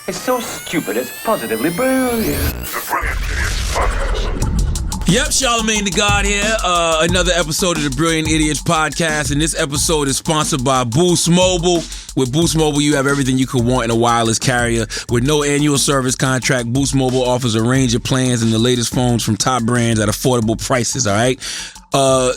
It's so stupid, it's positively brilliant. The Brilliant Idiots Podcast. Yep, Charlamagne the God here. Another episode of the Brilliant Idiots Podcast, and this episode is sponsored by Boost Mobile. With Boost Mobile, you have everything you could want in a wireless carrier. With no annual service contract, Boost Mobile offers a range of plans and the latest phones from top brands at affordable prices, all right?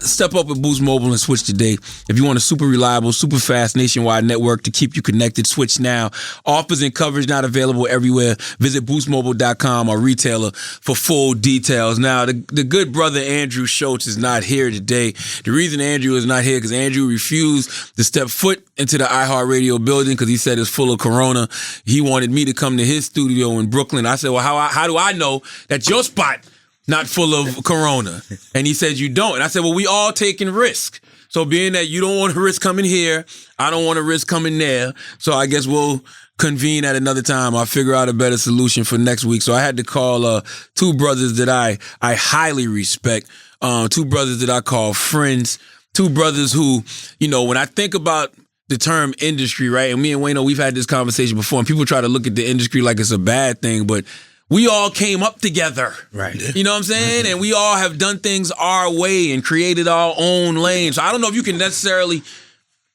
Step up with Boost Mobile and switch today. If you want a super reliable, super fast nationwide network to keep you connected, switch now. Offers and coverage not available everywhere. Visit boostmobile.com or retailer for full details. Now, the good brother Andrew Schultz is not here today. The reason Andrew is not here because Andrew refused to step foot into the iHeartRadio building because he said it's full of corona. He wanted me to come to his studio in Brooklyn. I said, well, how do I know that your spot not full of corona? And he said, you don't. And I said, well, we all taking risk. So being that you don't want to risk coming here, I don't want to risk coming there. So I guess we'll convene at another time. I'll figure out a better solution for next week. So I had to call two brothers that I highly respect, two brothers that I call friends, two brothers who, you know, when I think about the term industry, right? And me and Wayno, we've had this conversation before, and people try to look at the industry like it's a bad thing, but we all came up together. Right. You know what I'm saying? And we all have done things our way and created our own lane. So I don't know if you can necessarily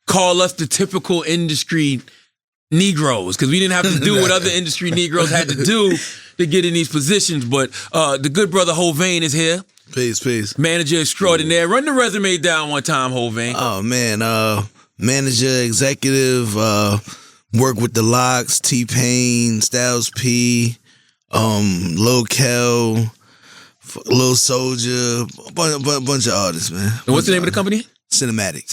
call us the typical industry Negroes, because we didn't have to do what other industry Negroes had to do to get in these positions. But the good brother Hovain is here. Peace. Manager extraordinaire. Run the resume down one time, Hovain. Oh, man. Manager, executive, work with the Locks, T-Pain, Styles P, Lil Kel, Lil Soldier, a bunch of artists, man. And what's the name of the company? Cinematic.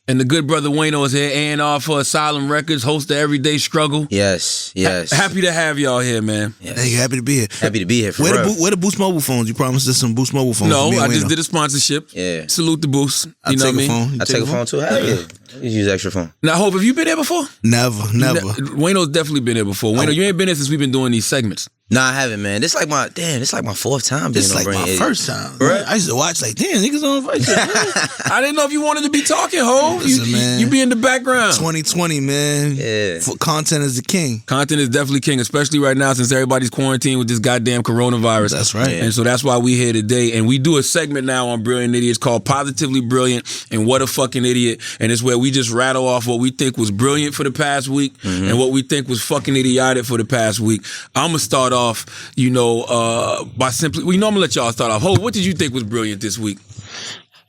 And the good brother Wayno is here, A&R for Asylum Records, host of Everyday Struggle. Yes. Happy to have y'all here, man. Yes. Hey, happy to be here. Happy to be here for real. Where the Boost Mobile phones? You promised us some Boost Mobile phones. No, I just did a sponsorship. Yeah. Salute the Boost. You know what I mean? I take a phone too. Hell yeah. You use extra phone. Now, Hope, have you been there before? Never. Wayno's definitely been there before. Wayno, you ain't been there since we've been doing these segments. Nah, I haven't, man. This like my fourth time being It's on like Brilliant my Idiots. first time. Right. I used to watch like, damn, niggas on Vice. I didn't know if you wanted to be talking, Ho. Listen, man. You be in the background. 2020, man. Yeah. Content is the king. Content is definitely king, especially right now since everybody's quarantined with this goddamn coronavirus. That's right. And so that's why we here today. And we do a segment now on Brilliant Idiots called Positively Brilliant and What a Fucking Idiot. And it's where we just rattle off what we think was brilliant for the past week and what we think was fucking idiotic for the past week. I'm going to start off, by simply, I'm going to let y'all start off. Ho, what did you think was brilliant this week?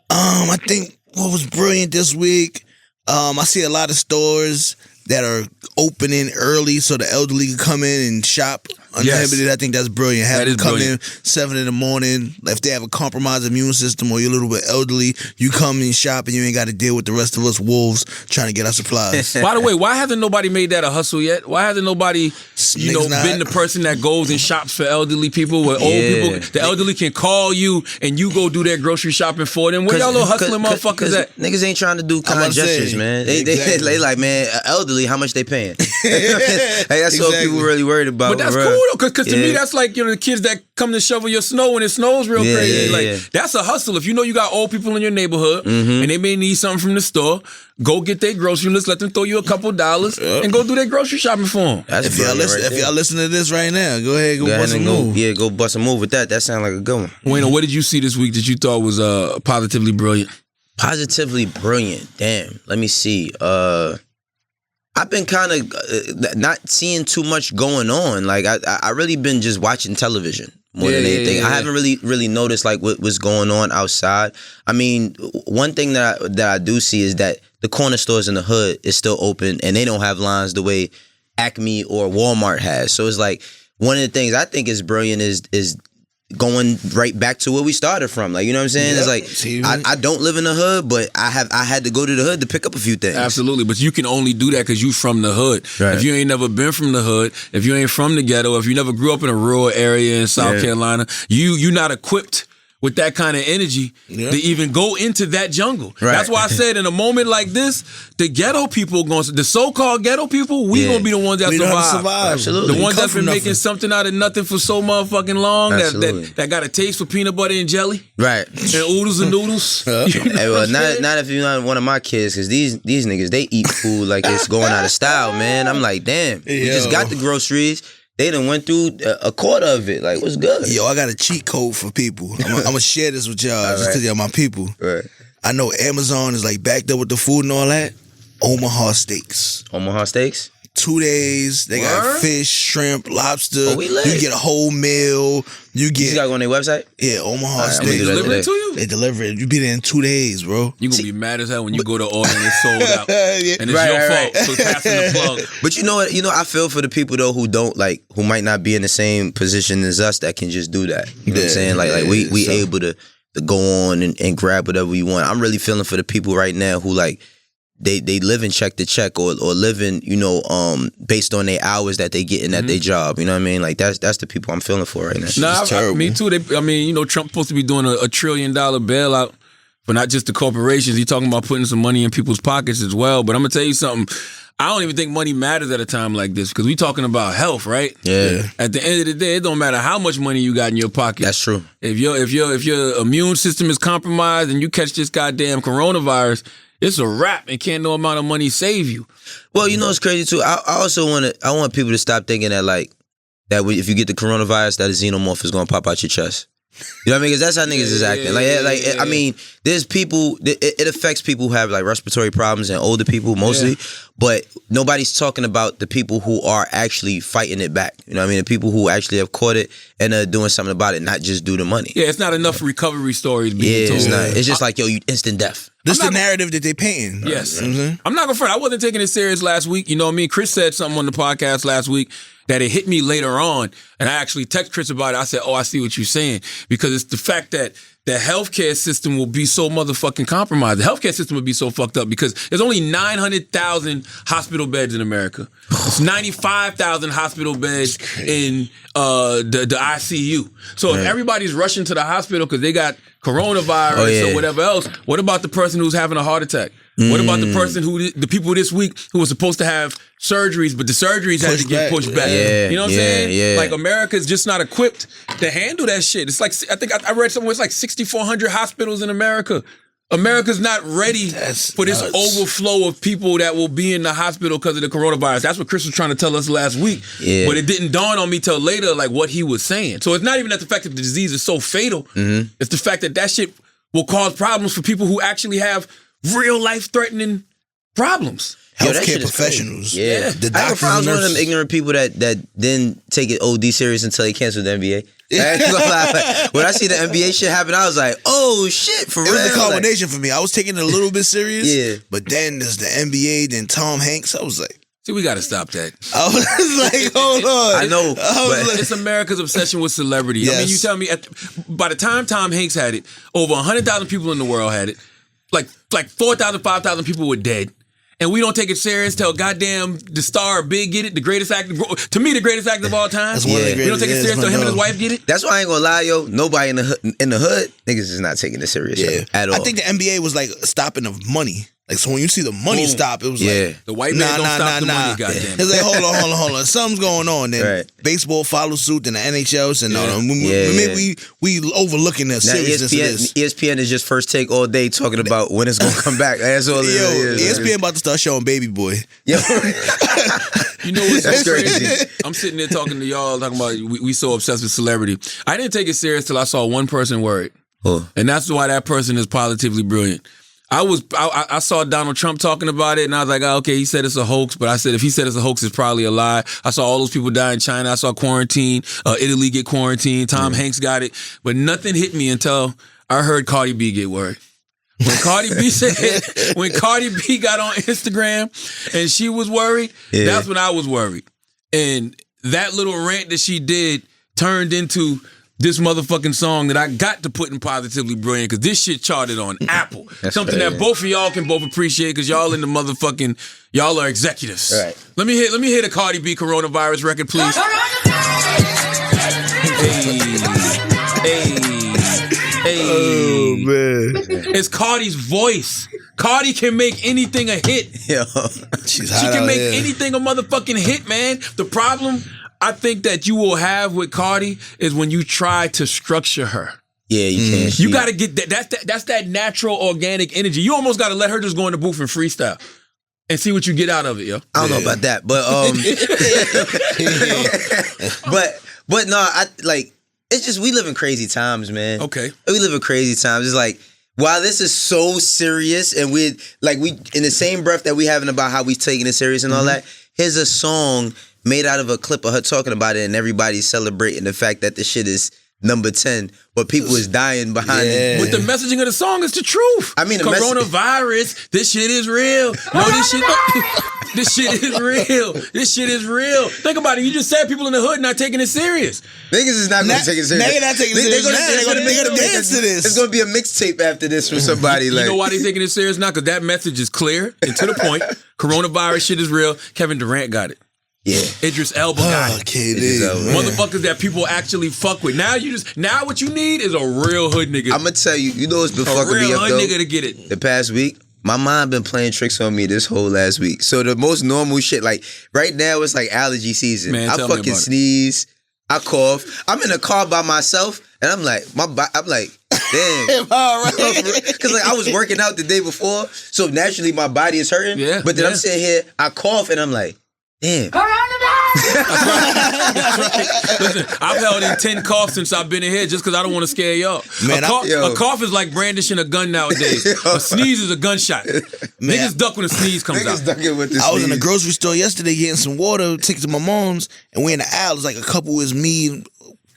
I think what was brilliant this week, I see a lot of stores that are opening early so the elderly can come in and shop uninhibited. Yes. I think that's brilliant. Have them come in 7 in the morning. If they have a compromised immune system or you're a little bit elderly, you come and shop and you ain't got to deal with the rest of us wolves trying to get our supplies. By the way, why hasn't nobody made that a hustle yet? Why hasn't nobody, been the person that goes and shops for elderly people where old people, the elderly can call you and you go do their grocery shopping for them? Where y'all little hustling motherfuckers at? Niggas ain't trying to do kind gestures, man. They like, man, elderly, how much they paying? Hey, that's what people really worried about. But that's cool though, because to me that's like the kids that come to shovel your snow when it snows real crazy. That's a hustle. If you know you got old people in your neighborhood and they may need something from the store, go get their grocery list, let them throw you a couple dollars and go do their grocery shopping for them. If y'all listen to this right now, go ahead, go bust a move. Yeah, go bust a move with that. That sounds like a good one. Wayno, what did you see this week that you thought was positively brilliant? Positively brilliant. Damn. Let me see. I've been kind of not seeing too much going on. Like I really been just watching television more than anything. I haven't really noticed like what's going on outside. I mean, one thing that I do see is that the corner stores in the hood is still open and they don't have lines the way Acme or Walmart has. So it's like one of the things I think is brilliant is going right back to where we started from. Like, you know what I'm saying? Yep. It's like, I don't live in the hood, but I had to go to the hood to pick up a few things. Absolutely. But you can only do that because you from the hood. Right. If you ain't never been from the hood, if you ain't from the ghetto, if you never grew up in a rural area in South Carolina, you not equipped with that kind of energy to even go into that jungle. Right. That's why I said in a moment like this, the ghetto people the so-called ghetto people, we gonna be the ones that survive. Absolutely. The ones that's been making something out of nothing for so motherfucking long that got a taste for peanut butter and jelly. Right. And oodles and noodles. Hey, well, not if you're not one of my kids, because these niggas, they eat food like it's going out of style, man. I'm like, damn, we just got the groceries. They done went through a quarter of it. Like, what's good? Yo, I got a cheat code for people. I'm gonna share this with y'all just because y'all my people. Right. I know Amazon is like backed up with the food and all that. Omaha Steaks. Omaha Steaks? 2 days. They got fish, shrimp, lobster. Oh, we lit. You get a whole meal. You You gotta go on their website? Yeah, Omaha Right, Steaks. They deliver it to you? They deliver it. You be there in 2 days, bro. You gonna be mad as hell when you go to order and it's sold out. And it's Right, your right, fault for passing the plug. But you know what? I feel for the people though who don't who might not be in the same position as us that can just do that. You know what I'm saying? Like we able to go on and grab whatever we want. I'm really feeling for the people right now who they live in check to check or living, based on their hours that they getting at their job. You know what I mean? Like that's the people I'm feeling for right now. Nah, me too. Trump's supposed to be doing $1 trillion bailout for not just the corporations. He's talking about putting some money in people's pockets as well. But I'm gonna tell you something. I don't even think money matters at a time like this because we talking about health, right? Yeah. At the end of the day, it don't matter how much money you got in your pocket. That's true. If your immune system is compromised and you catch this goddamn coronavirus, it's a wrap, and can't no amount of money save you. Well, it's crazy too. I also want people to stop thinking that if you get the coronavirus, that a xenomorph is gonna pop out your chest. You know what I mean? Because that's how niggas is acting. I mean, there's people. It affects people who have respiratory problems and older people mostly, but nobody's talking about the people who are actually fighting it back. You know what I mean? The people who actually have caught it and are doing something about it, not just do the money. Yeah, it's not enough recovery stories being told. It's not. It's just you instant death. This is the narrative that they painting. Yes. You know what I'm saying? I'm not gonna front. I wasn't taking it serious last week. You know what I mean? Chris said something on the podcast last week that it hit me later on, and I actually texted Chris about it. I said, I see what you're saying, because it's the fact that the healthcare system will be so motherfucking compromised. The healthcare system will be so fucked up because there's only 900,000 hospital beds in America. It's 95,000 hospital beds in the ICU. So if everybody's rushing to the hospital because they got coronavirus or whatever else, what about the person who's having a heart attack? What about the person the people this week who were supposed to have surgeries, but the surgeries had to get pushed back? Yeah, you know what I'm saying? Yeah. Like America's just not equipped to handle that shit. It's like, I think I read somewhere it's like 6,400 hospitals in America. America's not ready for this overflow of people that will be in the hospital because of the coronavirus. That's what Chris was trying to tell us last week. Yeah. But it didn't dawn on me till later, what he was saying. So it's not even that the fact that the disease is so fatal. Mm-hmm. It's the fact that shit will cause problems for people who actually have real life-threatening problems. Healthcare professionals. Yeah. The I have problems with them ignorant people that didn't take it OD serious until they canceled the NBA. When I see the NBA shit happen, I was like, oh shit, for real. It was a combination for me. I was taking it a little bit serious. But then there's the NBA, then Tom Hanks. I was like, see, we got to stop that. I was like, hold on. I know. But it's America's obsession with celebrity. Yes. I mean, you tell me, by the time Tom Hanks had it, over 100,000 people in the world had it. Like 4,000, 5,000 people were dead. And we don't take it serious till goddamn the star Big get it, the greatest actor, to me, the greatest actor of all time. That's one of the greatest. We don't take it serious till him and his wife get it. That's why I ain't gonna lie, yo. Nobody in the hood, niggas is not taking it serious at all. I think the NBA was stopping the money. So when you see the money stop, it was the white man don't stop the money, goddamn. It's like, hold on. Something's going on. Then baseball follows suit, and the NHL and all that. Maybe we overlooking the seriousness of this. ESPN is just first take all day talking about when it's gonna come back. That's all it is. ESPN about to start showing Baby Boy. Yo. You know what's so crazy? I'm sitting there talking to y'all, talking about we so obsessed with celebrity. I didn't take it serious till I saw one person worried. And that's why that person is positively brilliant. I saw Donald Trump talking about it, and I was like, okay, he said it's a hoax, but I said if he said it's a hoax, it's probably a lie. I saw all those people die in China. I saw quarantine, Italy get quarantined, Tom Hanks got it, but nothing hit me until I heard Cardi B get worried. When Cardi B got on Instagram and she was worried, that's when I was worried. And that little rant that she did turned into this motherfucking song that I got to put in Positively Brilliant, because this shit charted on Apple. That's something that both of y'all can both appreciate, because y'all in the motherfucking, y'all are executives. Right. Let me hit a Cardi B coronavirus record, please. Hey. Oh man, It's Cardi's voice. Cardi can make anything a hit. Yo. she's She hot can out make here. anything a motherfucking hit, man. The problem I think that you will have with Cardi is when you try to structure her. Yeah, you can't. You got to get that. That's that natural, organic energy. You almost got to let her just go in the booth and freestyle and see what you get out of it, yo. I don't know about that, but but no, I like. It's just we live in crazy times, man. Okay. We live in crazy times. It's like while this is so serious, and we in the same breath that we having about how we taking it serious and all that. Here's a song made out of a clip of her talking about it, and everybody's celebrating the fact that the shit is number 10, but people is dying behind it. But the messaging of the song is the truth. I mean, the coronavirus. This shit is real. No, this shit. This shit is real. This shit is real. Think about it. You just said people in the hood not taking it serious. Niggas is not going to take it serious. Niggas not taking it serious. They're gonna dance to this. It's going to be a mixtape after this from somebody. Like, You know why they taking it serious now? Because that message is clear and to the point. Coronavirus shit is real. Kevin Durant got it. Yeah. Idris Elba got it. KD, Motherfuckers that people actually fuck with. Now what you need is a real hood nigga. I'm gonna tell you, you know what's been a fucking me real up hood though? nigga to get it. The past week, my mom been playing tricks on me this whole last week. So the most normal shit, like right now, it's like allergy season. Man, I tell me fucking about it. sneeze, I cough. I'm in a car by myself, and I'm like, damn. Because like I was working out the day before, so naturally my body is hurting. Yeah, But then yeah. I'm sitting here, I cough, and I'm like, damn. Listen, I've held in 10 coughs since I've been in here just because I don't want to scare y'all. Man, a yo. cough is like brandishing a gun nowadays. A sneeze is a gunshot. Niggas duck when a sneeze comes Niggas out. ducking with this. I was in the sneeze. grocery store yesterday getting some water, take it to my mom's, and we're in the aisle. It's like a couple was me,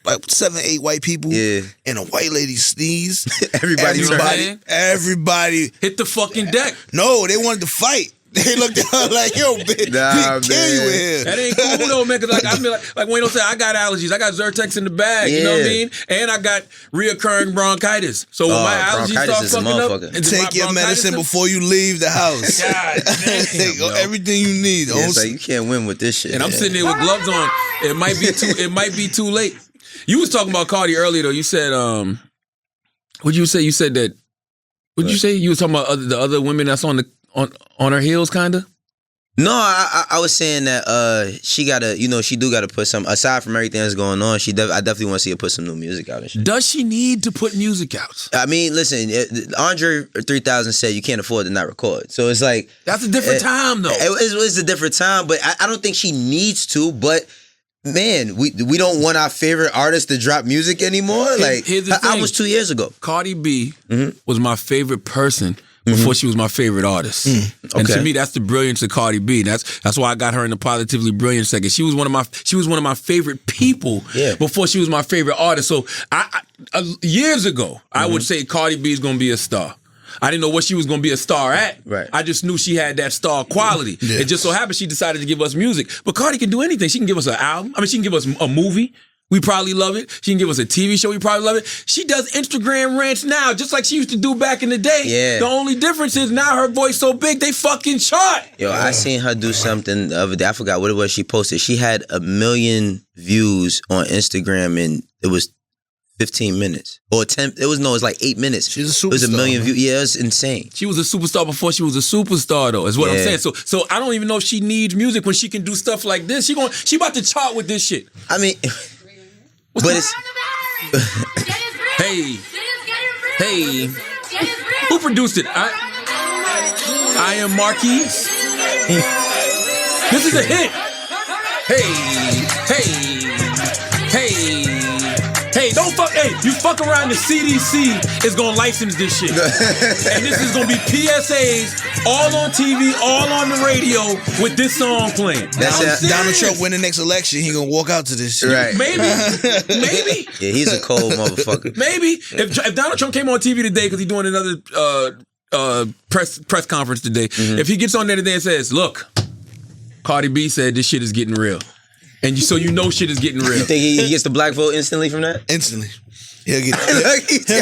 like 7, 8 white people, Yeah. and a white lady sneezed. Everybody turned. Everybody. Hit the fucking deck. No, they wanted to fight. They looked at her like, yo, bitch, Nah, we kill you man. here. That ain't cool though, man. Cause like I mean, like Wayno said, I got allergies. I got Zyrtex in the bag. You know what I Yeah. mean? And I got reoccurring bronchitis. So when my allergies bronchitis start is a fucking up, motherfucker. and Take my your bronchitis medicine up- before you leave the house. God damn, Take yo. everything you need. Yeah, it's like you can't win with this shit. And I'm sitting there with gloves on. It might be too late. You was talking about Cardi earlier though. You said what'd you say? You said that what'd you say? You was talking about the other women that's on her heels kinda? No, I was saying that she gotta, she do gotta put some, aside from everything that's going on, I definitely want to see her put some new music out and shit. Does she need to put music out? I mean, listen, Andre 3000 said you can't afford to not record. So it's like... That's a different time though. It's a different time, but I don't think she needs to, but... Man, we don't want our favorite artist to drop music anymore. Like, here's the her thing. album was 2 years ago. Cardi B was my favorite person before she was my favorite artist. And to Okay. me, that's the brilliance of Cardi B. That's why I got her in the positively brilliant second. She was one of my favorite people before she was my favorite artist. So I years ago, I would say Cardi B is gonna be a star. I didn't know what she was going to be a star at. Right. I just knew she had that star quality. It just so happened she decided to give us music. But Cardi can do anything. She can give us an album. I mean, she can give us a movie. We probably love it. She can give us a TV show. We probably love it. She does Instagram rants now, just like she used to do back in the day. Yeah. The only difference is now her voice so big, they fucking chart. Yo, I seen her do something the other day. I forgot what it was she posted. She had 1 million views on Instagram and it was 15 minutes. Or 10, it was like 8 minutes. She's a It was 1 superstar, million man. views. Yeah, it was insane. She was a superstar before she was a superstar, though, is what I'm Yeah. saying. So I don't even know if she needs music when she can do stuff like this. She about to chart with this shit. I mean, but it's... Hey, who produced it? I am Marquise. This is a hit. Hey, don't fuck. Hey, you fuck around, the CDC is gonna license this shit. And this is gonna be PSAs all on TV, all on the radio with this song playing. That's I'm it. serious. Donald Trump win the next election, he gonna walk out to this shit. Right. Maybe. Yeah, he's a cold motherfucker. Maybe if Donald Trump came on TV today because he's doing another press conference today, if he gets on there today and says, "Look, Cardi B said this shit is getting real," and so you know shit is getting real. You think he gets the black vote instantly from that? Instantly. He'll get that. He give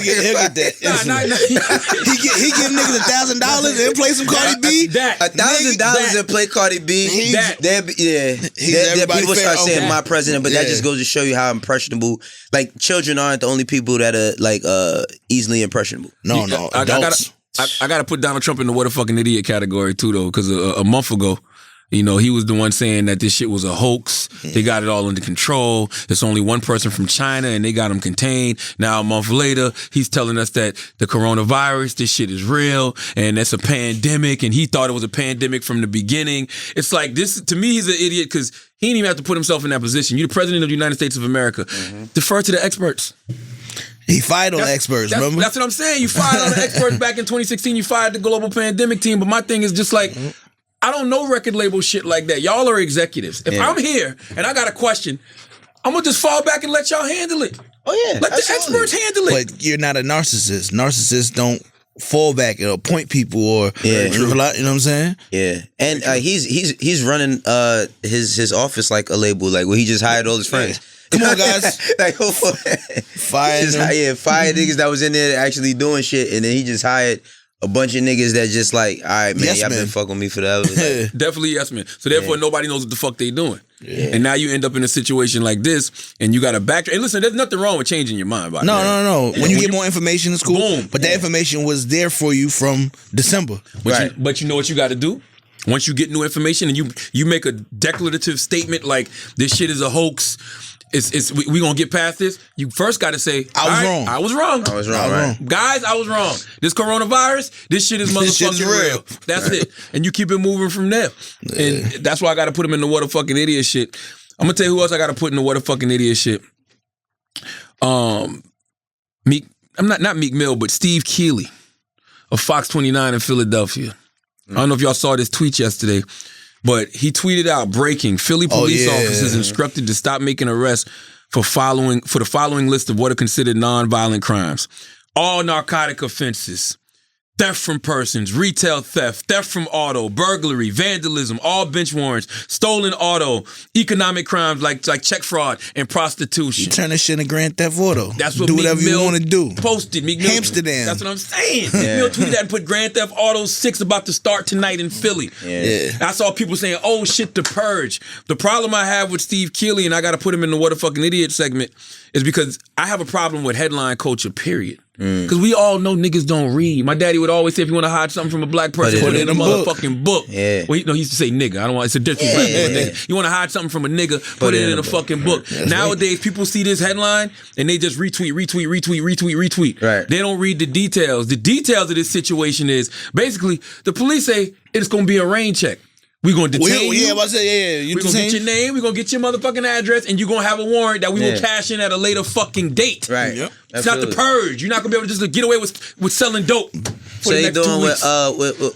niggas $1,000 and play some Cardi B. $1,000 and play Cardi B. People start saying my president, but that just goes to show you how impressionable. Like children aren't the only people that are like easily impressionable. No, I gotta put Donald Trump in the what a fucking idiot category too, though, because a month ago, you know, he was the one saying that this shit was a hoax. They got it all under control. It's only one person from China and they got him contained. Now, a month later, he's telling us that the coronavirus, this shit is real and it's a pandemic, and he thought it was a pandemic from the beginning. It's like this, to me, he's an idiot because he didn't even have to put himself in that position. You're the president of the United States of America. Defer to the experts. He fired on experts, remember? That's what I'm saying. You fired on the experts back in 2016. You fired the global pandemic team. But my thing is just like, I don't know record label shit like that. Y'all are executives. If I'm here and I got a question, I'm going to just fall back and let y'all handle it. Oh, yeah. Let the experts handle it. But you're not a narcissist. Narcissists don't fall back and appoint people or you know what I'm saying? Yeah. And he's running his office like a label, like where he just hired all his friends. Come on, guys. Fire niggas that was in there actually doing shit, and then he just hired a bunch of niggas that just like, all right, man, y'all been fucking with me forever. Like, definitely yes, man. So therefore, nobody knows what the fuck they doing. Yeah. And now you end up in a situation like this, and you got to backtrack. And listen, there's nothing wrong with changing your mind. No. When you get more information, it's cool. Boom. But that information was there for you from December. But you know what you got to do? Once you get new information and you make a declarative statement like this shit is a hoax, we gonna get past this. You first got to say I was wrong. Guys, I was wrong. This coronavirus, this shit is motherfucking real. That's it. And you keep it moving from there. And that's why I got to put him in the what a fucking idiot shit. I'm gonna tell you who else I got to put in the what a fucking idiot shit. Meek. I'm not Meek Mill, but Steve Keeley of Fox 29 in Philadelphia. I don't know if y'all saw this tweet yesterday, but he tweeted out, breaking, Philly police officers instructed to stop making arrests for the following list of what are considered nonviolent crimes. All narcotic offenses, theft from persons, retail theft from auto, burglary, vandalism, all bench warrants, stolen auto, economic crimes like check fraud and prostitution. You turn this shit into Grand Theft Auto. That's what do Meek whatever Mill you want to do. Posted Meek Mill. Amsterdam. That's what I'm saying. Meek Mill tweeted that and put Grand Theft Auto 6 about to start tonight in Philly. Yeah. I saw people saying, "Oh shit, The Purge." The problem I have with Steve Keeley, and I got to put him in the what a fucking idiot segment, is because I have a problem with headline culture. Period. Because we all know niggas don't read. My daddy would always say, if you want to hide something from a black person, put it in a motherfucking book. Yeah. Well, he used to say nigga. I don't want. It's a different nigga. You want to hide something from a nigga, put it in a fucking book. Nowadays, people see this headline and they just retweet. Right. They don't read the details. The details of this situation is basically the police say it's going to be a rain check. We're going to detain you. We're going to get your name. We're going to get your motherfucking address, and you're going to have a warrant that we will cash in at a later fucking date. Right. Yep. It's not the purge. You're not going to be able to just get away with selling dope for the next 2 weeks.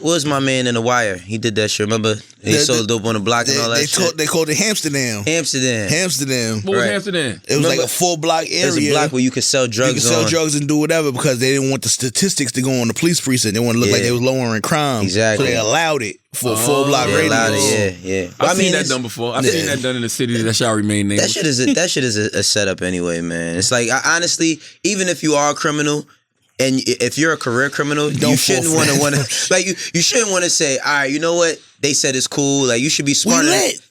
What was my man in The Wire? He did that shit. Remember? He sold dope on the block and all that shit. They called it Amsterdam. What was Amsterdam? It was like a 4-block area. It was a block where you could sell drugs. You could sell drugs and do whatever because they didn't want the statistics to go on the police precinct. They wanted to look like they was lowering crime. Exactly. So they allowed it for a 4-block radius. Yeah. I've seen that done before. I've seen that done in the city that shall remain nameless. That shit is a setup anyway, man. It's like, honestly, even if you are a criminal, and if you're a career criminal, you shouldn't want to like you shouldn't want to say, all right, you know what? They said it's cool. Like, you should be smart.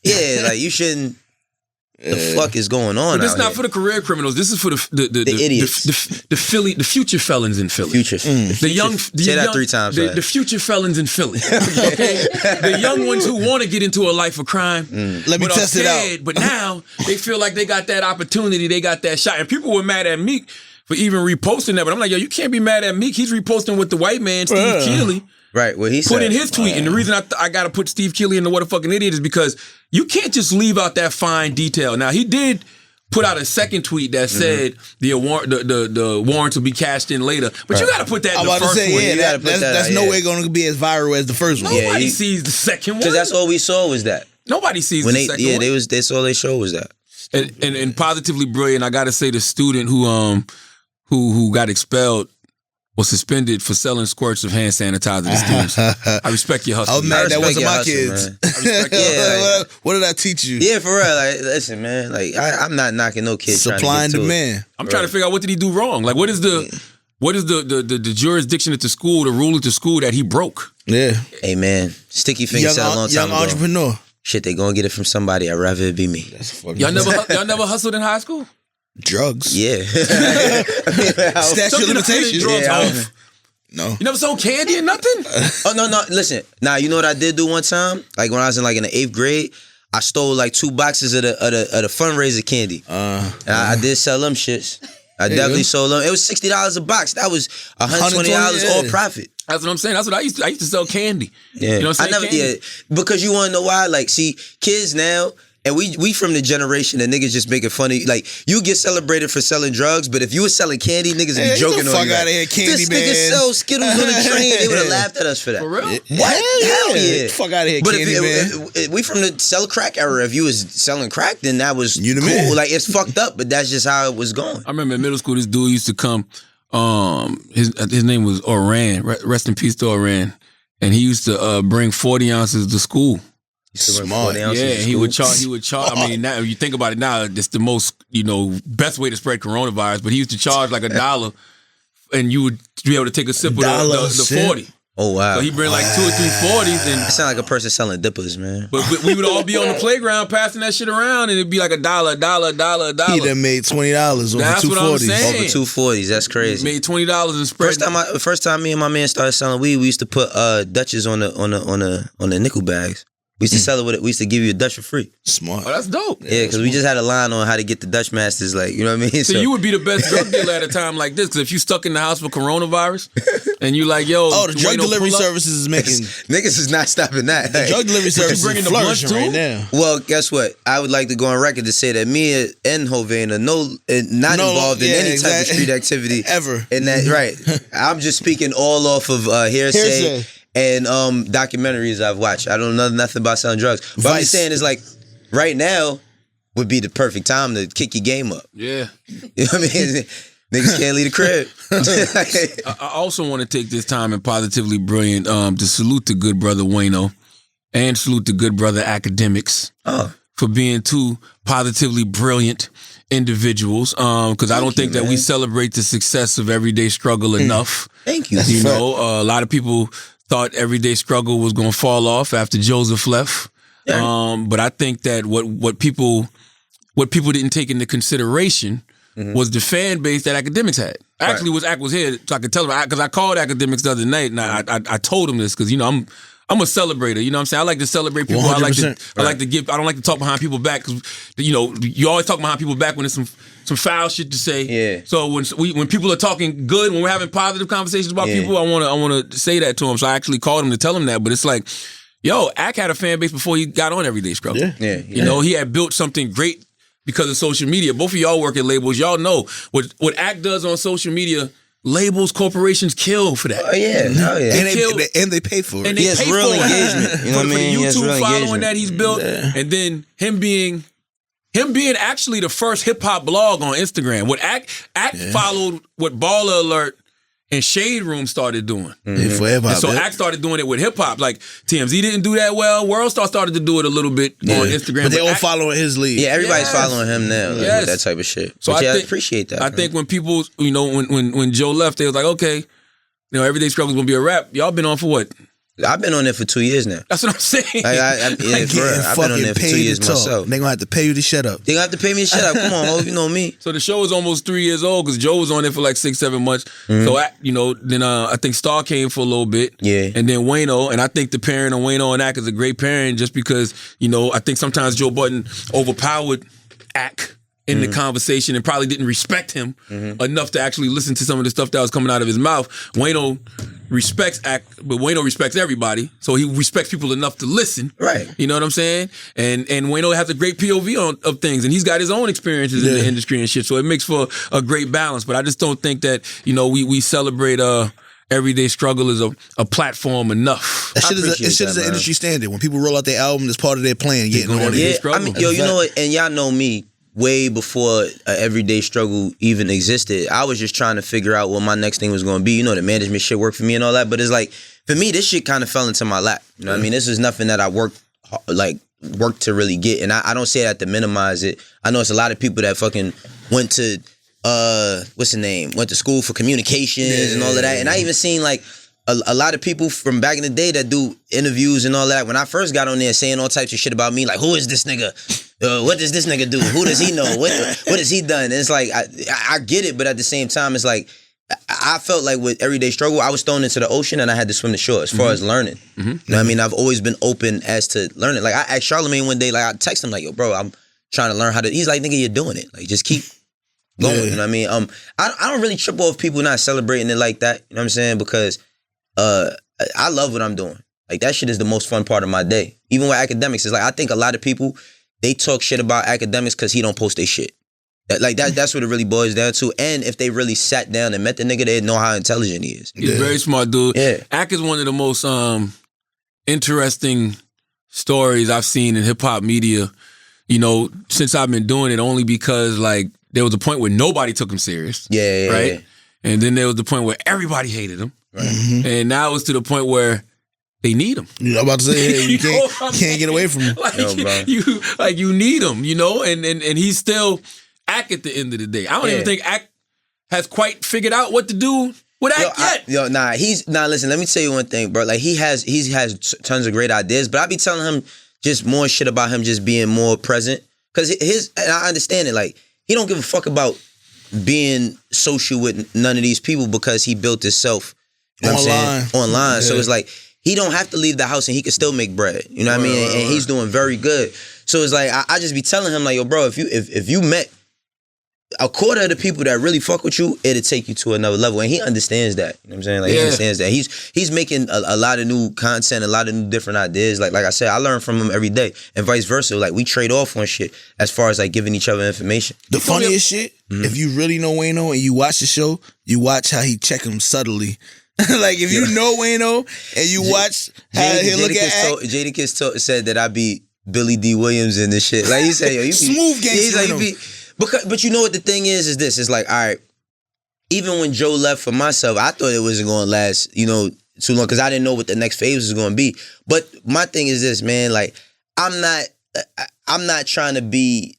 Yeah, like you shouldn't. The fuck is going on? But this is not for the career criminals. This is for the idiots, the future felons in Philly. Say that 3 times. The future felons in Philly. Okay, the young ones who want to get into a life of crime. Let me test it out. But now they feel like they got that opportunity. They got that shot. And people were mad at Meek for even reposting that. But I'm like, yo, you can't be mad at Meek. He's reposting with the white man, Steve Keeley. Right, what he put in his tweet, and the reason I got to put Steve Keeley in the what a fucking idiot is because you can't just leave out that fine detail. Now, he did put out a second tweet that said the warrants will be cashed in later, but you got to put that in the first one. That's no way going to be as viral as the first one. Nobody sees the second one because that's all we saw was that. Nobody sees the second one. Yeah, that's all they showed was that. And positively brilliant. I got to say the student who got expelled. was suspended for selling squirts of hand sanitizer to students. I respect your hustle. Oh man, that wasn't my hustle, kids. man. I respect your What did I teach you? Yeah, for real. Like, listen, man. Like, I'm not knocking no kid. Supply and demand. I'm trying to figure out what did he do wrong. Like, what is the jurisdiction at the school, the rule at the school that he broke? Yeah. Hey, man. Sticky fingers said a long time young ago. entrepreneur. Shit, they gonna get it from somebody. I'd rather it be me. Y'all never hustled in high school? Drugs. Yeah. Statute of limitations. Drugs Yeah, off. No. You never sold candy or nothing? Oh, no. Listen. Nah, you know what I did do one time? Like, when I was in the 8th grade, I stole 2 boxes of the fundraiser candy. And I did sell them shits. I definitely sold them. It was $60 a box. That was $120 all profit. That's what I'm saying. That's what I used to sell candy. Yeah. You know what I'm saying? Because you want to know why? Like, see, kids now, and we from the generation that niggas just making funny. Like, you get celebrated for selling drugs, but if you was selling candy, niggas would be joking on you. Fuck out of here, candy this man. nigga sells Skittles on the train. They would have laughed at us for that. For real? What? Hell yeah. Fuck out of here, But candy if we from the sell crack era. If you was selling crack, then that was You the cool. man. Like, it's fucked up, but that's just how it was going. I remember in middle school, this dude used to come. His name was Oran. Rest in peace to Oran. And he used to bring 40 ounces to school. Smart. Yeah, he would charge. I mean, now if you think about it now, it's the most best way to spread coronavirus. But he used to charge like $1, and you would be able to take a sip of the 40. Oh, wow. So he bring like 2 or 3 40s, and That sound like a person selling dippers, man. but we would all be on the playground passing that shit around, and it'd be like $1. He done made $20 over That's what I'm 240s. saying. Over 240s, that's crazy. Made $20 and spread. First time me and my man started selling weed, we used to put Dutches on the nickel bags. We used to sell it with it. We used to give you a Dutch for free. Smart. Oh, that's dope. Yeah, because we just had a line on how to get the Dutch masters, like, you know what I mean? So you would be the best drug dealer at a time like this, because if you stuck in the house with coronavirus, and you like, yo, Oh, the drug Wayno, delivery pull up. services is making niggas is not stopping that. the drug delivery services bringing is the blunt flourishing too? right now. Well, guess what? I would like to go on record to say that me and Hovain are not involved in any type of street activity ever. And that right. I'm just speaking all off of hearsay and documentaries I've watched. I don't know nothing about selling drugs. But I'm just saying is like right now would be the perfect time to kick your game up. Yeah. You know what I mean? Niggas can't leave the crib. I also want to take this time and Positively Brilliant to salute the good brother Wayno and salute the good brother Academics for being 2 positively brilliant individuals. Because I don't think that we celebrate the success of Everyday Struggle enough. Thank you. You know, a lot of people thought Everyday Struggle was going to fall off after Joseph left. But I think that what people didn't take into consideration was the fan base that Academics had. Actually, was here, so I could tell him, because I called Academics the other night, and I told him this, because I'm a celebrator. You know what I'm saying? I like to celebrate people. 100%. I like to give. I don't like to talk behind people back, because you always talk behind people back when there's some foul shit to say. Yeah. So when people are talking good, when we're having positive conversations about people, I want to say that to them. So I actually called him to tell him that. But it's like, yo, Ack had a fan base before he got on Everyday Struggle. Yeah. You know, he had built something great because of social media. Both of y'all work at labels. Y'all know what Ack does on social media. Labels, corporations kill for that. Oh yeah, And they pay for it. And they He has pay real for it. engagement. You know what I For mean? the He has YouTube real following engagement. that he's built, and then him being actually the first hip hop blog on Instagram. What Ack followed what Baller Alert and Shade Room started doing. For hip hop. And so Ack started doing it with hip hop. Like TMZ didn't do that well. World Star started to do it a little bit on Instagram. But they all Ack- following his lead. Yeah, everybody's following him now with that type of shit. So But I I think- appreciate that. I think when people, when Joe left, they was like, okay, Everyday Struggle's gonna be a rap. Y'all been on for what? I've been on there for 2 years now. That's what I'm saying. Yeah, for real. I've been on there for 2 years myself. They gonna have to pay you to shut up. They gonna have to pay me to shut up. Come on, ho, you know me. So the show is almost 3 years old because Joe was on there for like 6-7 months. So then I think Star came for a little bit. Yeah. And then Wayno, and I think the pairing of Wayno and Ack is a great pairing just because, I think sometimes Joe Budden overpowered Ack in the conversation and probably didn't respect him enough to actually listen to some of the stuff that was coming out of his mouth. Wayno respects Ack, but Wayno respects everybody, so he respects people enough to listen. Right. You know what I'm saying? And Wayno has a great POV of things, and he's got his own experiences in the industry and shit, so it makes for a great balance. But I just don't think that, we celebrate Everyday Struggle as a platform enough. That shit is an industry standard. When people roll out their album, it's part of their plan. Getting on Everyday Yeah, Struggle. you know what? And y'all know me. way before Everyday Struggle even existed. I was just trying to figure out what my next thing was going to be. You know, the management shit worked for me and all that. But it's like, for me, this shit kind of fell into my lap. You know what I mean? This is nothing that I worked to really get. And I don't say that to minimize it. I know it's a lot of people that fucking went to, what's the name? Went to school for communications and all of that. And I even seen like a lot of people from back in the day that do interviews and all that. When I first got on there saying all types of shit about me, like, who is this nigga? What does this nigga do? Who does he know? What has he done? And it's like, I get it, but at the same time, it's like, I felt like with Everyday Struggle, I was thrown into the ocean and I had to swim the shore as far as learning. You know what I mean? I've always been open as to learning. Like, I asked Charlamagne one day, like, I text him, like, yo, bro, I'm trying to learn how to, he's like, nigga, you're doing it. Like, just keep going. You know what I mean? I don't really trip off people not celebrating it like that. You know what I'm saying? Because I love what I'm doing. Like, that shit is the most fun part of my day. Even with academics, it's like, I think a lot of people, they talk shit about academics because he don't post their shit. That's what it really boils down to. And if they really sat down and met the nigga, they'd know how intelligent he is. He's a very smart dude. Yeah. Ak is one of the most interesting stories I've seen in hip-hop media, you know, since I've been doing it, only because, like, there was a point where nobody took him serious. Right? Yeah. And then there was the point where everybody hated him. Right? And now it's to the point where they need him. You know, I'm about to say, hey, you can't get away from him. Like, Yo, bro. you need him, you know? And he's still Ak at the end of the day. I don't even think Ak has quite figured out what to do with Ak yet. Listen, let me tell you one thing, bro. Like, he has tons of great ideas, but I be telling him just more shit about him just being more present. Because and I understand it, like, he don't give a fuck about being social with none of these people because he built himself, you know what I'm saying? Online. Yeah. So it's like, he don't have to leave the house and he can still make bread. You know what I mean? And he's doing very good. So it's like, I just be telling him, like, yo, bro, if you met a quarter of the people that really fuck with you, it'll take you to another level. And he understands that. You know what I'm saying? Like, he understands that. He's making a lot of new content, a lot of new different ideas. Like I said, I learn from him every day. And vice versa. Like, we trade off on shit as far as, like, giving each other information. The funniest shit, if you really know Wayno and you watch the show, you watch how he check him subtly. Like, if you know Wayno and you watch how he look at Ak. Jadakiss said that I be Billy D. Williams and this shit. Like, he said, yo, you be smooth gangster. He's like, you be, but you know what the thing is this? It's like, all right, even when Joe left for myself, I thought it wasn't going to last, you know, too long because I didn't know what the next phase was going to be. But my thing is this, man, like, I'm not trying to be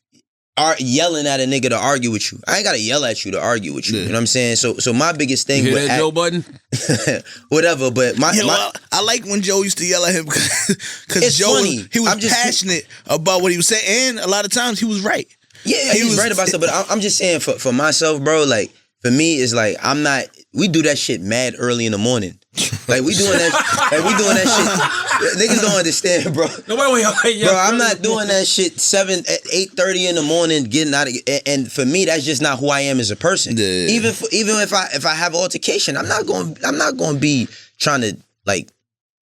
yelling at a nigga to argue with you. I ain't gotta yell at you to argue with you. You know what I'm saying? So my biggest thing with that Joe Budden? Whatever, but I like when Joe used to yell at him because Joe he was passionate about what he was saying, and a lot of times he was right. Yeah, he was right about stuff, but I'm just saying for myself, bro, like, for me, it's like, we do that shit mad early in the morning. Like, we doing that shit. Niggas don't understand, bro. Bro, I'm not doing that shit 8:30 in the morning, getting out of, and for me, that's just not who I am as a person. Yeah. Even if I have altercation, I'm not going to be trying to, like,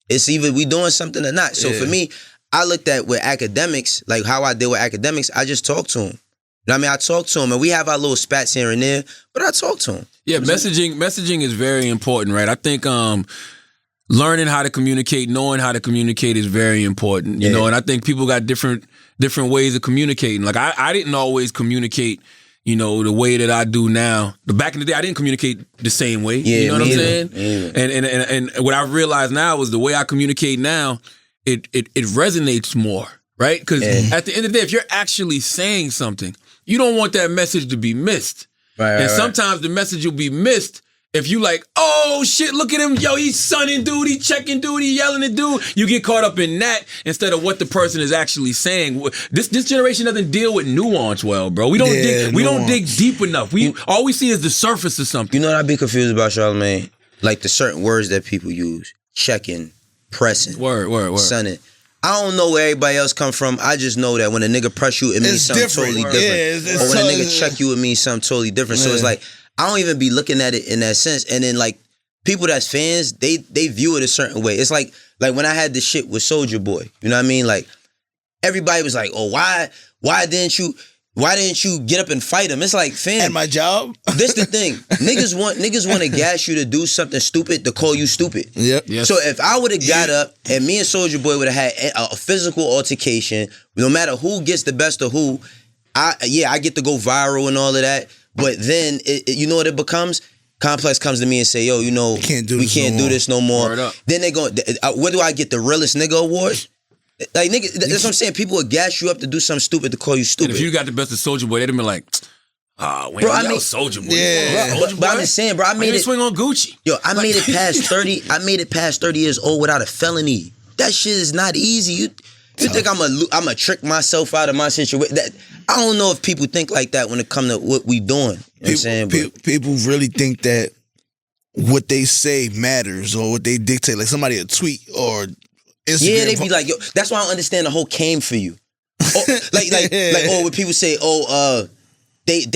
it's either we doing something or not. So for me, I looked at with academics, like how I deal with academics, I just talk to him. You know what I mean? I talk to him, and we have our little spats here and there, but I talk to him. Yeah, messaging is very important, right? I think learning how to communicate, knowing how to communicate is very important, you know, and I think people got different ways of communicating. Like, I didn't always communicate, you know, the way that I do now. But back in the day, I didn't communicate the same way. You know what I'm saying? And what I realized now is the way I communicate now, it resonates more, right? Because at the end of the day, if you're actually saying something, you don't want that message to be missed. Right, sometimes the message will be missed if you like, oh shit, look at him, yo, he's sunning dude, he checking dude, he yelling at dude. You get caught up in that instead of what the person is actually saying. This generation doesn't deal with nuance well, bro. We don't dig deep enough. All we see is the surface of something. You know what I be confused about, Charlamagne? Like, the certain words that people use: checking, pressing, word, sunning. I don't know where everybody else come from. I just know that when a nigga press you, it means something totally different. Or when a nigga check you, it means something totally different. So it's like, I don't even be looking at it in that sense. And then, like, people that's fans, they view it a certain way. It's like when I had the shit with Soulja Boy. You know what I mean? Like, everybody was like, oh, why didn't you get up and fight him? It's like, fam. At my job? This the thing. Niggas want to gas you to do something stupid to call you stupid. Yep. Yes. So if I would have got up and me and Soulja Boy would have had a physical altercation, no matter who gets the best of who, I get to go viral and all of that, but then you know what it becomes? Complex comes to me and say, yo, you know, we can't do this no more. Then they go, where do I get the realest nigga award? Like, nigga, that's what I'm saying. People would gas you up to do something stupid to call you stupid. And if you got the best of Soulja Boy, they'd have been like, Wayno, bro, I mean, Soulja Boy. Yeah. But I'm just saying, bro, I made it swing on Gucci. Yo, I made it past 30. I made it past 30 years old without a felony. That shit is not easy. You think I'm a trick myself out of my situation? I don't know if people think like that when it comes to what we doing. You know what I'm saying? People really think that what they say matters or what they dictate. Like somebody a tweet or Instagram. Yeah, they be like, yo, that's why I don't understand the whole came for you. Like when people say, they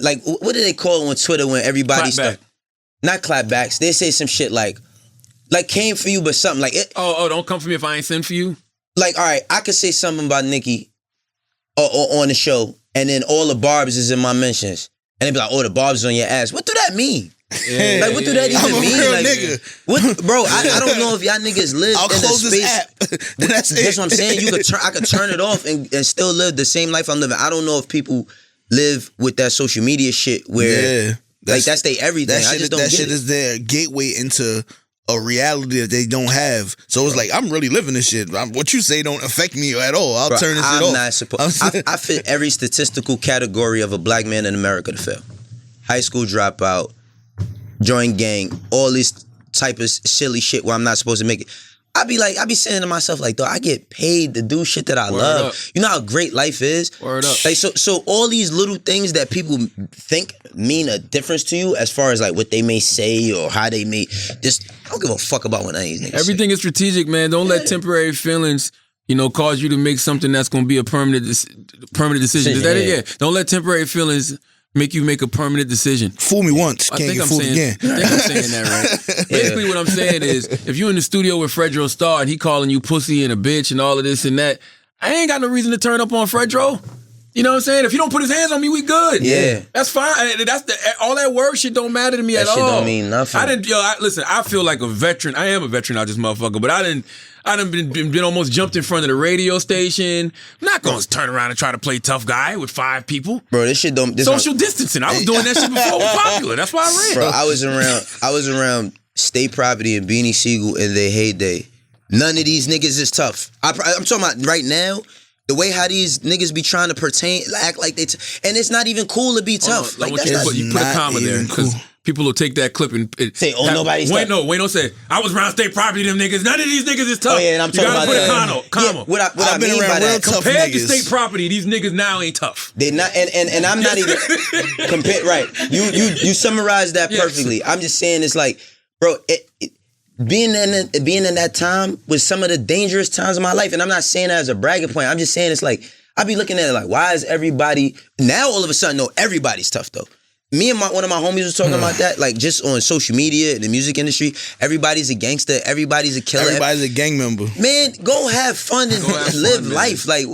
like, what do they call it on Twitter when everybody stuff? Not clapbacks. They say some shit like came for you, but something like it. Don't come for me if I ain't send for you. Like, all right, I could say something about Nicki or on the show, and then all the barbs is in my mentions, and they be like, the barbs is on your ass. What do that mean? Yeah, like, what do that even mean? Real like, nigga. What, bro? I don't know if y'all niggas live I'll in a close space. this app. That's it. That's what I'm saying. I could turn it off and still live the same life I'm living. I don't know if people live with that social media shit where that's they everything. I just don't get it. That shit is their gateway into a reality that they don't have. So it's like, I'm really living this shit. What you say don't affect me at all. I'll turn this shit off. Not supposed. I fit every statistical category of a black man in America to fail. High school dropout, join gang, all this type of silly shit where I'm not supposed to make it. I be saying to myself, like, though, I get paid to do shit that I love. Up. You know how great life is? Word up. Like, so all these little things that people think mean a difference to you as far as, like, what they may say or how they may just, I don't give a fuck about what any of these niggas Everything say. is strategic, man. Don't let temporary feelings, cause you to make something that's going to be a permanent decision. Is that it? Yeah. Don't let temporary feelings make you make a permanent decision. Fool me once, can't get fooled again. I think I'm saying that right. Basically what I'm saying is, if you're in the studio with Fredro Starr and he calling you pussy and a bitch and all of this and that, I ain't got no reason to turn up on Fredro. You know what I'm saying? If he don't put his hands on me, we good. Yeah. That's fine. All that word shit don't matter to me at all. That shit don't mean nothing. Listen, I feel like a veteran. I am a veteran out this motherfucker, but I done been almost jumped in front of the radio station. I'm not gonna turn around and try to play tough guy with 5 people. Bro, this shit don't... Social distancing. I was doing that shit before it was popular. That's why I ran. Bro, I was around State Property and Beanie Siegel in their heyday. None of these niggas is tough. I'm talking about right now, the way how these niggas be trying to act like they... and it's not even cool to be tough. Like, you put a comma there, because people will take that clip and say, nobody's tough. Wayno said, I was around State Property, them niggas. None of these niggas is tough. Oh, yeah, and I'm talking about You gotta put a comma. Yeah, what I mean by that, compared to State Property, these niggas now ain't tough. They not, and I'm not even compared. Right? You summarized that perfectly. I'm just saying, it's like, bro, being in that time was some of the dangerous times of my life, and I'm not saying that as a bragging point. I'm just saying, it's like, I be looking at it like, why is everybody now all of a sudden? No, everybody's tough though. Me and one of my homies was talking about that, like, just on social media, the music industry. Everybody's a gangster. Everybody's a killer. Everybody's a gang member. Man, go have fun and live life. Like,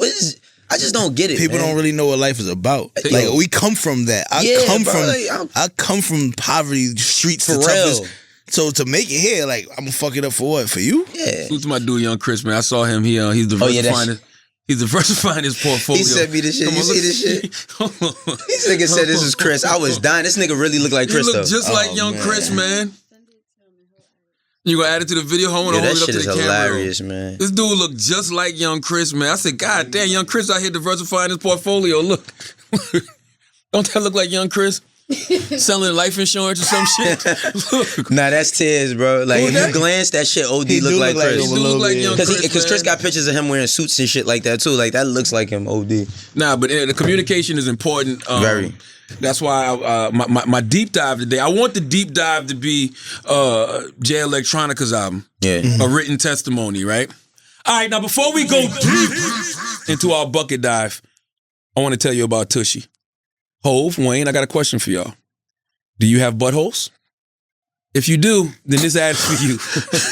I just don't get it. People don't really know what life is about. Like, we come from that. I come from poverty, streets, for real. So to make it here, like, I'm gonna fuck it up for what? For you? Yeah. Who's my dude, Young Chris, man? I saw him. He's diversifying. He's diversifying his portfolio. He sent me this shit. You see this shit? This nigga said this is Chris. I was dying. This nigga really looked like Chris, though. He looked just like Young Chris, man. You gonna add it to the video? Hold on, that hold it up shit to is the camera. hilarious, man. This dude looked just like Young Chris, man. I said, God damn, Young Chris out here diversifying his portfolio. Look. Don't that look like Young Chris? Selling life insurance or some shit. Look. Nah, that's tears, bro. Like, if you glance, that shit OD look like Chris. He do look like Young Chris, because Chris got pictures of him wearing suits and shit like that too. Like, that looks like him OD. Nah, but the communication is important. Very. That's why my deep dive today. I want the deep dive to be Jay Electronica's album. Yeah. A written testimony, right? All right, now before we go deep into our bucket dive, I want to tell you about Tushy. Hov, Wayne, I got a question for y'all. Do you have buttholes? If you do, then this ad's for you.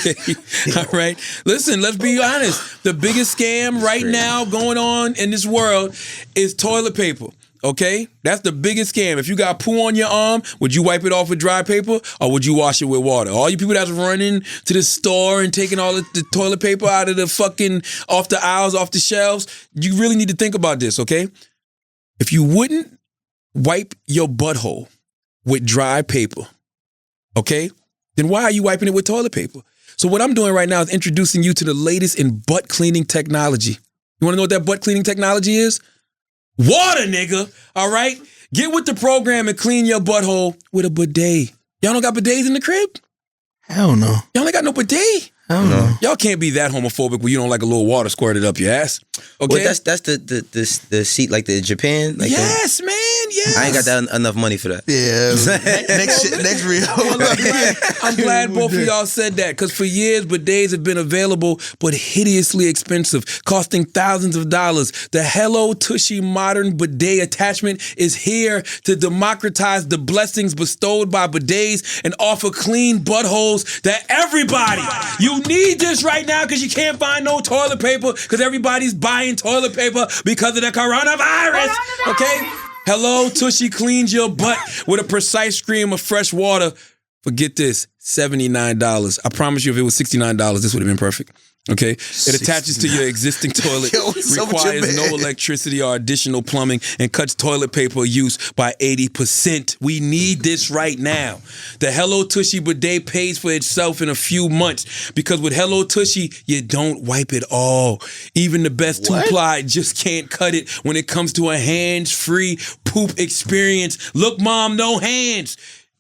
Okay? All right? Listen, let's be honest. The biggest scam right now going on in this world is toilet paper. Okay? That's the biggest scam. If you got poo on your arm, would you wipe it off with dry paper or would you wash it with water? All you people that's running to the store and taking all the toilet paper out of the fucking, off the aisles, off the shelves, you really need to think about this, okay? if you wouldn't wipe your butthole with dry paper, okay, then why are you wiping it with toilet paper? So what I'm doing right now is introducing you to the latest in butt cleaning technology. You want to know what that butt cleaning technology is? Water, nigga, all right? Get with the program and clean your butthole with a bidet. Y'all don't got bidets in the crib? Hell no. Y'all ain't got no bidet? Hell no. Y'all can't be that homophobic where you don't like a little water squirted up your ass. Okay? Well, that's the seat like the Japan. Like yes, man. Yes. I ain't got that enough money for that. Yeah. next reel. I'm glad both of y'all said that because for years bidets have been available but hideously expensive, costing thousands of dollars. The Hello Tushy modern bidet attachment is here to democratize the blessings bestowed by bidets and offer clean buttholes that everybody. You need this right now because you can't find no toilet paper because everybody's buying toilet paper because of the coronavirus. Okay? Hello Tushy cleans your butt with a precise stream of fresh water. Forget this, $79. I promise you if it was $69, this would have been perfect. Okay? It attaches to your existing toilet, requires no electricity or additional plumbing, and cuts toilet paper use by 80%. We need this right now. The Hello Tushy bidet pays for itself in a few months because with Hello Tushy, you don't wipe it all. Even the best two-ply just can't cut it when it comes to a hands-free poop experience. Look, Mom, no hands.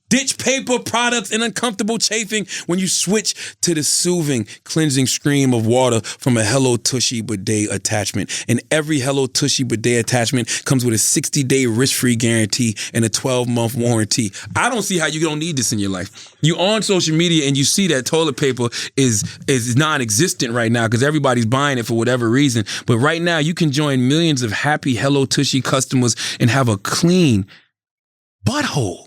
Ditch paper products and uncomfortable chafing when you switch to the soothing, cleansing stream of water from a Hello Tushy bidet attachment. And every Hello Tushy bidet attachment comes with a 60-day risk-free guarantee and a 12-month warranty. I don't see how you don't need this in your life. You on social media and you see that toilet paper is non-existent right now because everybody's buying it for whatever reason. But right now, you can join millions of happy Hello Tushy customers and have a clean butthole.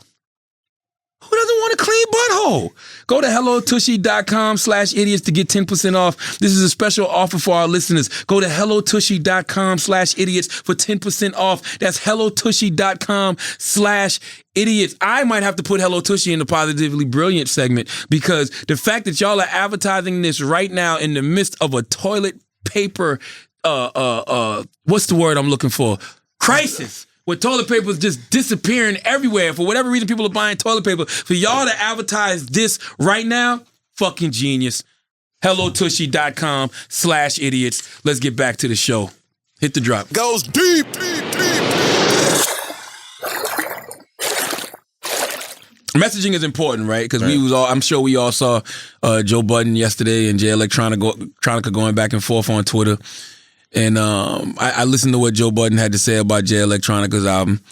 Who doesn't want a clean butthole? Go to hellotushy.com/idiots to get 10% off. This is a special offer for our listeners. Go to hellotushy.com/idiots for 10% off. That's hellotushy.com/idiots. I might have to put Hello Tushy in the Positively Brilliant segment because the fact that y'all are advertising this right now in the midst of a toilet paper, what's the word I'm looking for? Crisis. Where toilet paper is just disappearing everywhere. For whatever reason, people are buying toilet paper. For y'all to advertise this right now, fucking genius. hellotushy.com/idiots. Let's get back to the show. Hit the drop. Goes deep. Messaging is important, right? Because I'm sure we all saw Joe Budden yesterday and Jay Electronica going back and forth on Twitter. And I listened to what Joe Budden had to say about Jay Electronica's album.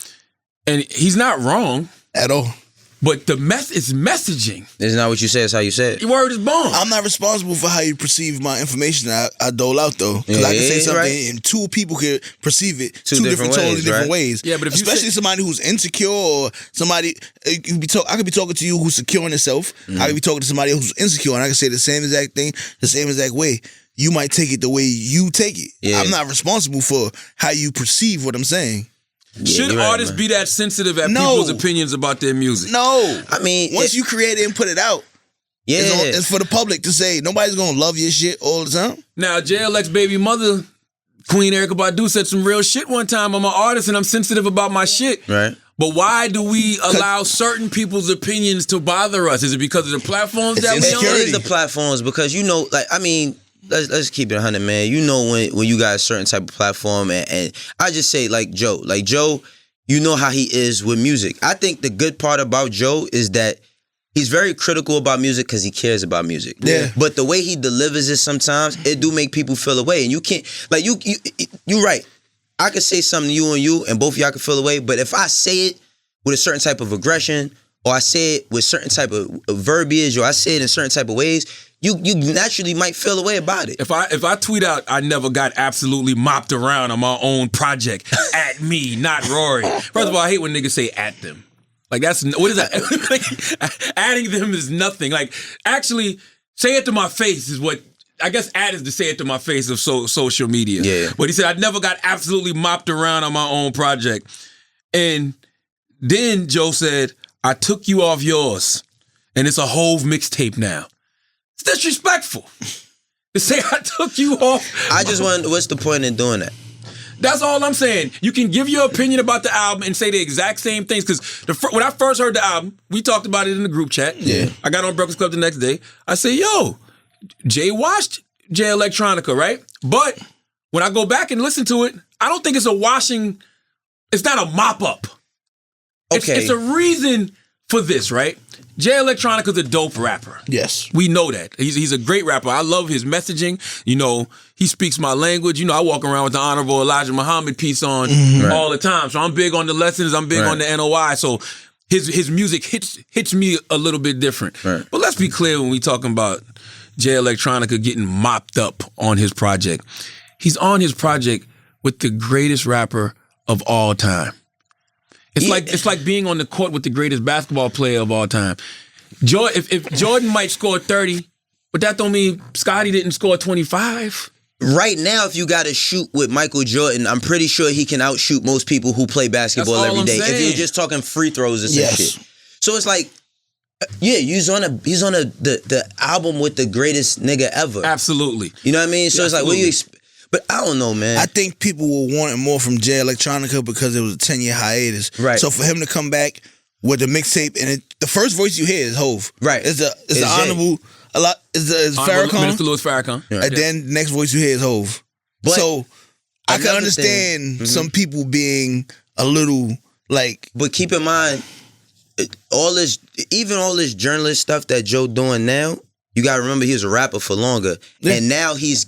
And he's not wrong. At all. But it's messaging. It's not what you say, it's how you say it. Your word is bond. I'm not responsible for how you perceive my information I dole out, though. Because I can say something and two people can perceive it two different totally different ways. Yeah, but if especially somebody who's insecure or somebody, I could be talking to you who's secure in itself. I could be talking to somebody who's insecure and I can say the same exact thing, the same exact way. You might take it the way you take it. Yeah. I'm not responsible for how you perceive what I'm saying. Yeah, should artists be that sensitive at people's opinions about their music? No. I mean, once you create it and put it out, it's for the public to say. Nobody's going to love your shit all the time. Now, JLX's baby mother, Queen Erykah Badu, said some real shit one time. I'm an artist and I'm sensitive about my shit. Right. But why do we allow certain people's opinions to bother us? Is it because of the platforms that we on? It is the platforms because, let's keep it 100, man. You know when you got a certain type of platform, and I just say like Joe, you know how he is with music. I think the good part about Joe is that he's very critical about music because he cares about music. Yeah. But the way he delivers it sometimes, it do make people feel away, and you can't you're right. I could say something to you and both of y'all can feel away, but if I say it with a certain type of aggression, or I say it with certain type of verbiage, or I say it in certain type of ways, you naturally might feel a way about it. If I tweet out, I never got absolutely mopped around on my own project, at me, not Rory. First of all, I hate when niggas say at them. Like what is that? Adding them is nothing. Like actually, say it to my face is what, I guess at is to say it to my face of social media. Yeah. But he said, I never got absolutely mopped around on my own project. And then Joe said, I took you off yours, and it's a Hove mixtape now. It's disrespectful to say I took you off. I just wonder, what's the point in doing that? That's all I'm saying. You can give your opinion about the album and say the exact same things. Because when I first heard the album, we talked about it in the group chat. Yeah. I got on Breakfast Club the next day. I said, yo, Jay watched Jay Electronica, right? But when I go back and listen to it, I don't think it's a washing. It's not a mop up. Okay. It's a reason for this, right? Jay Electronica's a dope rapper. Yes. We know that. He's a great rapper. I love his messaging. You know, he speaks my language. You know, I walk around with the Honorable Elijah Muhammad piece on all the time. So I'm big on the lessons. I'm big on the NOI. So his music hits me a little bit different. Right. But let's be clear when we talking about Jay Electronica getting mopped up on his project. He's on his project with the greatest rapper of all time. It's like being on the court with the greatest basketball player of all time. If Jordan might score 30, but that don't mean Scottie didn't score 25. Right now, if you got to shoot with Michael Jordan, I'm pretty sure he can outshoot most people who play basketball That's all every day. I'm saying. If you're just talking free throws or some shit. So it's like, yeah, he's on the album with the greatest nigga ever. Absolutely. You know what I mean? So it's like, what do you but I don't know, man. I think people were wanting more from Jay Electronica because it was a 10-year hiatus. Right. So for him to come back with the mixtape, and the first voice you hear is Hov. Right. It's the honorable, it's Farrakhan. Minister Louis Farrakhan. Yeah. And then the next voice you hear is Hov. But so I can another understand thing- some people being a little like, But keep in mind, all this journalist stuff that Joe doing now, you gotta remember he was a rapper for longer. Yeah. And now he's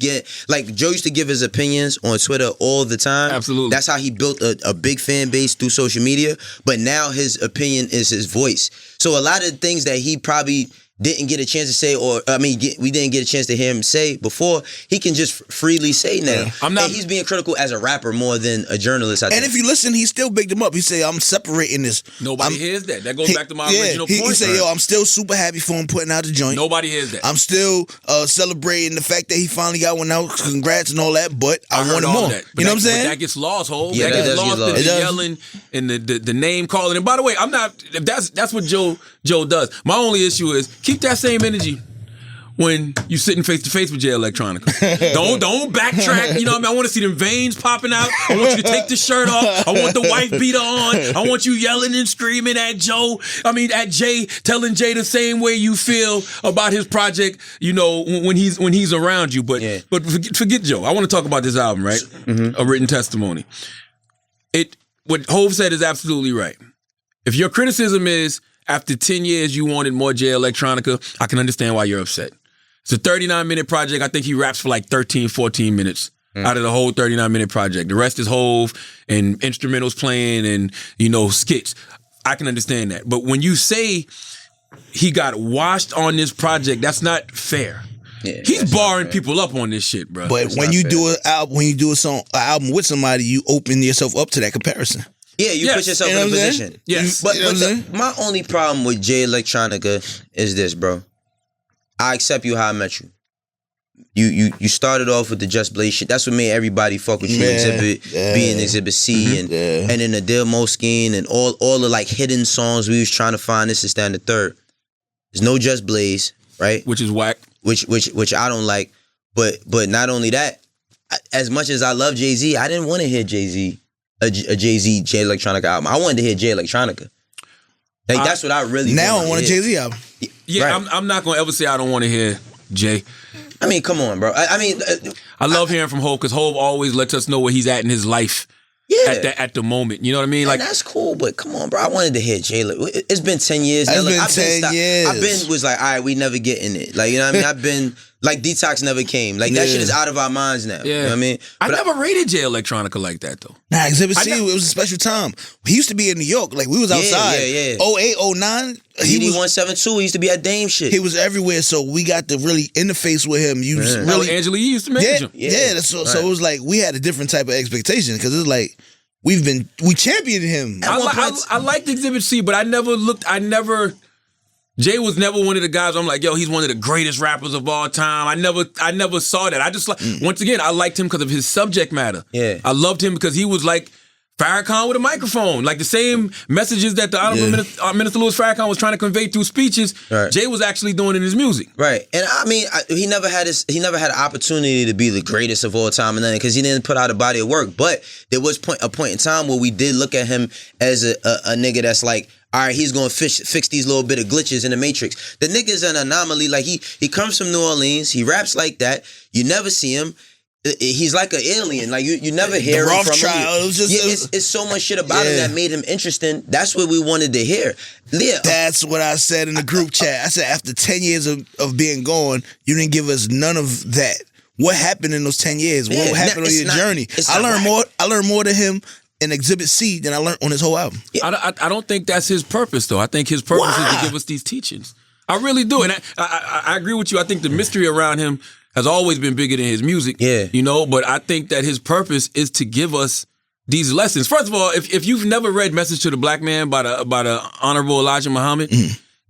like Joe used to give his opinions on Twitter all the time. Absolutely. That's how he built a big fan base through social media. But now his opinion is his voice. So a lot of things that he probably didn't get a chance to say, we didn't get a chance to hear him say before, he can just freely say now. I'm not- And he's being critical as a rapper more than a journalist, I think. and if you listen, he still bigged him up. He say, I'm separating this. Nobody hears that. That goes back to my original he point. say, yo, I'm still super happy for him putting out the joint. Nobody hears that. I'm still celebrating the fact that he finally got one out. Congrats and all that, but I heard wanted all more. that. But You know what I'm But saying? that gets lost, Hov. Yeah, that that gets does get lost lost. in the It does. yelling and the name calling. And by the way, I'm not. If that's what Joe does. My only issue is keep that same energy when you sitting face to face with Jay Electronica. don't backtrack. You know what I mean? I want to see them veins popping out. I want you to take the shirt off. I want the wife beater on. I want you yelling and screaming at at Jay, telling Jay the same way you feel about his project, you know, when he's around you. But forget Joe. I want to talk about this album, right? A written testimony. What Hov said is absolutely right. If your criticism is after 10 years you wanted more Jay Electronica, I can understand why you're upset. It's a 39-minute project. I think he raps for like 13, 14 minutes out of the whole 39-minute project. The rest is Hov and instrumentals playing and, you know, skits. I can understand that. But when you say he got washed on this project, that's not fair. Yeah, He's barring people up on this shit, bro. But when you do an album with somebody, you open yourself up to that comparison. Yeah, you Yes. put yourself You in know a what I'm saying? position. Yes. But, You know what I'm saying? my only problem with Jay Electronica is this, bro. I accept you how I met you. You started off with the Just Blaze shit. That's what made everybody fuck with you. Yeah, Exhibit yeah. B and Exhibit C and then the Dilmo Scheme and all the like hidden songs we was trying to find. This is the third. There's no Just Blaze, right? Which is whack. Which I don't like. But not only that, as much as I love Jay-Z, I didn't want to hear Jay-Z a Jay-Z Jay Electronica album. I wanted to hear Jay Electronica. Like that's what I really Now I wanted want a to hear. Jay-Z album. Yeah, Right. I'm not going to ever say I don't want to hear Jay. I mean, come on, bro. I love hearing from Hov because Hov always lets us know where he's at in his life yeah. at the moment. You know what I mean? Like that's cool, but come on, bro. I wanted to hear Jay. It's been 10 years. It's now. been I've 10 years. I've been was like, all right, we never getting it. Like, you know what I mean? I've been like Detox never came. Like that Yeah. shit is out of our minds now. You know what I mean? I But never rated Jay Electronica like that though. Nah, Exhibit C, it was a special time. He used to be in New York. Like, we was outside. yeah. 08, 09, he DD was 172 he used to be at Dame shit. he was everywhere, so we got to really interface with him. You was really... Angela Yee used to manage him. Yeah. So it was like, we had a different type of expectation, because it's like, we championed him. I liked Exhibit C, but Jay was never one of the guys I'm like, yo, he's one of the greatest rappers of all time. I never saw that. I just once again, I liked him because of his subject matter. Yeah. I loved him because he was like Farrakhan with a microphone. Like the same messages that the Honorable Minister Louis Farrakhan was trying to convey through speeches, Jay was actually doing in his music. Right. And I mean, he never had an opportunity to be the greatest of all time and nothing because he didn't put out a body of work. But there was a point in time where we did look at him as a nigga that's like, all right, he's gonna fix these little bit of glitches in the Matrix. The nigga's an anomaly. Like he comes from New Orleans. He raps like that. You never see him. He's like an alien. Like you never hear him from him. It's so much shit about him that made him interesting. That's what we wanted to hear. Yeah. That's what I said in the group chat. I said after 10 years of being gone, you didn't give us none of that. What happened in those 10 years? What happened on your journey? I learned more to him in Exhibit C than I learned on his whole album. I don't think that's his purpose, though. I think his purpose is to give us these teachings. I really do. And I agree with you. I think the mystery around him has always been bigger than his music. Yeah. You know, but I think that his purpose is to give us these lessons. First of all, if you've never read Message to the Black Man by the Honorable Elijah Muhammad,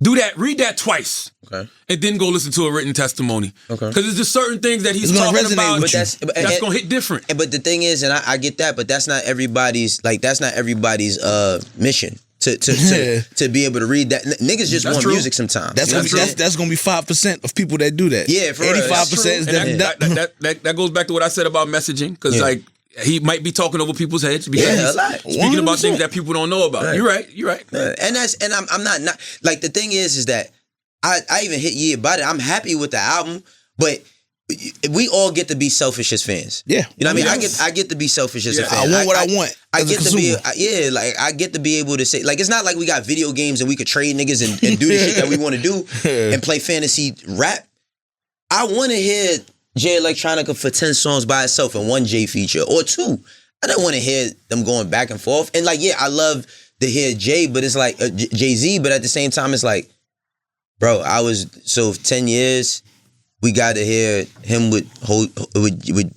do that. Read that twice. Okay. And then go listen to a written testimony. Okay. Because the's just certain things that he's talking about that's going to hit different. But the thing is, and I get that, but that's not everybody's mission. To be able to read that. Niggas just want music sometimes. That's gonna be 5% of people that do that. Yeah, for 85% is that goes back to what I said about messaging, because like he might be talking over people's heads because he's speaking about things that people don't know about. Right. You're right. And I'm not like the thing is that I even hit Ye about it. I'm happy with the album, but we all get to be selfish as fans. Yeah. You know what I mean? I get to be selfish as a fan. I want what I want. I get to be I get to be able to say, like, it's not like we got video games and we could trade niggas and do the shit that we want to do and play fantasy rap. I want to hear Jay Electronica for 10 songs by itself and one Jay feature or 2. I don't want to hear them going back and forth. And like, I love to hear Jay, but it's like Jay-Z, but at the same time, it's like, bro, 10 years. We got to hear him with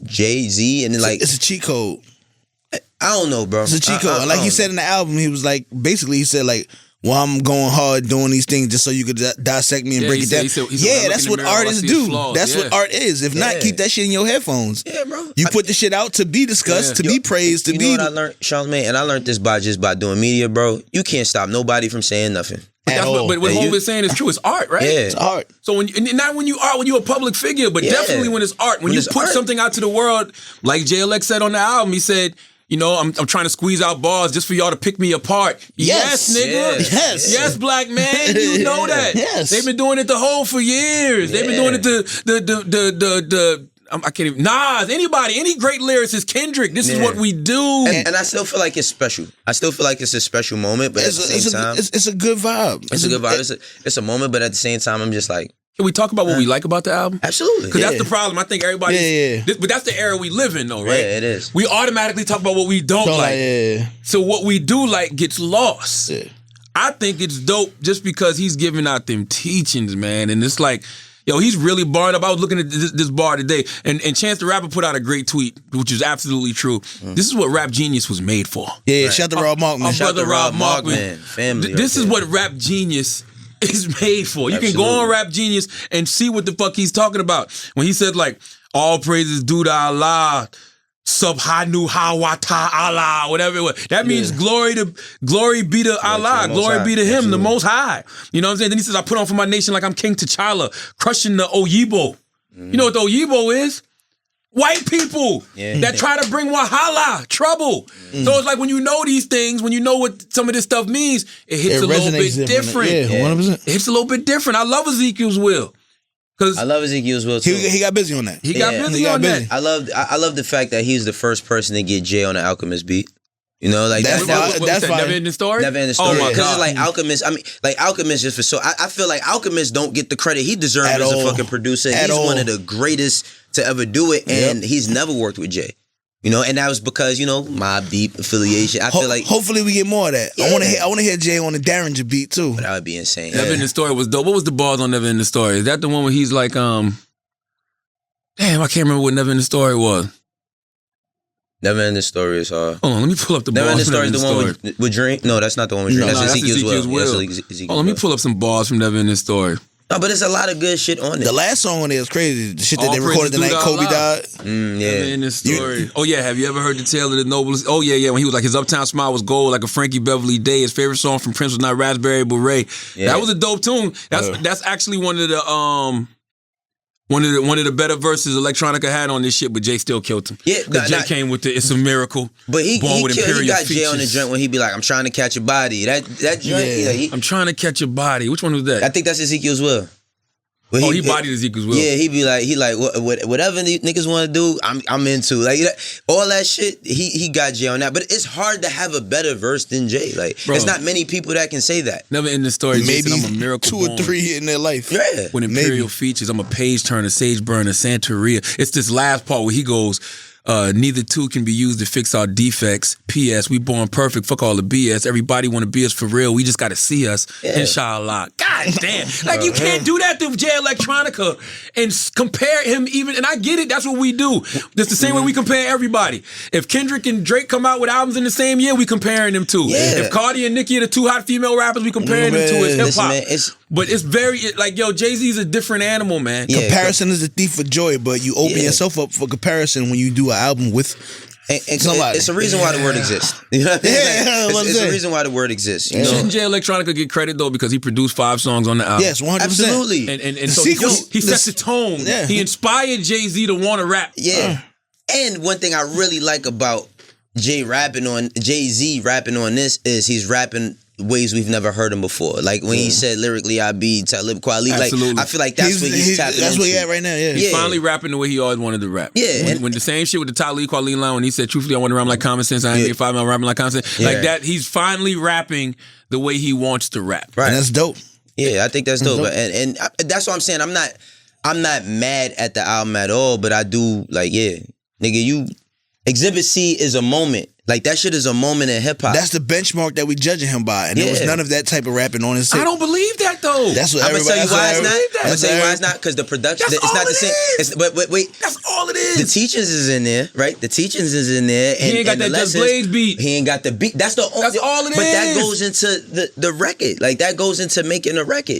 Jay-Z, and then like it's a cheat code. I don't know, bro. It's a cheat code. Like he said in the album, he was like, basically, he said like, "Well, I'm going hard doing these things just so you could dissect me and break it down." That's what artists do. That's what art is. If not, keep that shit in your headphones. Yeah, bro. You put the shit out to be discussed, to be praised, to be. You know what I learned, Charlamagne, and I learned this by doing media, bro. You can't stop nobody from saying nothing. But what Hov is saying is true. It's art, right? Yeah, it's art. So when you're a public figure, but definitely when it's art. When you put something out to the world, like JLX said on the album, he said, you know, I'm trying to squeeze out bars just for y'all to pick me apart. Yes, nigga. Yes, black man. You know that. Yes. They've been doing it the whole for years. They've been doing it the I can't even. Nas, anybody, any great lyricist, Kendrick. This is what we do. And I still feel like it's special. I still feel like it's a special moment, but at the same time, it's a good vibe. It's a good vibe. It's a moment, but at the same time, I'm just like, can we talk about what we like about the album? Absolutely. Because that's the problem. I think everybody. But that's the era we live in, though, right? Yeah, it is. We automatically talk about what we don't like. So what we do like gets lost. Yeah. I think it's dope just because he's giving out them teachings, man. And it's like, yo, he's really barring up. I was looking at this bar today, and Chance the Rapper put out a great tweet, which is absolutely true. This is what Rap Genius was made for. Yeah, shout out to Rob Markman. Shout out to Rob Markman. Family. This is what Rap Genius is made for. You can go on Rap Genius and see what the fuck he's talking about. When he said, like, all praises due to Allah, Subhanu Hawata Allah, whatever it was. That means glory be to Allah, glory be to Him, the Most High. You know what I'm saying? Then he says, I put on for my nation like I'm King T'Challa, crushing the Oyibo. You know what the Oyibo is? White people that try to bring Wahala, trouble. So it's like when you know these things, when you know what some of this stuff means, it hits a little bit different. Yeah, 100%. It hits a little bit different. I love Ezekiel's will. I love Ezekiel's will too. He got busy on that. He got busy on that. I love the fact that he's the first person to get Jay on the Alchemist beat. You know, like that's fine. Never in the story. Never in the story. Because it's like Alchemist. I mean, like Alchemist just for so. I feel like Alchemist don't get the credit he deserves as a fucking producer. He's one of the greatest to ever do it, and he's never worked with Jay. You know, and that was because, you know, Mobb Deep affiliation. I feel like hopefully we get more of that. Yeah. I want to hear Jay on the Derringer beat too. But that would be insane. Never in the Story was dope. What was the bars on Never in the Story? Is that the one where he's like, damn, I can't remember what Never in the Story was. Never in the Story is hard. Hold on, let me pull up the Never bars. Never in the Story is the one with Dream. No, that's not the one with Dream. That's Ezekiel's will. Let me pull up some bars from Never in the Story. No, but there's a lot of good shit on it. The last song on there is crazy. The shit that All they recorded the praises night due to Kobe Allah. died. Yeah. In this story. Oh yeah, have you ever heard the tale of the noblest? Oh yeah, when he was like his Uptown Smile was gold like a Frankie Beverly Day. His favorite song from Prince was not Raspberry Beret. Yeah. That was a dope tune. That's actually one of the one of the better verses Electronica had on this shit, but Jay still killed him. Yeah, Jay came with the "It's a Miracle." But he Born with got imperial Jay on the features. joint when he be like, "I'm trying to catch a body." That joint. I'm trying to catch a body. Which one was that? I think that's Ezekiel as well. But he bodied Ezekiel as well. Yeah, he like whatever the niggas want to do, I'm into. Like all that shit, he got Jay on that. But it's hard to have a better verse than Jay. Like there's not many people that can say that. Never in the story. Maybe Jason, I'm a miracle 2 or born. 3 in their life. Yeah. With imperial features, I'm a page turner, sage burner, Santeria. It's this last part where he goes, neither two can be used to fix our defects. P.S. We born perfect. Fuck all the B.S. Everybody want to be us for real. We just got to see us. Yeah. Inshallah. God damn. Like you can't do that to Jay Electronica and compare him even. And I get it. That's what we do. That's the same way we compare everybody. If Kendrick and Drake come out with albums in the same year, we comparing them to. Yeah. If Cardi and Nicki are the 2 hot female rappers, we comparing them to. It's hip hop. But it's very like Jay-Z's a different animal, man. Yeah. Comparison is a thief of joy, but you open yourself up for comparison when you do an album with somebody. It's a reason why the word exists. You know what I mean? It's a reason why the word exists. You know? Shouldn't Jay Electronica get credit though because he produced 5 songs on the album? Yes, 100%. Absolutely. And so he set the tone. Yeah. He inspired Jay-Z to want to rap. Yeah. And one thing I really like about Jay-Z rapping on this is he's rapping ways we've never heard him before. Like when he said lyrically, I be Talib Kweli. Like I feel like that's where he's tapping That's into. where he at right now. Yeah. He's finally rapping the way he always wanted to rap. Yeah. When the same shit with the Talib Kweli line when he said, truthfully, I want to rap like common sense. I ain't get 5 mile rapping like common sense. Yeah. Like that, he's finally rapping the way he wants to rap. Right. And that's dope. Yeah, I think that's dope. And that's what I'm saying. I'm not mad at the album at all, but I do like, yeah, nigga, Exhibit C is a moment. Like that shit is a moment in hip hop. That's the benchmark that we judging him by, and there was none of that type of rapping on his tape. I don't believe that though. That's what I'm gonna tell you why it's not. I'm gonna tell you why it's not. not because the production. That's It's not all the it same. is. But wait, That's all it is. the teachings is in there, right? The teachings is in there. And, He ain't got and the that Just lessons, Blaze beat. He ain't got the beat. That's the only. That's all it But that is. goes into the record. Like that goes into making a record.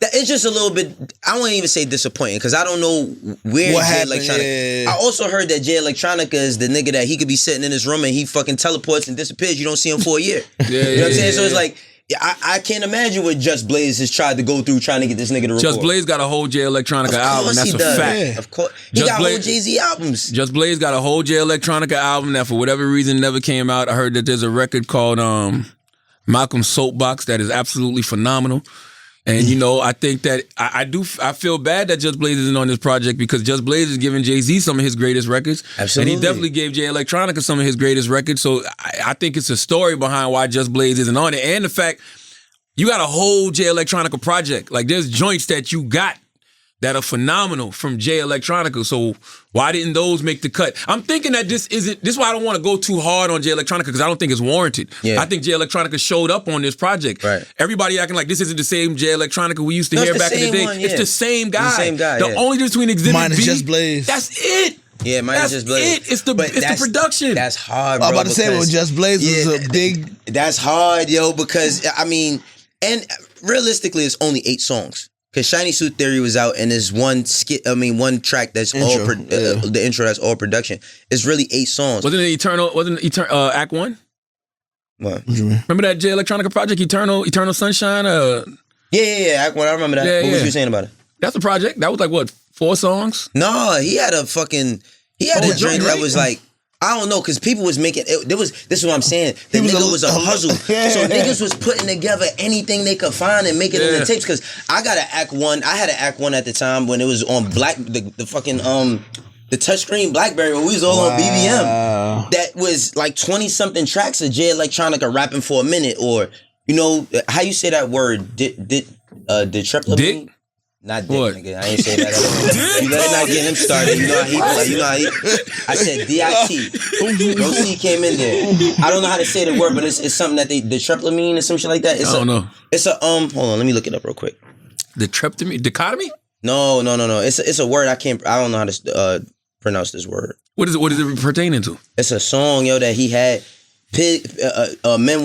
It's just a little bit. I won't even say disappointing because I don't know where What Jay happened, Electronica. yeah. I also heard that Jay Electronica is the nigga that he could be sitting in his room and he fucking teleports and disappears. You don't see him for a year. You know what I'm saying? So it's like I can't imagine what Just Blaze has tried to go through trying to get this nigga to record. Just Blaze got a whole Jay Electronica album. That's he a does. fact. Yeah. Of course, he Just got Blaze- whole Jay-Z albums. Just Blaze got a whole Jay Electronica album that for whatever reason never came out. I heard that there's a record called Malcolm's Soapbox that is absolutely phenomenal. And you know, I think that I feel bad that Just Blaze isn't on this project because Just Blaze is giving Jay-Z some of his greatest records. Absolutely. And he definitely gave Jay Electronica some of his greatest records. So I think it's a story behind why Just Blaze isn't on it. And the fact you got a whole Jay Electronica project. Like there's joints that you got that are phenomenal from Jay Electronica. So why didn't those make the cut? I'm thinking that this is why I don't want to go too hard on Jay Electronica because I don't think it's warranted. Yeah. I think Jay Electronica showed up on this project. Right. Everybody acting like this isn't the same Jay Electronica we used to No, hear it's the back in the same day. one, It's yeah. the same guy. It's the same guy, The yeah. only difference between Exhibit Mine is B, Just Blaze. that's it. Yeah, mine That's is Just Blaze. it. It's the But that's- production. That's hard, bro. I'm about to say, well, because- Just Blaze was a big. That's hard, yo, because I mean, and realistically, it's only 8 songs. Because Shiny Suit Theory was out, and there's one track that's Intro, the intro that's all production. It's really 8 songs. Wasn't it Act 1? What? Remember that Jay Electronica project, Eternal Sunshine? Yeah. I remember that. Yeah, What was yeah. you saying about it? That's a project. That was like, what, 4 songs? No, he had a Oh, joint joint, that right? was like, I don't know, because people was making it. This is what I'm saying. The was nigga a- was a hustle. Yeah. So niggas was putting together anything they could find and make it in Yeah. the tapes. Because I got an Act 1. I had an Act 1 at the time when it was on the fucking the touchscreen BlackBerry when we was all on BBM. That was like 20 something tracks of Jay Electronica rapping for a minute, or you know how you say that word? Did Dick? Not dick, What? nigga. I ain't say that at all. You better not get him started. You know how he. I said DIT. No C came in there. I don't know how to say the word, but it's something that the triplamine or some shit like that. It's I don't know. It's a hold on, let me look it up real quick. Dichotomy? No. It's a word I don't know how to pronounce this word. What is it pertaining to? It's a song, yo, that he had. Pigs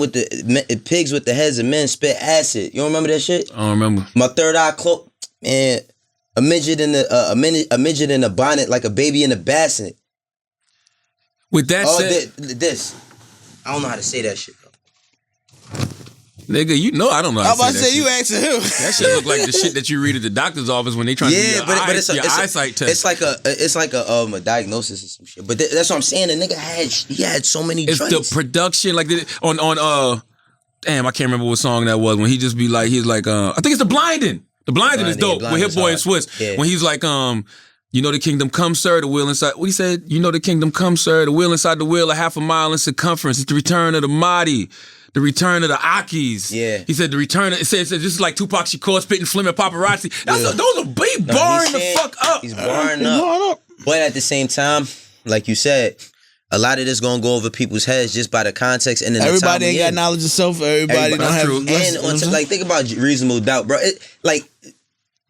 with the heads of men spit acid. You don't remember that shit? I don't remember. My third eye closed. Man, a midget in a midget in a bonnet like a baby in a bassinet. With that said, this. I don't know how to say that shit, bro. Nigga, you know I don't know how I'm to about say to that say, you shit. asking who? That shit look like the shit that you read at the doctor's office when they trying to do your eyesight test. It's like a diagnosis or some shit. But that's what I'm saying. The nigga had so many It's joints. the production, like on damn, I can't remember what song that was when he just be like, he's like, I think it's The Blinding. The Blinding is dope with Hit Boy and Swiss. Yeah. When he's like, you know the kingdom come, sir, the wheel inside. What he said? You know the kingdom come, sir, the wheel inside the wheel, a half a mile in circumference. It's the return of the Mahdi. The return of the Akis. Yeah. He said the return of, it says this is like Tupac Shakur spitting Flim and paparazzi. Those are big barring the fuck up. He's barring up. But at the same time, like you said, a lot of this gonna go over people's heads just by the context and then Everybody ain't got knowledge of self. Everybody don't have. And like think about Reasonable Doubt, bro.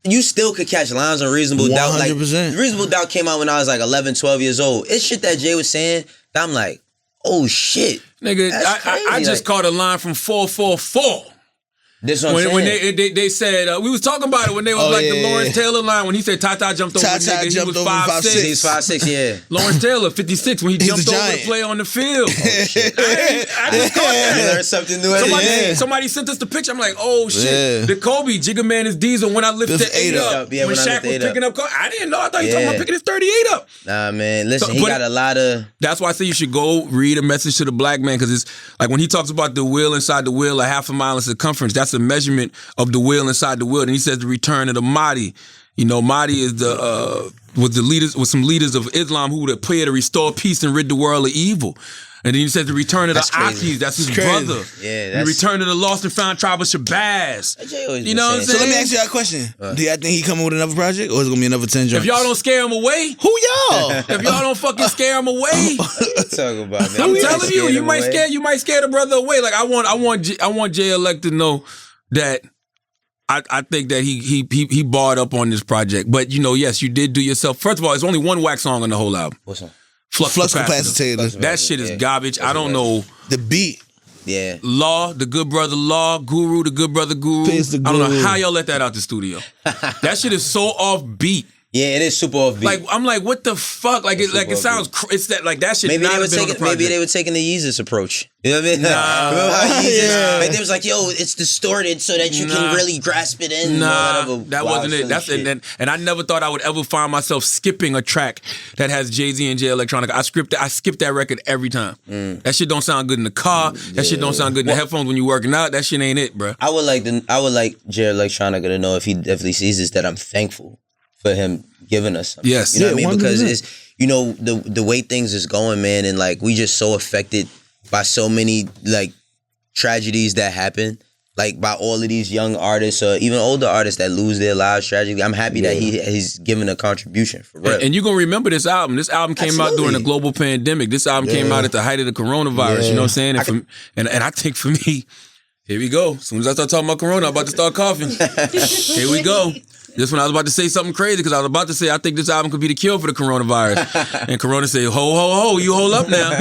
You still could catch lines on Reasonable Doubt. 100%. Like Reasonable Doubt came out when I was like 11, 12 years old. It's shit that Jay was saying that I'm like, oh shit. Nigga, I just caught a line from 444. This what I'm saying. When they said, we was talking about it when they was the Lawrence Taylor line when he said Tata jumped over nigga, he was 5'6". He's 5'6", yeah. Lawrence Taylor, 56, when he jumped over to play on the field. I just caught that. You learned something new. Somebody sent us the picture. I'm like, oh shit. The Kobe, Jigga Man is Diesel when I lifted the 8 up. Yeah, when Shaq was picking up, I didn't know. I thought you were talking about picking his 38 up. Nah, man. Listen, he got a lot of... That's why I say you should go read A Message to the Black Man, because it's like when he talks about the wheel inside the wheel, a half a mile in circumference, that's a measurement of the wheel inside the wheel. And he says the return of the Mahdi. You know, Mahdi is was some leaders of Islam who would appear to restore peace and rid the world of evil. And then he says the return of the Akis, that's his brother. Yeah, the return of the lost and found tribe of Shabazz. You know what I'm saying? So let me ask you a question. Do y'all think he coming with another project, or is it gonna be another 10 joints? If y'all don't scare him away, who y'all? If y'all don't fucking scare him away, talk about man. I'm telling you, you might scare the brother away. Like I want J-Elect to know that I think that he barred up on this project. But you know, yes, you did do yourself. First of all, it's only one whack song on the whole album. What's that? Flux Capacitor. That shit is garbage. I don't know. The beat. Yeah. Law, the good brother Law, Guru, the good brother Guru. I don't know how y'all let that out the studio. That shit is so offbeat. Yeah, it is super offbeat. Like I'm like, what the fuck? Like it sounds. It's that like that shit. Maybe they were taking the Yeezus approach. You know what I mean? Nah. Remember how Yeezus? Like they was like, yo, it's distorted so that you can really grasp it in. Nah, that wasn't it. That's it. And I never thought I would ever find myself skipping a track that has Jay-Z and Jay Electronica. I skip that record every time. That shit don't sound good in the car. That shit don't sound good in the headphones when you working out. That shit ain't it, bro. I would like Jay Electronica to know, if he definitely sees this, that I'm thankful for him giving us something. Yes. You know what I mean? Because it's, you know, the way things is going, man, and like we just so affected by so many like tragedies that happen, like by all of these young artists or even older artists that lose their lives tragically. I'm happy that he's giving a contribution for real. And you're gonna remember this album. This album came out during the global pandemic. This album came out at the height of the coronavirus. You know what I'm saying? And I think for me, here we go. As soon as I start talking about corona, I'm about to start coughing. Here we go. This one I was about to say something crazy, because I was about to say I think this album could be the cure for the coronavirus. And Corona said, ho, you hold up now.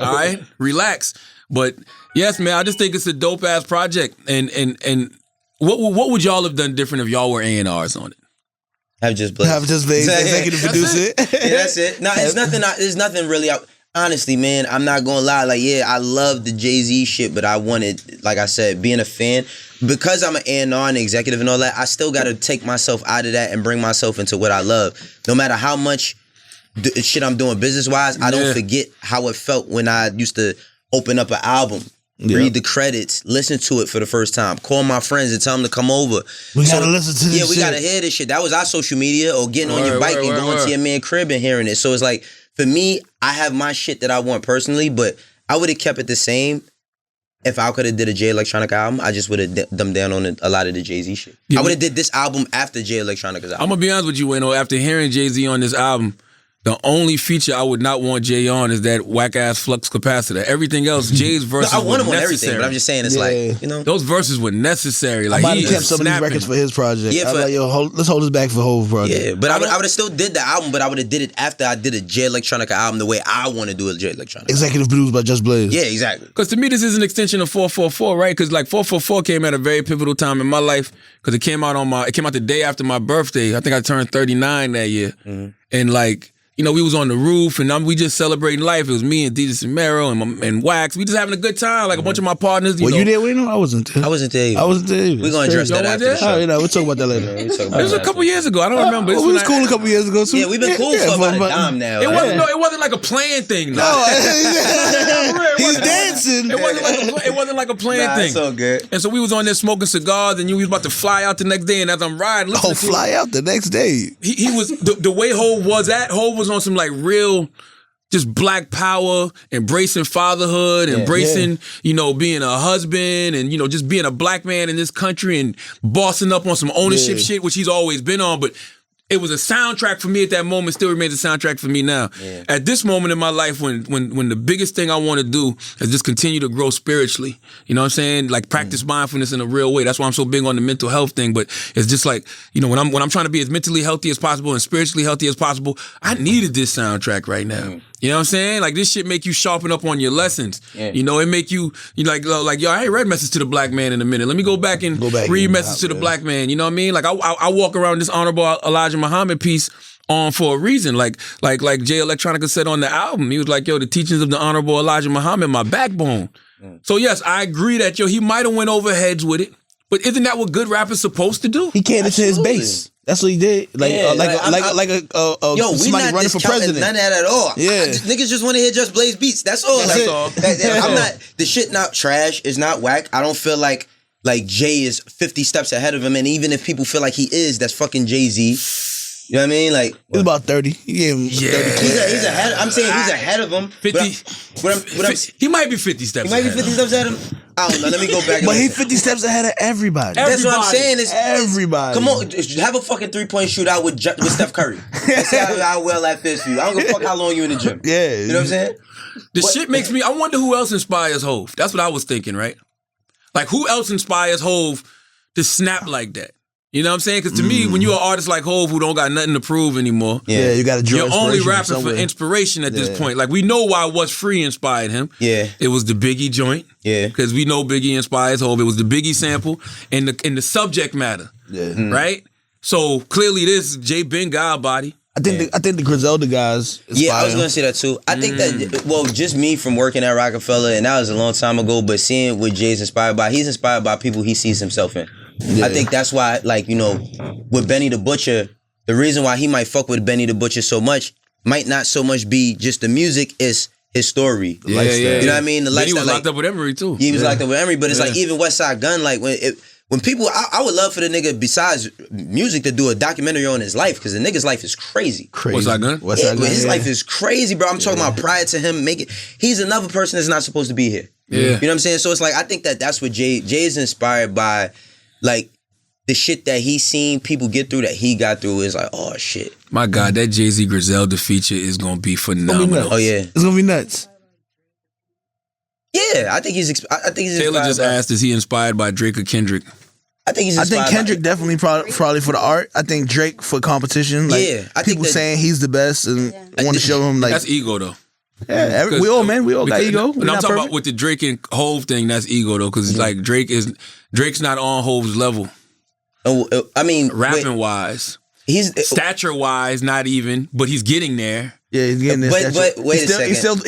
All right, relax. But yes, man, I just think it's a dope ass project. And what would y'all have done different if y'all were A&Rs on it? Have just been executive producer. Yeah, that's it. No, it's nothing. There's nothing really out. Honestly, man, I'm not gonna lie. Like, yeah, I love the Jay-Z shit, but I wanted, like I said, being a fan, because I'm an A&R and executive and all that, I still gotta take myself out of that and bring myself into what I love. No matter how much shit I'm doing business-wise, I don't forget how it felt when I used to open up an album, read the credits, listen to it for the first time, call my friends and tell them to come over. We gotta listen to this shit. Yeah, we gotta hear this shit. That was our social media, or getting on your bike and going to your man's crib and hearing it. So it's like, for me, I have my shit that I want personally, but I would have kept it the same if I could have did a Jay Electronica album. I just would have dumbed down on a lot of the Jay-Z shit. Yeah, I would have did this album after Jay Electronica's album. I'm gonna be honest with you, Wayno. After hearing Jay-Z on this album, The only feature I would not want Jay on is that whack ass flux capacitor. Everything else, Jay's verses I want him were on necessary. everything, but I'm just saying it's like, you know. Those verses were necessary. Like I might he have kept is some of these snapping. records for his project. Yeah, I'm like, yo, let's hold this back for Hov project. Yeah, but I would have still did the album, but I would have did it after I did a J Electronica album the way I want to do a J Electronica. Executive produced by Just Blaze. Yeah, exactly. Because to me, this is an extension of 444, right? Because like 444 came at a very pivotal time in my life because it came out the day after my birthday. I think I turned 39 that year, and like. You know, we was on the roof and we just celebrating life. It was me and DJ Samero and Wax. We just having a good time. Like a bunch of my partners. You there, Wayno? I wasn't there. I wasn't there. I wasn't there. We're going to address that after the show. We'll talk about that later. It was a couple years ago. I don't remember. We was cool a couple years ago, too. Yeah, we've been cool for about a dime now. It wasn't like a playing thing. He's dancing. It wasn't like a playing thing. It's all good. And so we was on there smoking cigars and we was about to fly out the next day. And as I'm riding, listening to fly out the next day. He was, the way Hov was on some like real, just black power, embracing fatherhood, embracing, you know, being a husband and, you know, just being a black man in this country and bossing up on some ownership shit, which he's always been on. But it was a soundtrack for me at that moment, still remains a soundtrack for me now. Yeah. At this moment in my life, when the biggest thing I want to do is just continue to grow spiritually. You know what I'm saying? Like practice mindfulness in a real way. That's why I'm so big on the mental health thing. But it's just like, you know, when I'm trying to be as mentally healthy as possible and spiritually healthy as possible, I needed this soundtrack right now. You know what I'm saying? Like this shit make you sharpen up on your lessons. Yeah. You know, it make you like yo, I ain't read Message to the Black Man in a minute. Let me go back and read Message to the Black Man. You know what I mean? Like I walk around this Honorable Elijah Muhammad piece on for a reason. Like Jay Electronica said on the album, he was like, yo, the teachings of the Honorable Elijah Muhammad, my backbone. So yes, I agree that yo, he might have went over heads with it, but isn't that what good rappers supposed to do? He catered to his base. That's what he did. Like somebody running for president. None of that at all. Yeah. Niggas just want to hear Just Blaze beats. That's all. That's all. I'm not, the shit not trash. It's not whack. I don't feel like Jay is 50 steps ahead of him. And even if people feel like he is, that's fucking Jay-Z. You know what I mean? Like he's about 30. He gave him 30. He's ahead. I'm saying he's ahead of him. 50. He might be 50 steps. He might be 50 steps ahead of him. I don't know. Let me go back. But he's 50 steps ahead of everybody. That's what I'm saying. Is everybody. Come on, have a fucking 3-point shootout with Steph Curry. Let's see how well that fits for you. I don't give a fuck how long you in the gym. Yeah, you know what I'm saying. Shit makes me. I wonder who else inspires Hov. That's what I was thinking. Right? Like who else inspires Hov to snap like that? You know what I'm saying? Because to me, when you're an artist like Hov who don't got nothing to prove anymore, you got to draw. You're only rapping for inspiration at this point. Like we know why What's Free inspired him. Yeah, it was the Biggie joint. Yeah, because we know Biggie inspires Hov. It was the Biggie sample and the subject matter. Yeah, right. So clearly, this Jay Ben God body. I think the Griselda guys. Yeah, I was gonna say that too. I think that just me from working at Rockefeller, and that was a long time ago. But seeing what Jay's inspired by, he's inspired by people he sees himself in. Yeah. I think that's why, like, you know, with Benny the Butcher, the reason why he might fuck with Benny the Butcher so much might not so much be just the music, it's his story. Yeah. You know what I mean? The lifestyle. He was locked up with Emery too. He was locked up with Emery, but it's like even Westside Gunn, like when people, I would love for the nigga besides music to do a documentary on his life because the nigga's life is crazy. Westside Gunn? His life is crazy, bro. I'm talking about prior to him he's another person that's not supposed to be here. Yeah. You know what I'm saying? So it's like, I think that's what Jay is inspired by. Like, the shit that he seen people get through that he got through is like, oh, shit. My God, that Jay-Z Griselda feature is going to be phenomenal. Oh, yeah. It's going to be nuts. Yeah, I think he's Taylor just asked, is he inspired by Drake or Kendrick? I think he's inspired. I think Kendrick definitely probably for the art. I think Drake for competition. Like, I think people saying he's the best and want to show him like. That's ego, though. Yeah, we all got ego. But I'm talking about with the Drake and Hov thing, that's ego though, because it's like Drake's not on Hov's level. I mean, rapping wise, he's stature wise, not even, but he's getting there. Yeah, he's getting there. But wait a second.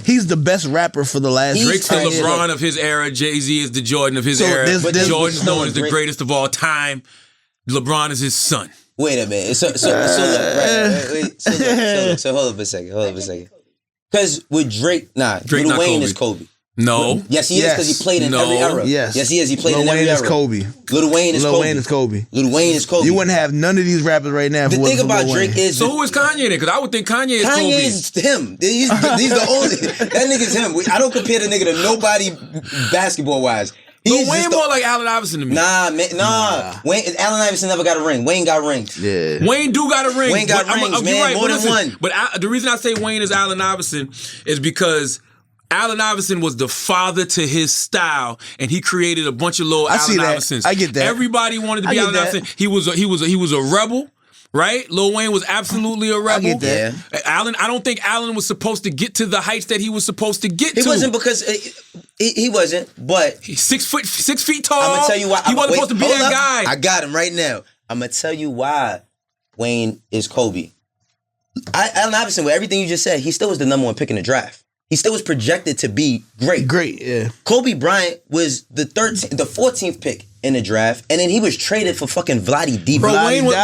He's the best rapper for the last. Drake's the LeBron of his era. Jay-Z is the Jordan of his era. Jordan's known as the greatest of all time. LeBron is his son. Wait a minute. So hold up a second. Because with Drake, Lil Wayne is Kobe. No. Yes, he is because he played in every era. Yes, he is. He played in every era. Lil Wayne is Kobe. Lil Wayne is Kobe. You wouldn't have none of these rappers right now. The thing about Drake is... So who is Kanye then? Because I would think Kanye is Kobe. Kanye is him. He's the only... That nigga's him. I don't compare the nigga to nobody basketball-wise. Lil Wayne more like Allen Iverson to me. Nah. Wayne, Allen Iverson never got a ring. Wayne got rings. Yeah. Wayne do got a ring. Wayne got rings, man. More than one. But the reason I say Wayne is Allen Iverson is because Allen Iverson was the father to his style, and he created a bunch of little Allen Iversons. I get that. Everybody wanted to be Allen Iverson. He was a rebel. Right? Lil Wayne was absolutely a rebel. I get that. Yeah. Allen, I don't think Allen was supposed to get to the heights that he was supposed to get to. He wasn't because he wasn't, but He's 6 feet tall. I'm gonna tell you why. He wasn't supposed to be that guy. I got him right now. I'm gonna tell you why Wayne is Kobe. Allen Iverson, with everything you just said, he still was the number 1 pick in the draft. He still was projected to be great. Great, yeah. Kobe Bryant was the 14th pick in the draft, and then he was traded for fucking Vlade Divac. Bro, Wayne was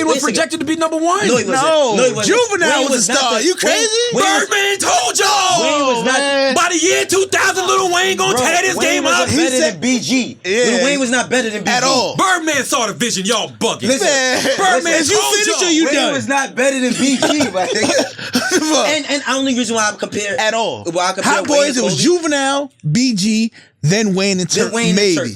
listen, projected to be number 1. No, he wasn't. No, Juvenile was a star. You crazy? Birdman told y'all. Wayne was not. By the year 2000, Lil Wayne gonna tear this game up. Wayne was better than BG. Yeah. Lil Wayne was not better than BG. At all. Birdman saw the vision. Y'all bugging. Listen, Birdman Is you told finished y'all. or you Wayne done? was not better than BG, my nigga. And the only reason why I compare At all. Why I compare Hot Wayne Boys, and it was Kobe- Juvenile, BG, then Wayne and Turk. Wayne and Maybe. Turk.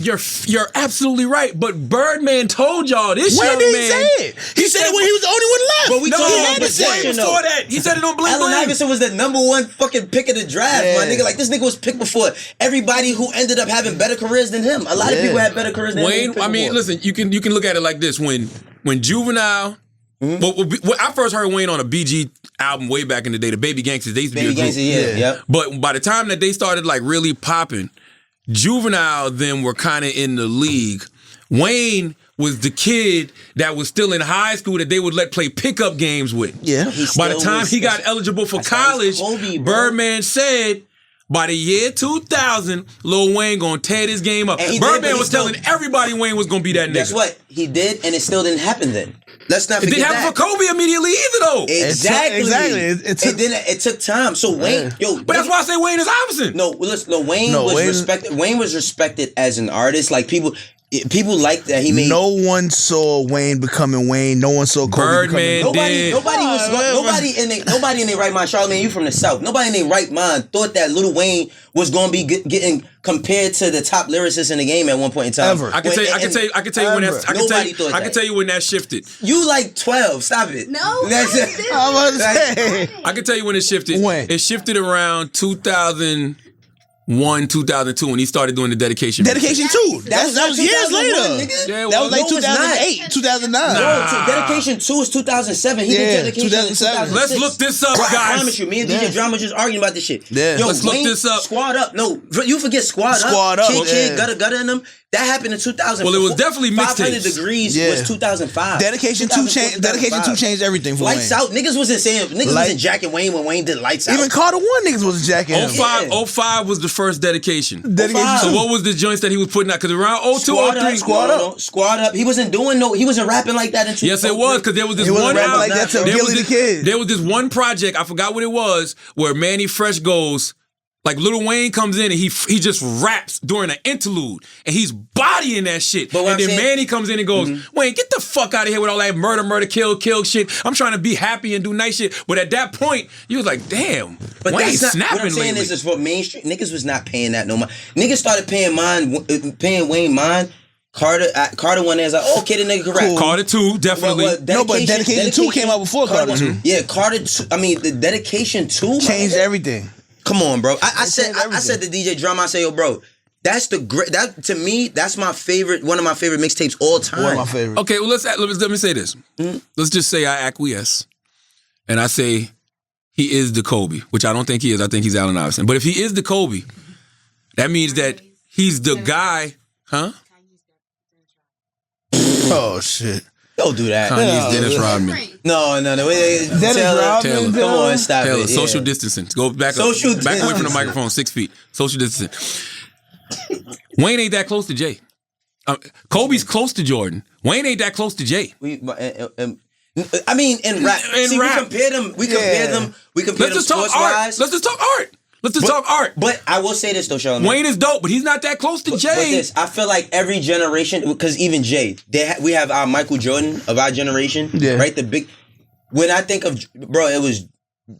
You're absolutely right, but Birdman told y'all this When young did he man. say it? He said it when he was the only one left. But we No, talking he about had to say it position, before though. that. He said it on Bling Allen Bling. Iverson was the number 1 fucking pick of the draft, my nigga. Like, this nigga was picked before everybody who ended up having better careers than him. A lot of people had better careers than him. Wayne, I mean, listen, you can look at it like this. When Juvenile, well, I first heard Wayne on a BG album way back in the day, the Baby Gangsters. They used to be a Baby group. Gangster, yeah. But by the time that they started like really popping, Juvenile then were kind of in the league. Wayne was the kid that was still in high school that they would let play pickup games with. Yeah. By the time he got eligible for college, Kobe, bro. Birdman said, by the year 2000, Lil Wayne gonna tear this game up. And he did, Birdman but he was telling still- everybody Wayne was gonna be that nigga. Guess what? He did, and it still didn't happen then. Let's not It forget didn't happen for Kobe immediately either, though. Exactly. Exactly. It took time. So Wayne, But that's why I say Wayne is Iverson. No, listen. No, Wayne was respected. Wayne was respected as an artist. Like people liked that he made. No one saw Wayne becoming Wayne. No one saw Kobe Birdman becoming did. Nobody in their right mind. Charlamagne, you from the South. Nobody in their right mind thought that Lil Wayne was going to be getting compared to the top lyricists in the game at one point in time. Ever. I can tell you when that. Nobody thought I can that. tell you when that shifted. You like 12. Stop it. No, That's it. I was about to say. I can tell you when it shifted. When? It shifted around 2001, 2002 when he started doing the dedication. Dedication 2. That was years 2001, later. nigga. Yeah, That was like No, it's not. 2008, 2009. Bro, Dedication 2 is 2007. He Yeah, did Dedication 2007. in 2006. Let's look this up, Bro, guys. I promise you, me and DJ Drama just arguing about this shit. Yeah. Yo, Let's look Wayne, this up. Squad Up. No, you forget Squad Up. Squad Up, Kid, yeah. Gutter, Gutter in them. That happened in 2000. Well, it was definitely 500 mixtapes. Degrees Yeah. was 2005. Dedication 2 changed. 2004, Dedication 2 changed everything for Lights Wayne. Out. Niggas wasn't saying. Niggas wasn't jacking Wayne when Wayne did Lights Out. Even Carter 1 niggas was jacking him. 05 was the first dedication. Dedication So 2. what was the joints that he was putting out? Because around 02, Squad 03, Up. Squad Up. Squad Up. He wasn't doing he wasn't rapping like that in 2003. Yes, it was, because there was this He wasn't one rapping album. like that till there was Gilly the this- Kid. There was this one project, I forgot what it was, where Manny Fresh goes, like Lil Wayne comes in and he just raps during an interlude and he's bodying that shit. But what And I'm then saying- Manny comes in and goes, Wayne, get the fuck out of here with all that murder, kill shit. I'm trying to be happy and do nice shit. But at that point, you was like, damn, But Wayne that's not, snapping what I'm saying lately. is for mainstream niggas was not paying that no mind. Niggas started paying Wayne mind. Carter one there is like, okay, the nigga can rap. Carter 2, definitely. No, but Dedication 2 came out before Carter 2. Yeah, Carter 2. I mean, the Dedication 2 my Changed nigga. everything. Come on, bro. I said changed to DJ Drama, I say, yo, bro, that's the great. That to me, that's my favorite. One of my favorite mixtapes all time. One of my favorites. Okay, well, let me say this. Let's just say I acquiesce, and I say he is the Kobe, which I don't think he is. I think he's Allen Iverson. But if he is the Kobe, that means that he's the guy, huh? Oh, shit. Don't do that. Kanye's Dennis Rodman. No. Wait, Dennis Rodman. Taylor. Come on, stop Taylor, it. Yeah. social distancing. Go back Social up. Back away from the distancing. microphone, 6 feet. Social distancing. Wayne ain't that close to Jay. Kobe's close to Jordan. Wayne ain't that close to Jay. I mean, in rap. In See, rap. we compare them. We compare them Let's just talk sports art. wise. Let's just talk art. Let's just talk art. But I will say this though, Charlamagne. Wayne is dope, but he's not that close to But Jay. this, I feel like every generation, because even Jay, we have our Michael Jordan of our generation, Yeah. right? The big. When I think of bro, it was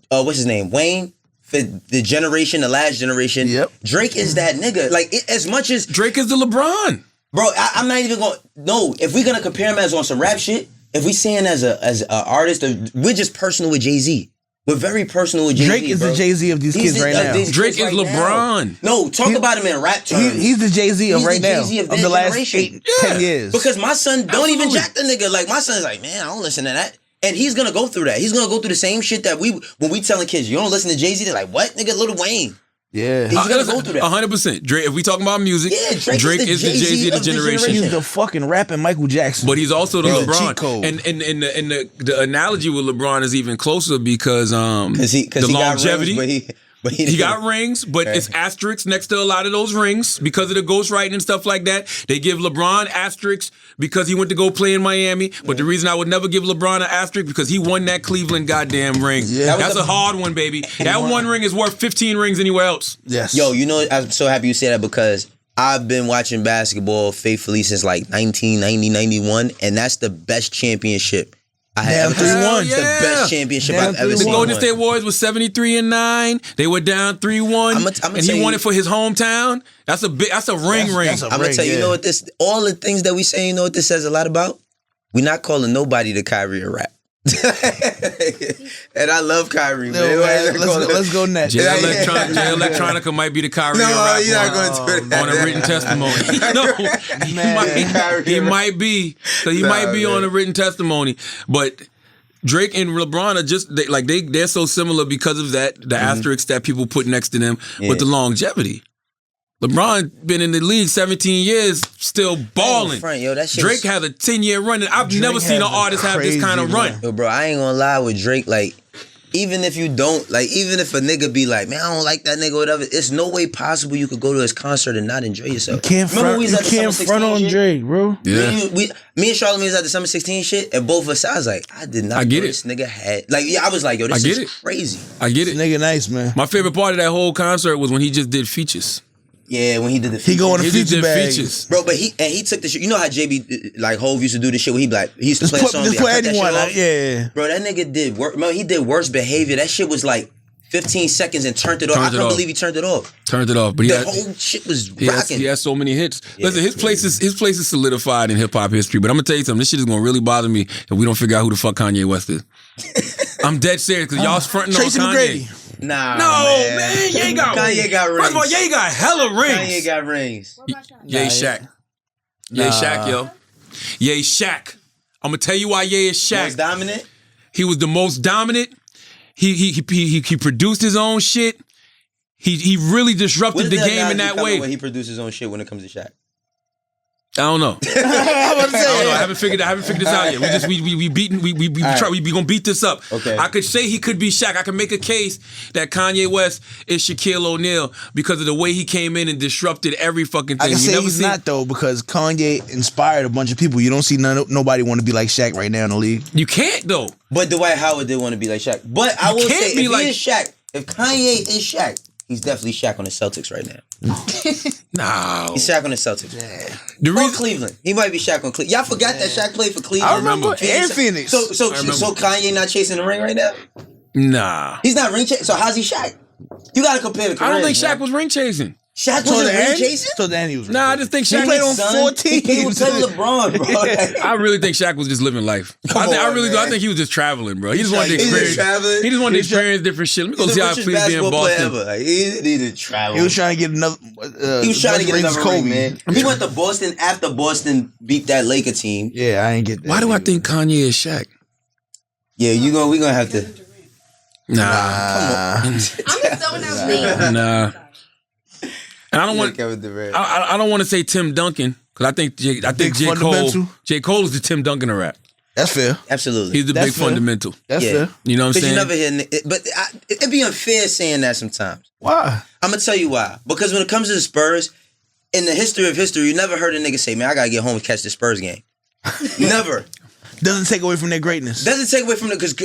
what's his name, Wayne, for the generation, the last generation. Yep. Drake is that nigga. Like as much as Drake is the LeBron. bro, I'm not even going. No, if we're gonna compare him as on some rap shit, if we saying as a artist, we're just personal with Jay-Z. We're very personal with Jay-Z. Drake is the Jay-Z of these kids right now. Drake is LeBron. No, talk about him in rap terms. He's the Jay-Z of right now. Jay-Z Of their the last generation. 10 years. Because my son don't even Absolutely. jack the nigga. Like my son's like, man, I don't listen to that. And he's gonna go through that. He's gonna go through the same shit that when we telling kids, you don't listen to Jay-Z, they're like, what? Nigga, Lil Wayne. Yeah. He's gonna go through that. 100%. Drake. If we talking about music, Yeah, Drake is the Jay-Z of the generation. He's the fucking rapping Michael Jackson. But he's also the He's a LeBron. cheat code. And the analogy with LeBron is even closer because He the longevity. Got rings, but he got rings, but it's asterisks next to a lot of those rings because of the ghostwriting and stuff like that. They give LeBron asterisks because he went to go play in Miami. But the reason I would never give LeBron an asterisk because he won that Cleveland goddamn ring. Yeah. That's a hard one, baby. That one ring is worth 15 rings anywhere else. Yes. Yo, you know, I'm so happy you say that because I've been watching basketball faithfully since like 1990, 91, and that's the best championship I have ever 3-1. It's the best championship Damn, I've ever The seen. Golden State Warriors was 73-9. They were down 3-1, I'ma and tell he won you- it for his hometown. That's a ring. That's I'm gonna tell you, you know what this, all the things that we say, you know what this says a lot about? We're not calling nobody to Kyrie a rap. And I love Kyrie, man. Let's go next. Jay Electronica might be the Kyrie No, rap you're not going to do that. on a written testimony. No, he might be. So he might be on a written testimony. But Drake and LeBron are just they're so similar because of that, the asterisks that people put next to them with the longevity. LeBron been in the league 17 years, still balling. Yo, that shit Drake has a 10-year run, and I've never seen an artist have this kind of run. Yo, bro, I ain't gonna lie with Drake, like, even if you don't, like, even if a nigga be like, man, I don't like that nigga, whatever, it's no way possible you could go to his concert and not enjoy yourself. You can't front on Drake, bro. Yeah. Me and Charlamange was at the Summer 16 shit, and both of us, I was like, I did not I know get this nigga had, like, yeah, I was like, yo, this is crazy. I get it. Nigga nice, man. My favorite part of that whole concert was when he just did features. Yeah, when he did the He go on a He just feature did bag. features. Bro, but he took the shit. You know how JB, like, Hove used to do this shit where he be like, he used to play a song. Just be put like, cut that anyone shit out. off. Yeah. Bro, that nigga did work. Man, he did worse behavior. That shit was like 15 seconds and turned it off. I couldn't believe he turned it off. Turned it off, but The whole shit was rocking. he has so many hits. Yeah, Listen, his place is solidified in hip hop history. But I'm gonna tell you something. This shit is gonna really bother me if we don't figure out who the fuck Kanye West is. I'm dead serious because y'all's fronting on Tracy Kanye. McGrady. Nah, Man, Ye got Kanye got rings. First of all, Ye got hella rings. Kanye got rings. Ye Shaq. Ye Shaq, yo. Ye Shaq. I'm gonna tell you why Ye is Shaq. Most dominant. He was the most dominant. He produced his own shit. He really disrupted the game in that way. When he produced his own shit when it comes to Shaq. I don't know. I don't know. I haven't figured this out yet. We gonna beat this up. Okay. I could say he could be Shaq. I could make a case that Kanye West is Shaquille O'Neal because of the way he came in and disrupted every fucking thing. I can say he's not though because Kanye inspired a bunch of people. You don't see nobody want to be like Shaq right now in the league. You can't though. But Dwight Howard did want to be like Shaq. But I will say, if he is Shaq, if Kanye is Shaq, he's definitely Shaq on the Celtics right now. No. He's Shaq on the Celtics. The Or reason, Cleveland. He might be Shaq on Cleveland. Y'all forgot that Shaq played for Cleveland. I remember. And Phoenix. So Kanye not chasing the ring right now? nah. He's not ring chasing. So how's he Shaq? You got to compare the I don't careers, think Shaq man. was ring chasing. Shaq So wasn't the ring end. chasing? So then he was. Nah, I just think He Shaq played on Son, 14 He was playing LeBron, bro. I really think Shaq was just living life. I really do. I think he was just traveling, bro. He just wanted to He's just experience. traveling? He just wanted to experience different shit. Let me go He's see the how it richest feels being in basketball player Boston. ever. Like, he needed to travel. He was trying to get another. He was trying to get another ring, Kobe. man. He went to Boston after Boston beat that Laker team. Yeah, I ain't get that. Why do I think Kanye is Shaq? Yeah, we gonna have to. Nah, I'm just throwing out names. nah. And I don't want. Kevin Durant. I don't want to say Tim Duncan because I think J. Cole. fundamental. J. Cole is the Tim Duncan of rap. That's fair. Absolutely. He's the That's big fair. fundamental. That's Yeah. fair. You know what I'm Because you saying? never hear, but it'd be unfair saying that sometimes. Why? I'm gonna tell you why. Because when it comes to the Spurs, in the history of history, you never heard a nigga say, "Man, I gotta get home and catch the Spurs game." Never. Doesn't take away from their greatness. Doesn't take away from the because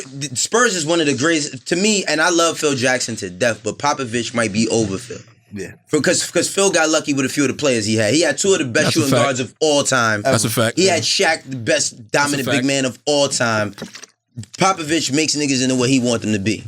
Spurs is one of the greatest to me, and I love Phil Jackson to death, but Popovich might be over Phil. Yeah. Because Phil got lucky with a few of the players he had. He had two of the best That's a shooting fact. guards of all time. That's a fact. He had Shaq, the best dominant fact. big man of all time. Popovich makes niggas into what he want them to be.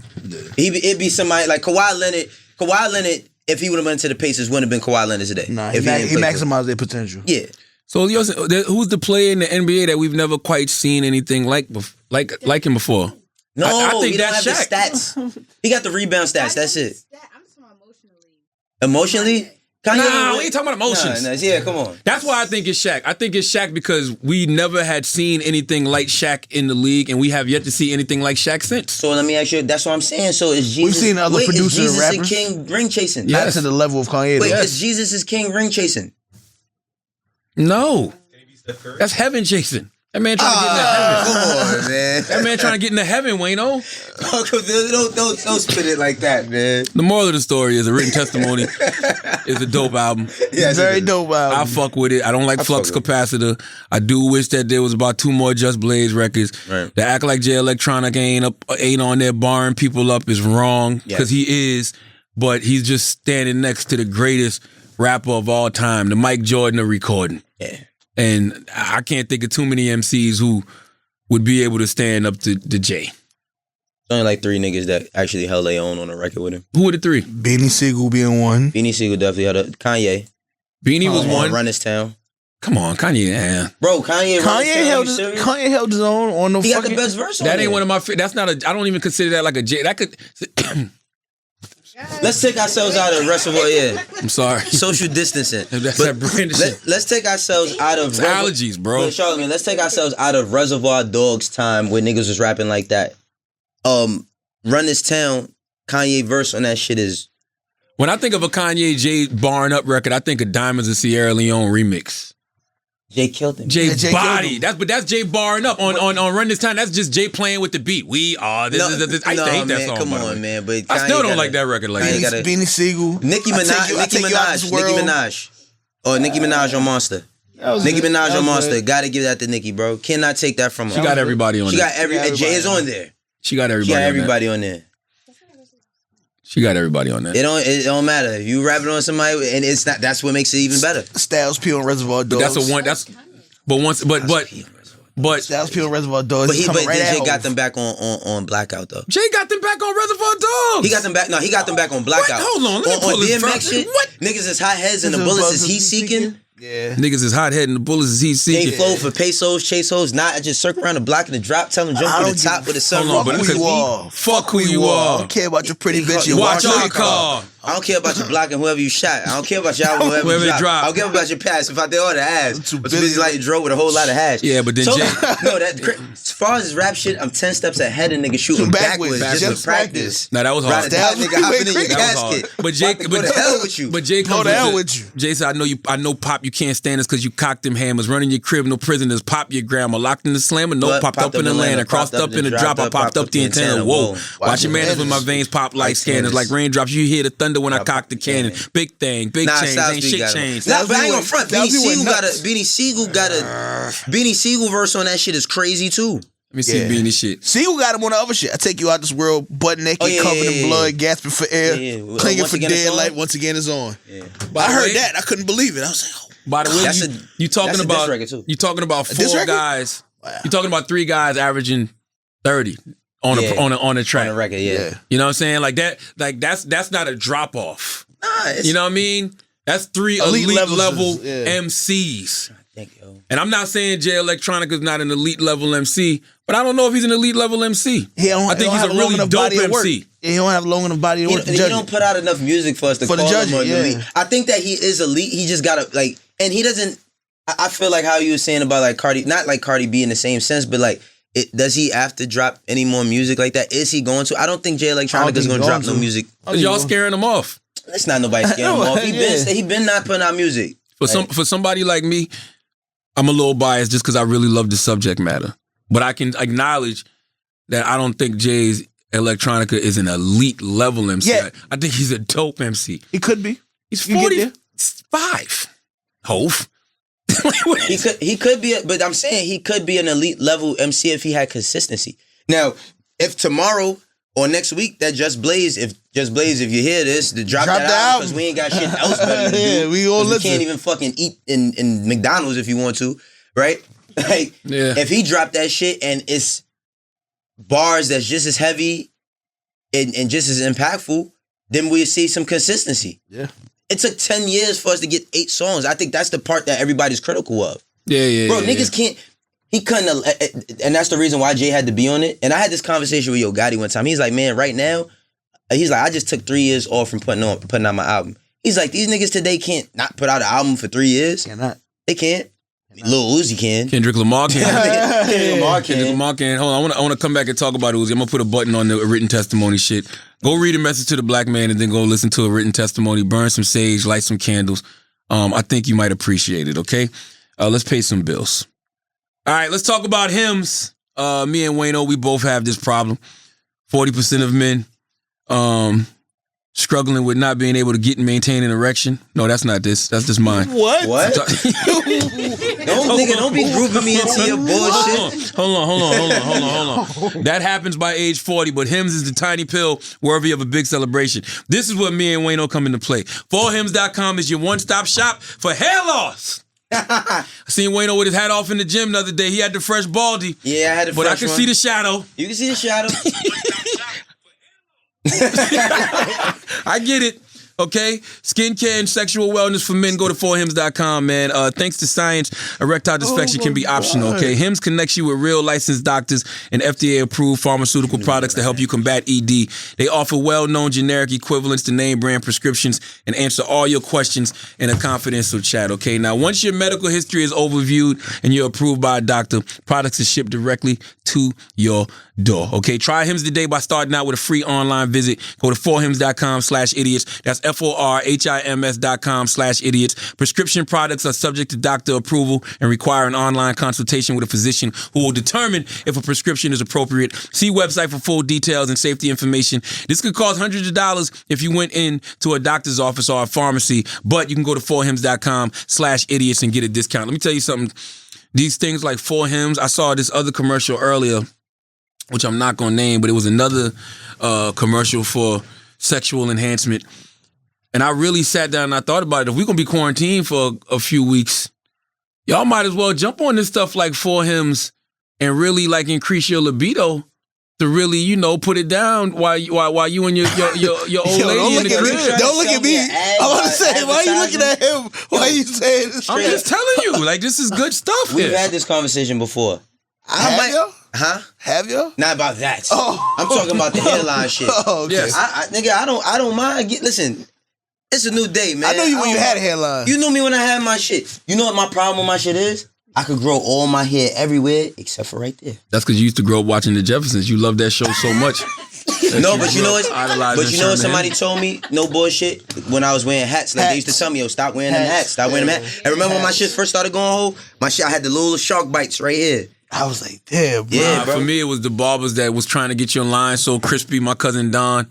It'd be somebody like Kawhi Leonard. Kawhi Leonard, if he would have went to the Pacers, wouldn't have been Kawhi Leonard today. Nah, if he maximized their potential. Yeah. So who's the player in the NBA that we've never quite seen anything like him before? No, I think he don't that's have Shaq. the stats. He got the rebound stats. That's it. I'm just talking emotionally. Emotionally? Nah, we ain't talking about emotions. Nah, yeah, come on. That's why I think it's Shaq. I think it's Shaq because we never had seen anything like Shaq in the league, and we have yet to see anything like Shaq since. So let me ask you, that's what I'm saying. So is Jesus... We've seen other producers is Jesus and and rappers. King ring chasing? Not to the level of Kanye. Wait, though. is Jesus is King ring chasing? No. That's heaven chasing. That man trying to get into heaven. Come on, man. That man trying to get into heaven, Wayno. Don't spit it like that, man. The moral of the story is A Written Testimony is a dope album. Yes, Very it is. dope album. I fuck with it. I don't like Flux fuck with Capacitor. I do wish that there was about 2 more Just Blaze records. Right. To act like Jay Electronica ain't on there barring people up is wrong because he is, but he's just standing next to the greatest rapper of all time, the Mike Jordan of recording. Yeah. And I can't think of too many MCs who would be able to stand up to Jay. There's only like 3 niggas that actually held their own on a record with him. Who are the 3? Beanie Siegel being one. Beanie Siegel definitely held it. Kanye. Beanie was one. Run This Town. Come on, Kanye. Yeah. Bro, Kanye Kanye held his own on the He got fucking... the best verse on That there. ain't one of my. That's not a. I don't even consider that like a Jay. That could. Let's take ourselves out of Reservoir. Yeah. I'm sorry. Social distancing. That's But that brand shit. let's take ourselves out of It's allergies, bro. But Charlamagne, let's take ourselves out of Reservoir Dogs time where niggas was rapping like that. Run This Town, Kanye verse on that shit is... When I think of a Kanye Jay barring up record, I think of Diamonds of Sierra Leone remix. Jay killed him. Jay Jay body. killed That's Jay barring up on Run This Time. That's just Jay playing with the beat. We are. This is. I used to hate that man, song. come by the way. on, man. But I Kanye still don't gotta- like that record like Kanye that. gotta- Beanie Siegel. Nicki Minaj. Or Nicki Minaj on Monster. Nicki Minaj on Monster. Gotta give that to Nicki, bro. Cannot take that from her. She got everybody on She there. got every. Jay is on there. She got She got everybody on there. She got everybody on there. It don't matter if you rapping on somebody and it's not. That's what makes it even better. Styles P on Reservoir Dogs. That's a one. That's. But once. But Styles P on Reservoir Dogs. But He's coming right Jay at got Hov. them back on Blackout though. Jay got them back on Reservoir Dogs. He got them back. No, he got them back on Blackout. What? Hold on, let me pull on this DMX first. shit. What? Niggas is hot heads and the bullets is heat seeking. Yeah. Niggas is hot heading the bullets is he They seeking. flow for pesos, chase hoes. Not I just circle around the block and the drop. Tell them jump I on the don't top give with the sun. Hold on, but Fuck look who at you me. are. Fuck who you I are. don't care about your pretty bitch. You Watch walk on out. your car. I don't care about your block and whoever you shot. I don't care about y'all whoever Whoever you drop. drop. I don't care about your past. If I did all the ass, I'm too but you busy busy. like you drove with a whole lot of hash. Yeah, but then so, Jay. no, as far as rap shit, I'm 10 steps ahead of niggas shooting Backwards, backwards just just to practice. Now that was hard. Ride or die, nigga, hopping in your That was hard. casket. But Jay, About to go to hell with you. But Jay Go comes to hell with with you. Jay said, I know, Pop, you can't stand us because you cocked them hammers. Running your crib, no prisoners. Pop your grandma. Locked in the slammer. No, What? popped up in the land. Crossed up in the drop. I popped up the antenna. Whoa. Watch your manners when my veins pop like scanners. Like raindrops, you hear the thunder when I cock the cannon. Big thing, big change, ain't shit change. Nah, but I ain't gonna front. Styles Beanie P went Siegel nuts. got a Beanie Siegel verse on that shit is crazy too. Let me see Beanie shit. Siegel got him on the other shit. I take you out this world, butt naked, covered in blood, gasping for air, clinging Once for Again It's dead On? light. Once again, it's on. By I the heard way- that. I couldn't believe it. I was like, oh. By the way, That's you talking that's a about diss record, too. you talking about diss 4 record? guys. You talking about 3 guys averaging 30 on a track. On a record, yeah. You know what I'm saying? Like that. Like that's not a drop off. Nah, it's, You know what I mean? That's 3 Elite elite levels level is- yeah. MCs. yo. And I'm not saying Jay Electronica is not an elite level MC, but I don't know if he's an elite level MC. I think he's a really dope MC. Yeah, he don't have long enough body of work to He judge don't it. put out enough music for us to For the call him judging, an yeah. elite. I think that he is elite. He just gotta like, and he doesn't. I feel like how you were saying about like Cardi, not like Cardi B in the same sense, but like, does he have to drop any more music like that? Is he going to? I don't think Jay Electronica is going to drop no music. Y'all scaring him off. It's not nobody scaring him off. He been not putting out music. For somebody like me, I'm a little biased just because I really love the subject matter. But I can acknowledge that I don't think Jay's Electronica is an elite level MC. Yeah. I think he's a dope MC. He could be. He's You get there. 45. Hove. He could be, but I'm saying he could be an elite level MC if he had consistency. Now, if tomorrow or next week that Just Blaze, if you hear this, to drop that the album because album. we ain't got shit else better to do. Yeah, we all 'Cause listen. We can't even fucking eat in McDonald's if you want to, right? Like, Yeah. if he dropped that shit and it's bars that's just as heavy and just as impactful, then we'll see some consistency. Yeah. It took 10 years for us to get 8 songs. I think that's the part that everybody's critical of. Yeah. Bro, niggas can't. He couldn't have, and that's the reason why Jay had to be on it. And I had this conversation with Yo Gotti one time. He's like, man, right now, he's like, I just took 3 years off from putting out my album. He's like, these niggas today can't not put out an album for 3 years. Cannot. They can't. Lil Uzi can. Kendrick Lamar can. Kendrick Lamar can. Hold on, I want to come back and talk about Uzi. I'm gonna put a button on the written testimony shit. Go read a message to the black man and then go listen to a written testimony. Burn some sage, light some candles. I think you might appreciate it. Okay, let's pay some bills. All right, let's talk about hymns. Me and Wayno, we both have this problem. 40% of men struggling with not being able to get and maintain an erection. No, that's not this. That's just mine. What? Don't be grouping me into your bullshit. Hold on. That happens by age 40, but hymns is the tiny pill worthy of a big celebration. This is what me and Wayno come into play. 4hymns.com is your one-stop shop for hair loss. I seen Wayno with his hat off in the gym the other day. He had the fresh baldy. Yeah, I had the fresh But I could see the shadow. You can see the shadow. I get it. Okay? Skincare and sexual wellness for men. Go to 4hymns.com, man. Thanks to science, erectile dysfunction can be optional, okay? Hymns connects you with real licensed doctors and FDA-approved pharmaceutical products to help you combat ED. They offer well-known generic equivalents to name brand prescriptions and answer all your questions in a confidential chat, okay? Now, once your medical history is overviewed and you're approved by a doctor, products are shipped directly to your door, okay? Try Hymns today by starting out with a free online visit. Go to 4hymns.com/idiots. That's FORHIMS.com/idiots. Prescription products are subject to doctor approval and require an online consultation with a physician who will determine if a prescription is appropriate. See website for full details and safety information. This could cost hundreds of dollars if you went in to a doctor's office or a pharmacy, but you can go to 4hymns.com/idiots and get a discount. Let me tell you something. These things like 4hymns, I saw this other commercial earlier, which I'm not going to name, but it was another commercial for sexual enhancement. And I really sat down and I thought about it. If we're going to be quarantined for a few weeks, y'all might as well jump on this stuff like 4hymns and really like increase your libido to really, you know, put it down while you and your old lady in the crib. Don't look at me. I want to say, why are you looking at him? Why are you saying this? I'm just telling you, like, this is good stuff. We've had this conversation before. Have you? Huh? Have you? Not about that. Oh. I'm talking about the hairline shit. Oh, okay. Yes. Nigga, I don't mind. Listen, it's a new day, man. I know you when you had a hairline. You knew me when I had my shit. You know what my problem with my shit is? I could grow all my hair everywhere except for right there. That's because you used to grow up watching the Jeffersons. You love that show so much. No, but you know what? Somebody told me, no bullshit, when I was wearing hats. Like, they used to tell me, yo, stop wearing them hats. Stop wearing them hats. And remember when my shit first started going whole? My shit, I had the little shark bites right here. I was like, damn, bro. Yeah, bro. For me, it was the barbers that was trying to get your line so crispy. My cousin Don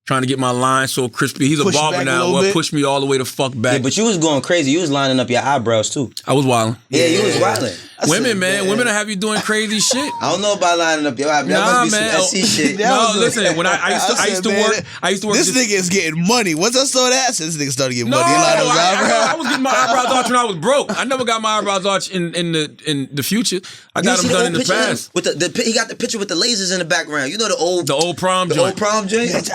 trying to get my line so crispy. He's Push a barber back a now. little Well, bit. pushed me all the way the fuck back. Yeah, but you was going crazy. You was lining up your eyebrows, too. I was wilding. Yeah, you was wilding. Women, man. Women will have you doing crazy shit. I don't know about lining up your eyebrows. That must be man. some SC shit. No, listen. When I used to work. This nigga is getting money. Once I saw that, this nigga started getting money. I was getting my eyebrows arched when I was broke. I never got my eyebrows arched in the future. I got them done in the past. With he got the picture with the lasers in the background. You know the old prom joint. old prom joint.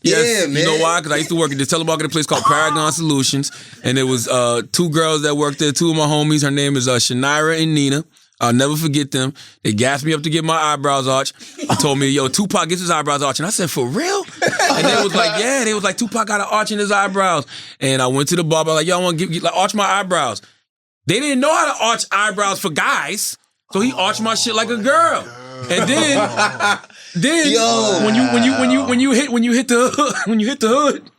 Yes, yeah, man. You know why? Because I used to work at this telemarketing place called Paragon Solutions, and there was 2 girls that worked there, 2 of my homies. Her name is Shanaira and Nina. I'll never forget them. They gassed me up to get my eyebrows arched. They told me, yo, Tupac gets his eyebrows arched. And I said, for real? And they was like, yeah. They was like, Tupac got an arch in his eyebrows. And I went to the barber, like, yo, I want to arch my eyebrows. They didn't know how to arch eyebrows for guys, so he arched my shit like a girl. And then Yo. when you hit the hood,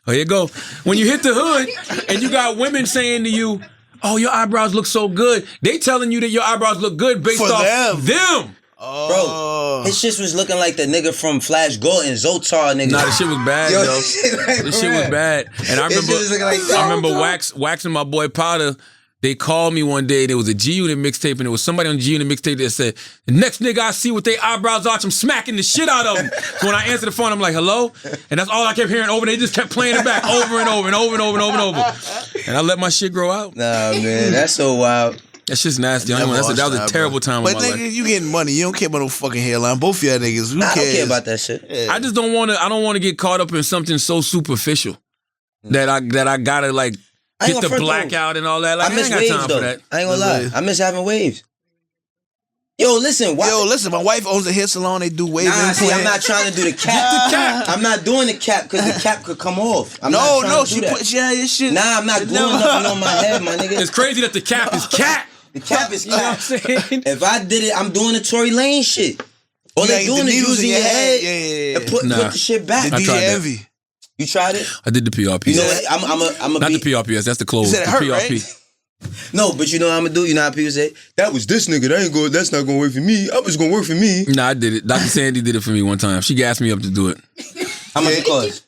oh, here you go. When you hit the hood and you got women saying to you, oh, your eyebrows look so good. They telling you that your eyebrows look good based off them. Bro, his shit was looking like the nigga from Flash Gordon, Zotar nigga. Nah, the shit was bad, yo. The shit was bad. And I remember waxing my boy Powder. They called me one day, there was a G-Unit mixtape, and there was somebody on the G-Unit mixtape that said, the next nigga I see with their eyebrows arched, I'm smacking the shit out of them. So when I answered the phone, I'm like, hello? And that's all I kept hearing over. They just kept playing it back over and over and over and over and over and over. And I let my shit grow out. Nah, man, that's so wild. That's just nasty. That was a terrible time But of my nigga, life. you getting money. You don't care about no fucking hairline. Both of y'all niggas. Who I cares? don't care about that shit. Yeah. I just don't want to. I don't want to get caught up in something so superficial that I gotta like I ain't get the gonna front blackout and all that. Like, I miss ain't got waves time though. for that. I ain't gonna lie. I miss having waves. Yo, listen. My wife owns a hair salon. They do wave implants. See, I'm not trying to do the cap. I'm not doing the cap because the cap could come off. She had your shit. Nah, I'm not gluing nothing on my head, my nigga. It's crazy that the cap is cap. The cap is You know what I'm cap. saying? If I did it, I'm doing the Tory Lane shit. All they doing is using your head and put the shit back. I tried that. Envy. You tried it? I did the PRP. You know what? I'm a Not the PRPS. That's the clothes. You said it the hurt, PRP. right? No, but you know what I'm gonna do? You know how people say, that was this nigga, that's not gonna work for me. I was gonna work for me. Nah, I did it. Dr. Sandy did it for me one time. She gassed me up to do it. How much it cost?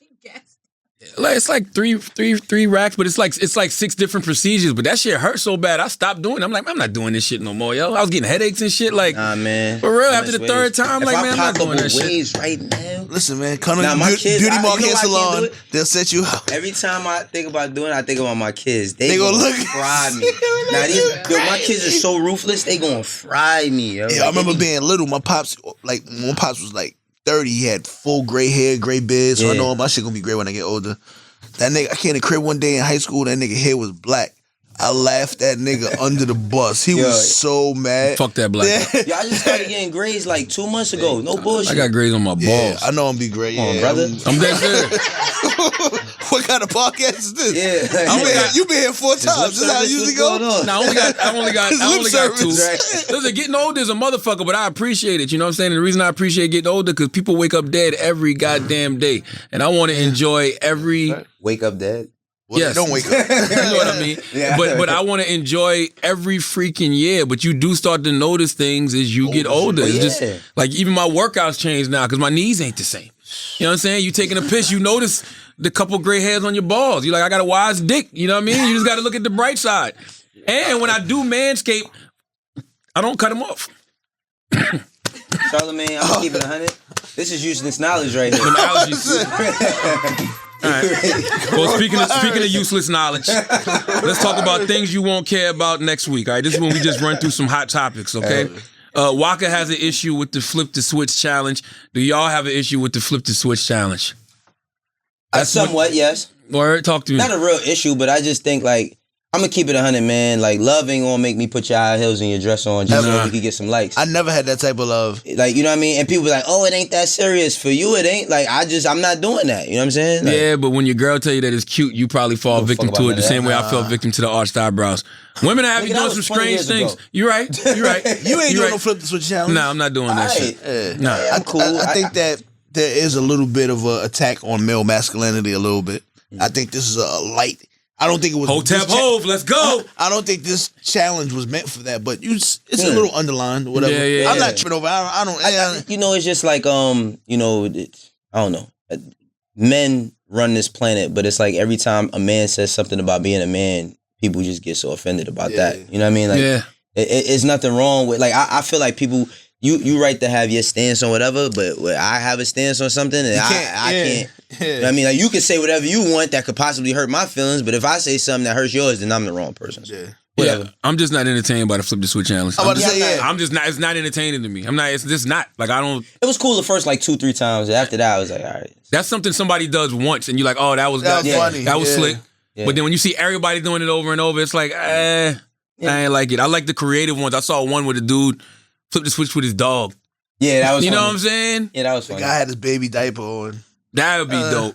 Like, it's like three racks, but it's like 6 different procedures. But that shit hurt so bad, I stopped doing it. I'm like, I'm not doing this shit no more, yo. I was getting headaches and shit. Like, Nah, man. for real, I after miss the third waves. time, If like, I man, I'm not pop doing up that shit. waves right now. Listen, man, come to Nah, my kids, Beauty you Mark know Hair why I can't do Salon. it? They'll set you out. Every time I think about doing it, I think about my kids. They gonna gonna look- fry me. Now, my kids are so ruthless, they gonna fry me, yo. Yeah, I remember being little. My pops, like, when my pops was like 30, he had full gray hair, gray beard. So I Yeah. know my shit gonna be gray when I get older. That nigga, I came to crib one day in high school. That nigga hair was black. I laughed that nigga under the bus. He was so mad. Fuck that black. Yeah. Yo, I just started getting grades like 2 months ago. No bullshit. I got grades on my balls. Yeah, I know I'm be great. Come on, yeah, brother. I'm dead serious. What kind of podcast is this? Yeah. You been here 4 times. This is how it usually go. No, I only got two. service. Listen, getting older is a motherfucker, but I appreciate it. You know what I'm saying? And the reason I appreciate getting older because people wake up dead every goddamn day, and I want to enjoy every. Wake up dead. Well, Yes. don't wake up. You know what I mean? Yeah. But I want to enjoy every freaking year. But you do start to notice things as you get older. It's just like even my workouts change now because my knees ain't the same. You know what I'm saying? You taking a piss, you notice the couple gray hairs on your balls. You're like, I got a wise dick. You know what I mean? You just got to look at the bright side. And when I do manscape, I don't cut them off. Charlamagne, I'm gonna keep it 100. This is useless knowledge right here. Them allergies. All right. Well, speaking of useless knowledge, let's talk about things you won't care about next week. All right, this is when we just run through some hot topics. Okay, Waka has an issue with the flip the switch challenge. Do y'all have an issue with the flip the switch challenge? Somewhat, yes. Word, talk to me. Not a real issue, but I just think like I'm gonna keep it 100, man. Like love ain't gonna make me put your high heels and your dress on just so we can get some likes. I never had that type of love. Like, you know what I mean? And people be like, oh, it ain't that serious. For you, it ain't. Like, I'm not doing that. You know what I'm saying? Like, Yeah, but when your girl tell you that it's cute, you probably fall victim fuck to about it the that. same way I fell victim to the arched eyebrows. Women have you Nigga, that doing was some 20 strange years things. ago. You're right. You're right. You ain't You're doing right. no flip the switch challenge. No, I'm not doing that shit. No. Yeah, I'm cool. I think that there is a little bit of an attack on male masculinity a little bit. I think this is a light. I don't think it was. Hotep Hove, let's go. I don't think this challenge was meant for that, but it's a little underlined, whatever. Yeah, I'm yeah. not tripping over. I don't. you know, it's just like, you know, I don't know. Men run this planet, but it's like every time a man says something about being a man, people just get so offended about that. You know what I mean? Like, Yeah. it's nothing wrong with, like, I feel like people, you right to have your stance on whatever, but when I have a stance on something, and I can't. You know what I mean? Like, you can say whatever you want that could possibly hurt my feelings, but if I say something that hurts yours, then I'm the wrong person. So, whatever. Yeah, I'm just not entertained by the flip the switch challenge. I'm about to say, yeah. I'm just not. It's not entertaining to me. I'm not. It's just not. Like I don't. It was cool the first like 2-3 times. After that, I was like, all right. That's something somebody does once, and you're like, oh, that was funny. That was Yeah. slick. Yeah. But then when you see everybody doing it over and over, it's like, I ain't like it. I like the creative ones. I saw one where the dude flipped the switch with his dog. Yeah, that was You funny. know what I'm saying? Yeah, that was The funny. guy had his baby diaper on. That would be dope.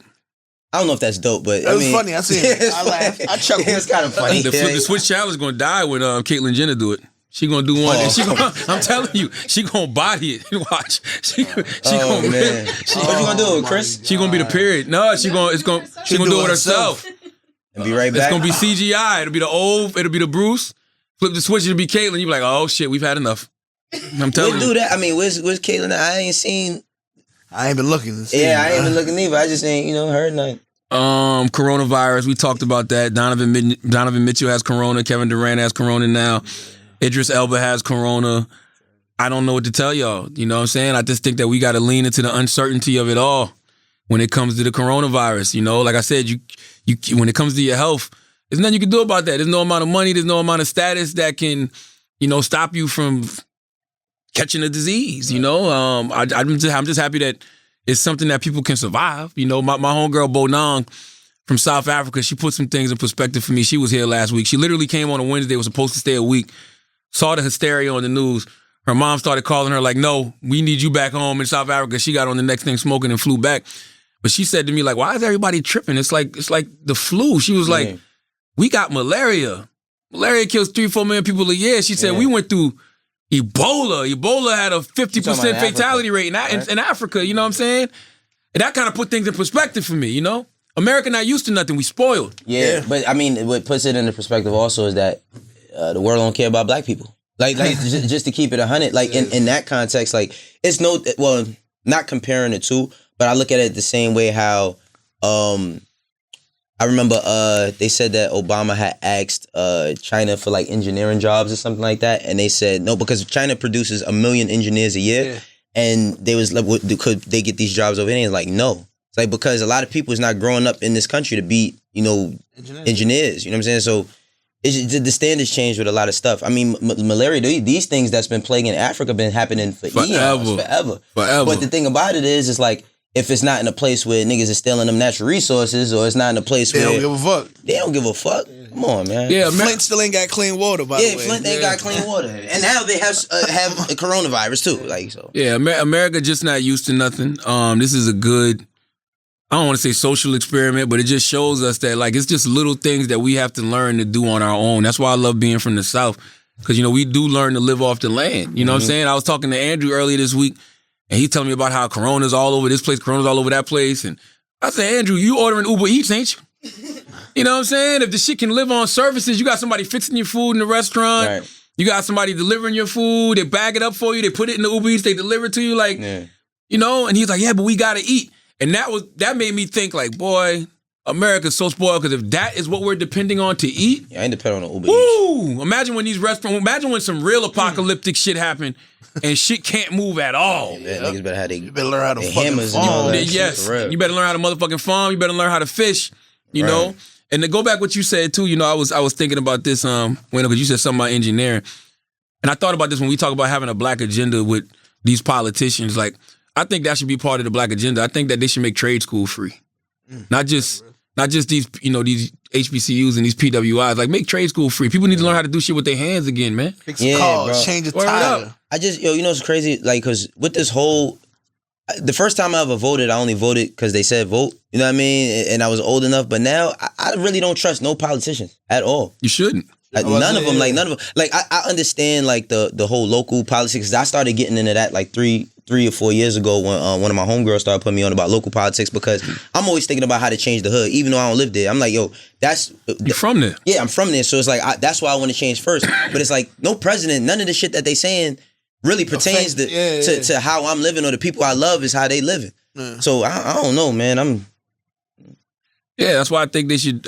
I don't know if that's dope, but It was funny. I seen it. it's I laughed. funny. I chuckled. It was kind of funny. The flip the switch challenge is gonna die when Caitlyn Jenner do it. She gonna do one. And she gonna, I'm telling you, she gonna body it. Watch. She Oh gonna. man, what you gonna do, Chris? She gonna be the period. No, she gonna do it herself. And be right It's back. gonna be CGI. It'll be the old. It'll be the Bruce. Flip the switch. It'll be Caitlyn. You be like, oh shit, we've had enough. I'm telling We'll you. do that. I mean, where's Caitlyn? I ain't seen. I ain't been looking. Yeah, I ain't been looking either. I just ain't heard nothing. Coronavirus. We talked about that. Donovan Mitchell has corona. Kevin Durant has corona now. Idris Elba has corona. I don't know what to tell y'all. You know what I'm saying? I just think that we got to lean into the uncertainty of it all when it comes to the coronavirus. You know, like I said, you when it comes to your health, There's nothing you can do about that. There's no amount of money, there's no amount of status that can, stop you from catching a disease, I'm just happy that it's something that people can survive. My homegirl Bonang from South Africa, she put some things in perspective for me. She was here last week. She literally came on a Wednesday, was supposed to stay a week, saw the hysteria on the news. Her mom started calling her like, no, we need you back home in South Africa. She got on the next thing smoking and flew back. But she said to me, like, why is everybody tripping? It's like the flu. She was like, we got malaria. Malaria kills 3-4 million people a year. She said, we went through Ebola. Ebola had a 50% fatality rate in Africa, you know what I'm saying? And that kind of put things in perspective for me, America not used to nothing. We spoiled. Yeah, but I mean, what puts it into perspective also is that the world don't care about black people. Like just to keep it 100, like in that context, like it's not comparing the two, but I look at it the same way how I remember they said that Obama had asked China for like engineering jobs or something like that, and they said no because China produces 1 million engineers a year, and they was like, could they get these jobs over here? And like no, it's like because a lot of people is not growing up in this country to be engineers. You know what I'm saying? So the standards change with a lot of stuff. I mean, malaria, these things that's been plaguing Africa been happening for eons, forever. But the thing about it is like, if it's not in a place where niggas is stealing them natural resources, or it's not in a place where they don't give a fuck. They don't give a fuck. Come on, man. Yeah, Flint still ain't got clean water, by the way. Yeah, Flint ain't got clean water. And now they have a coronavirus too. Like so. Yeah, America just not used to nothing. This is a good, I don't want to say social experiment, but it just shows us that like it's just little things that we have to learn to do on our own. That's why I love being from the South. Because, we do learn to live off the land. You know what I'm saying? I was talking to Andrew earlier this week, and he telling me about how Corona's all over this place, Corona's all over that place. And I said, Andrew, you ordering Uber Eats, ain't you? You know what I'm saying? If the shit can live on services, you got somebody fixing your food in the restaurant. Right. You got somebody delivering your food. They bag it up for you. They put it in the Uber Eats. They deliver it to you. Like, and he's like, yeah, but we got to eat. And that made me think like, boy, America's so spoiled because if that is what we're depending on to eat. Yeah, I ain't depending on Uber Eats. Imagine when imagine when some real apocalyptic shit happen and shit can't move at all. Yeah, niggas better you better learn how to fucking hammers and all that. Yes, shit, you better learn how to motherfucking farm. You better learn how to fish, you know? And to go back what you said too, I was thinking about this, because you said something about engineering. And I thought about this when we talk about having a black agenda with these politicians. Like, I think that should be part of the black agenda. I think that they should make trade school free. Not just these, these HBCUs and these PWIs. Like, make trade school free. People need to learn how to do shit with their hands again, man. Fix a car, change a tire. I just, it's crazy, like, because with this whole, the first time I ever voted, I only voted because they said vote. You know what I mean? And I was old enough. But now, I really don't trust no politicians at all. You shouldn't. None of them. Like, I understand, like, the whole local politics. I started getting into that, like, three or 4 years ago when one of my homegirls started putting me on about local politics because I'm always thinking about how to change the hood, even though I don't live there. I'm like, yo, you're from there. Yeah, I'm from there. So it's like, that's why I want to change first. But it's like, no president, none of the shit that they saying really pertains to how I'm living or the people I love is how they living. So I don't know, man. Yeah, that's why I think they should,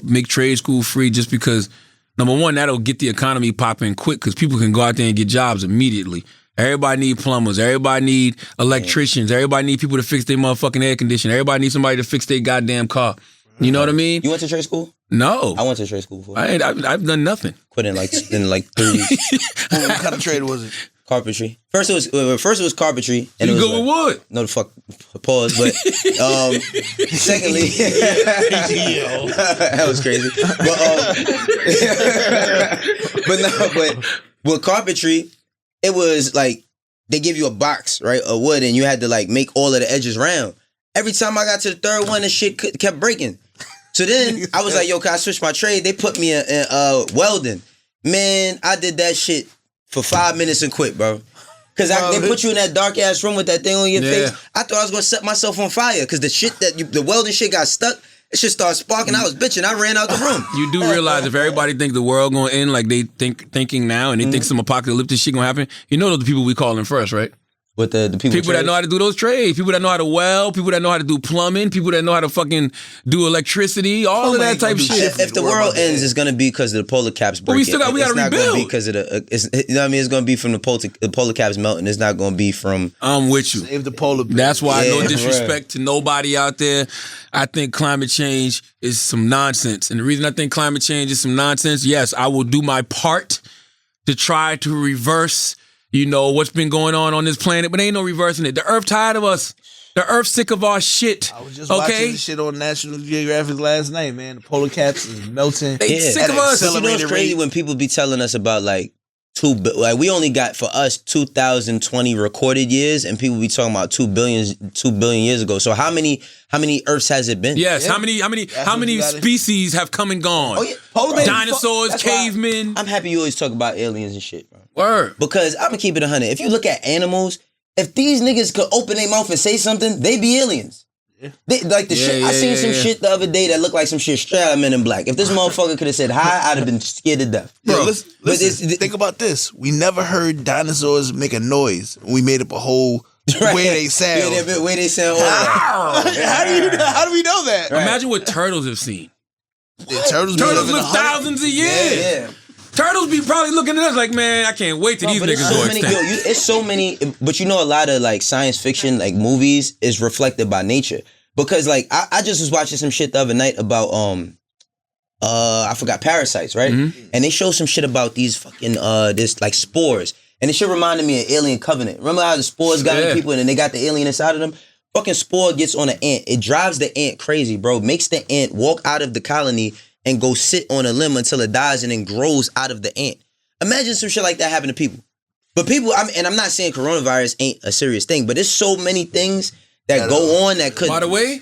make trade school free just because, number one, that'll get the economy popping quick because people can go out there and get jobs immediately. Everybody need plumbers. Everybody need electricians. Everybody need people to fix their motherfucking air conditioner. Everybody needs somebody to fix their goddamn car. You know what I mean? You went to trade school? No. I went to trade school before. I've done nothing. Quit in like 3 weeks. What kind of trade was it? Carpentry. First it was carpentry. And you it was go with wood? No, the fuck. Pause. But secondly, that was crazy. But with carpentry, it was like they give you a box, right, of wood, and you had to like make all of the edges round. Every time I got to the third one, the shit kept breaking. So then I was like, yo, can I switch my trade? They put me in welding. Man, I did that shit for 5 minutes and quit, bro. Because they put you in that dark ass room with that thing on your face. I thought I was gonna set myself on fire because the shit the welding shit got stuck. It shit started sparking. I was bitching. I ran out the room. You do realize if everybody think the world gonna end like they thinking now, and they think some apocalyptic shit gonna happen, you know those the people we calling first, right? With the People that know how to do those trades. People that know how to weld. People that know how to do plumbing. People that know how to fucking do electricity. All of that type of shit. If the world ends, it's gonna be because of the polar caps breaking. But we still got to rebuild. It's not gonna be because of you know what I mean? It's gonna be from the polar caps melting. It's not gonna be from. I'm with you. Save the polar bear. That's why no disrespect to nobody out there. I think climate change is some nonsense. And the reason I think climate change is some nonsense, yes, I will do my part to try to reverse, what's been going on this planet, but ain't no reversing it. The Earth tired of us. The Earth sick of our shit. I was just watching this shit on National Geographic last night, man. The polar caps is melting. They sick of us. You know it's crazy when people be telling us about we only got for us 2020 recorded years, and people be talking about 2 billion years ago. So how many Earths has it been? Yes, how many species have come and gone? Oh yeah, dinosaurs, cavemen. I'm happy you always talk about aliens and shit, bro. Word. Because I'm gonna keep it 100. If you look at animals, if these niggas could open their mouth and say something, they be aliens. Shit. I seen some shit the other day that looked like some shit straight out of Men in Black. If this motherfucker could have said hi, I'd have been scared to death. Bro, listen, think about this. We never heard dinosaurs make a noise. We made up a whole way they sound. Way they sound. How do we know that? Right. Imagine what turtles have seen. Yeah, turtles live thousands of years. Yeah. Turtles be probably looking at us like, man, I can't wait till these niggas go extinct. It's so many, but a lot of science fiction movies is reflected by nature. Because I just was watching some shit the other night about I forgot parasites, right? Mm-hmm. And they show some shit about these fucking spores. And it shit reminded me of Alien Covenant. Remember how the spores got in people and then they got the alien inside of them? Fucking spore gets on an ant. It drives the ant crazy, bro. Makes the ant walk out of the colony and go sit on a limb until it dies and then grows out of the ant. Imagine some shit like that happen to people. But people, I'm not saying coronavirus ain't a serious thing, but there's so many things that go on that could. By the way,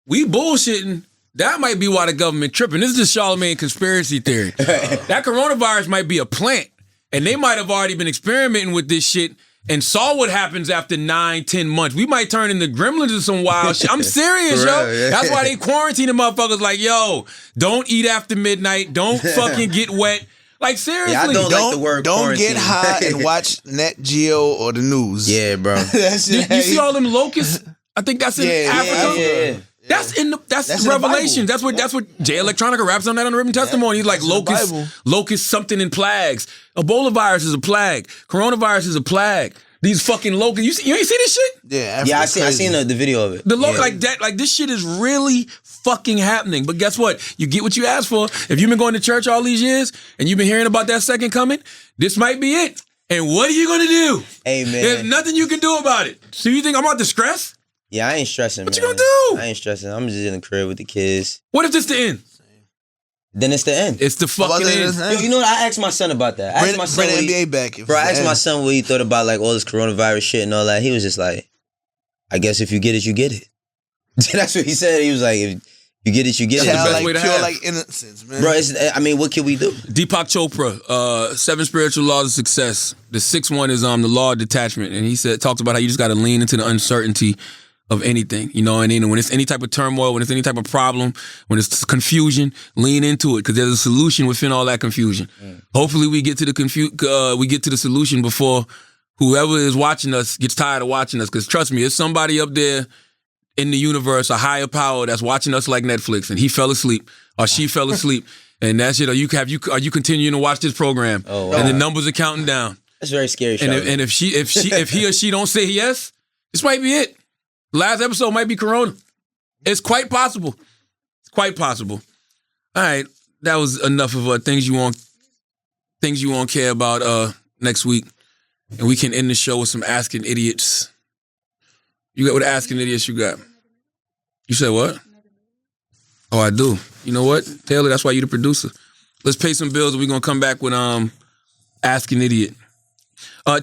we bullshitting. That might be why the government tripping. This is just Charlamange conspiracy theory. That coronavirus might be a plant, and they might have already been experimenting with this shit and saw what happens after 9-10 months. We might turn into gremlins or some wild shit. I'm serious, yo. Yeah. That's why they quarantining motherfuckers like, yo, don't eat after midnight. Don't fucking get wet. Like, seriously. Yeah, I don't like the word Don't quarantine. get high and watch Net Geo or the news. Yeah, bro. You see all them locusts? I think that's in Africa. Yeah. That's Revelations. That's what J Electronica raps on that on the Written Testimony. He's like locust something in plagues. Ebola virus is a plague. Coronavirus is a plague. These fucking locusts. You ain't see this shit? Yeah, I seen the video of it. Like this shit is really fucking happening. But guess what? You get what you asked for. If you've been going to church all these years and you've been hearing about that second coming, this might be it. And what are you gonna do? Amen. There's nothing you can do about it. So you think I'm about to stress? Yeah, I ain't stressing, What man. you gonna do? I ain't stressing. I'm just in the crib with the kids. What if this the end? Then it's the end. It's the fucking end. Yo, you know what? I asked my son about that. I asked my son bring NBA back. I asked my son what he thought about all this coronavirus shit and all that. He was just like, I guess if you get it, you get it. That's what he said. He was like, if you get it, you get it. That's the best way to have. Like innocence, man. Bro, what can we do? Deepak Chopra, 7 spiritual laws of success. The 6th one is the law of detachment. And he talks about how you just got to lean into the uncertainty of anything, and when it's any type of turmoil, when it's any type of problem, when it's confusion, lean into it because there's a solution within all that confusion. Hopefully, we get to the solution before whoever is watching us gets tired of watching us. Because trust me, there's somebody up there in the universe, a higher power that's watching us like Netflix, and he fell asleep or she fell asleep, and that's it. Are you continuing to watch this program? Oh, wow. And the numbers are counting down. That's very scary. And if he or she don't say yes, this might be it. Last episode might be Corona. It's quite possible. It's quite possible. All right, that was enough of things you won't care about next week, and we can end the show with some Asking Idiots. You got what Asking Idiots you got? You said what? Oh, I do. You know what, Taylor? That's why you're the producer. Let's pay some bills, and we're gonna come back with Asking Idiot.